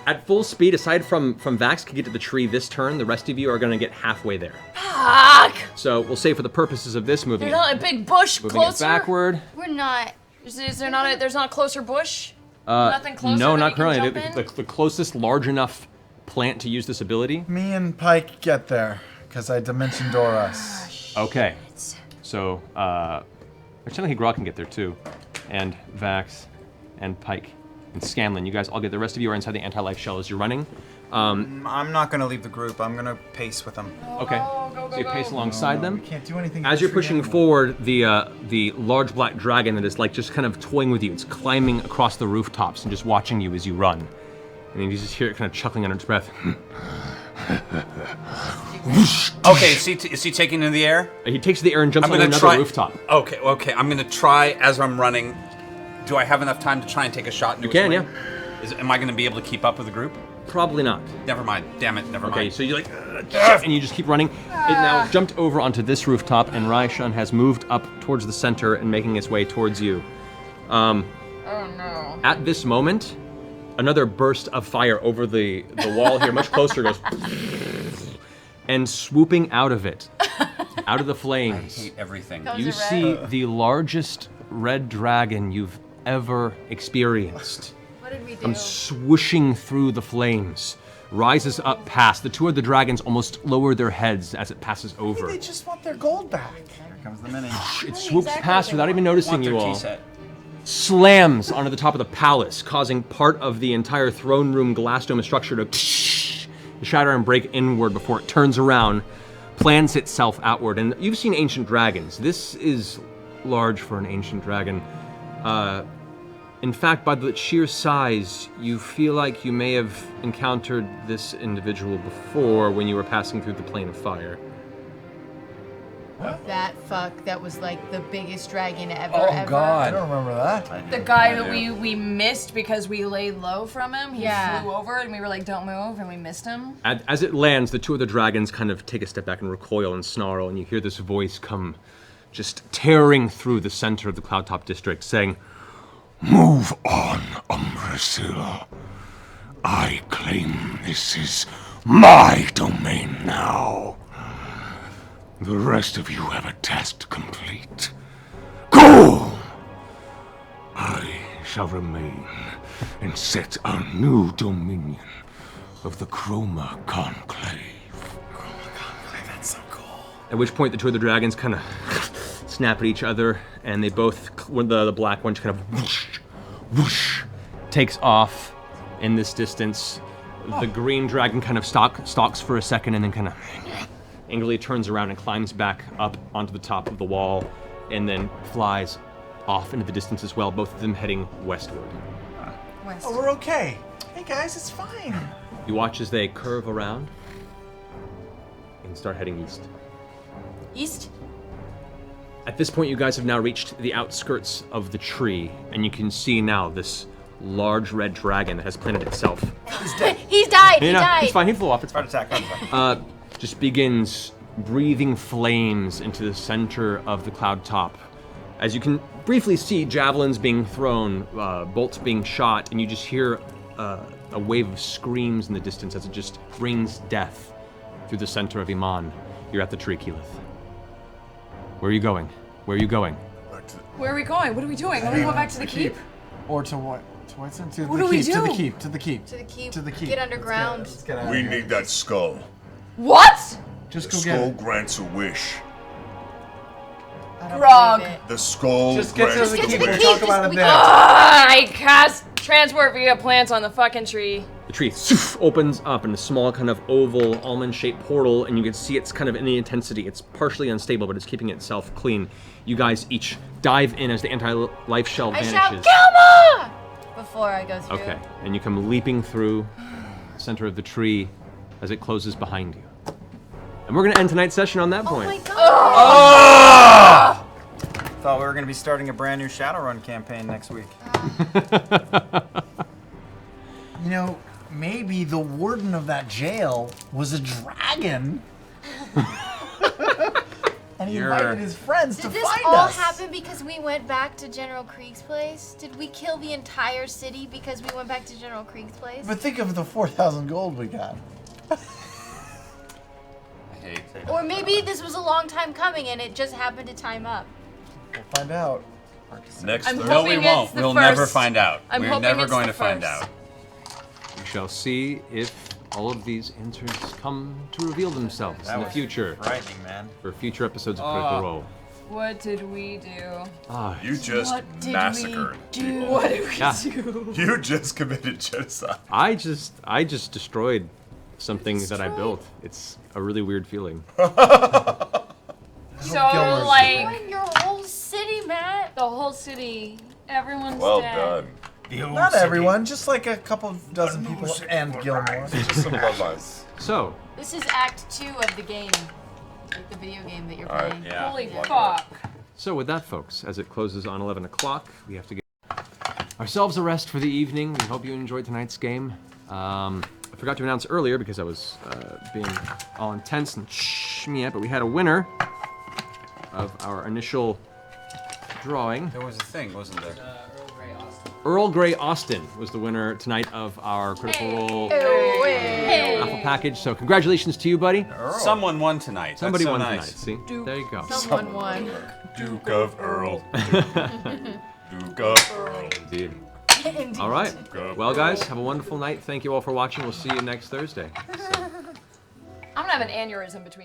At full speed, aside from Vax can get to the tree this turn, the rest of you are going to get halfway there. Fuck! So we'll say for the purposes of this moving, There's not a big bush moving it closer. backward. We're not. Is there not a? There's not a closer bush. Nothing closer. No, that not we can currently. jump in? The closest large enough plant to use this ability. Me and Pike get there, because I dimension door us. Okay. So, actually, Grog can get there too, and Vax, and Pike. and Scanlan. You guys all get. The rest of you are inside the anti-life shell as you're running. I'm not going to leave the group. I'm going to pace with them. Okay. So you pace alongside them. We can't do anything. As you're pushing forward, the large black dragon that is like just kind of toying with you. It's climbing across the rooftops and just watching you as you run. And then you just hear it kind of chuckling under its breath. Okay, is he taking in the air? He takes the air and jumps on another rooftop. Okay. I'm gonna try as I'm running. Do I have enough time to try and take a shot into You can, its wing? Am I gonna be able to keep up with the group? Probably not. Never mind. Damn it. Never mind. Okay, so you and you just keep running. It now jumped over onto this rooftop, and Raishan has moved up towards the center and making its way towards you. Oh no. At this moment, another burst of fire over the wall here, much closer, goes, and swooping out of it, out of the flames. I hate everything. You see the largest red dragon you've ever experienced. What did we do? Comes swooshing through the flames, rises up past. The two of the dragons almost lower their heads as it passes over. They just want their gold back. Here comes the mini. It swoops past without even noticing you all. Slams onto the top of the palace, causing part of the entire throne room glass dome structure to shatter and break inward before it turns around, plants itself outward. And you've seen ancient dragons. This is large for an ancient dragon. In fact, by the sheer size, you feel like you may have encountered this individual before when you were passing through the plane of fire. That that was like the biggest dragon ever. I don't remember that. The guy that we missed because we lay low from him. He Yeah. flew over and we were like, don't move, and we missed him. As it lands, the two other dragons kind of take a step back and recoil and snarl, and you hear this voice come just tearing through the center of the Cloudtop district, saying, Move on, Umbrasil. I claim this is my domain now. The rest of you have a task complete. Go! I shall remain and set our new dominion of the Chroma Conclave. That's so cool. At which point the two other dragons kind of snap at each other, and they both, the black one just kind of whoosh, takes off in this distance. The green dragon kind of stalks for a second and then kind of angrily turns around and climbs back up onto the top of the wall and then flies off into the distance as well, both of them heading westward. Oh, we're okay. Hey guys, it's fine. You watch as they curve around and start heading east. East? At this point, you guys have now reached the outskirts of the tree, and you can see now this large red dragon that has planted itself. He's died. He No, died. He's fine. He flew off. It's fine. Heart attack. Just begins breathing flames into the center of the cloud top. As you can briefly see, javelins being thrown, bolts being shot, and you just hear a wave of screams in the distance as it just brings death through the center of Emon. You're at the tree, Keyleth. Where are you going? Where are you going? Where are we going? What are we doing? Are we going back to the keep? Or to what? To what's it? To What the do we keep. To the do? keep. To the keep. To the keep. To the keep. Get underground. Let's get out We of here. need that skull. What? Just The go get skull it. grants a wish. I don't Grog. believe it. The skull Just get to grants the a keep. wish. We'll talk about it there. I cast transport via plants on the fucking tree. The tree opens up in a small kind of oval almond-shaped portal, and you can see it's kind of in the intensity. It's partially unstable, but it's keeping itself clean. You guys each dive in as the anti-life shell I vanishes. shout, Kilma! Before I go through. Okay, and you come leaping through the center of the tree as it closes behind you. And we're gonna end tonight's session on that point. Thought we were going to be starting a brand new Shadowrun campaign next week. You know, maybe the warden of that jail was a dragon. And he invited his friends to Did this find all us. happen because we went back to General Krieg's place? Did we kill the entire city because we went back to General Krieg's place? But think of the 4,000 gold we got. Or maybe this was a long time coming and it just happened to time up. We'll find out. Next I'm Thursday. No, we hoping won't. it's the We'll never first. find out. I'm We're hoping never it's going the to find first. out. We shall see if all of these answers come to reveal themselves That in the was future. frightening, man. For future episodes of Critical Role. What did we do? You just What did we massacred do? people. What did we Yeah. do? You just committed genocide. I just destroyed something that I built. It's a really weird feeling. So, like, your whole city, Matt? The whole city. Everyone's Well dead. done. Not everyone, just like a couple dozen people and Gilmore. Just some bloodlines. So, This is Act 2 of the game. Like the video game that you're playing. Holy fuck. So with that, folks, as it closes on 11 o'clock, we have to get ourselves a rest for the evening. We hope you enjoyed tonight's game. I forgot to announce earlier because I was being all intense and shh-me, but we had a winner of our initial drawing. There was a thing, wasn't there? Earl Grey Austin was the winner tonight of our Critical Role raffle package. So congratulations to you, buddy. Someone won tonight. Somebody That's so won nice. tonight. See, there you go. Someone won. Duke of Earl. Duke of Earl. Indeed. All right. Well, guys, have a wonderful night. Thank you all for watching. We'll see you next Thursday. I'm gonna have an aneurysm between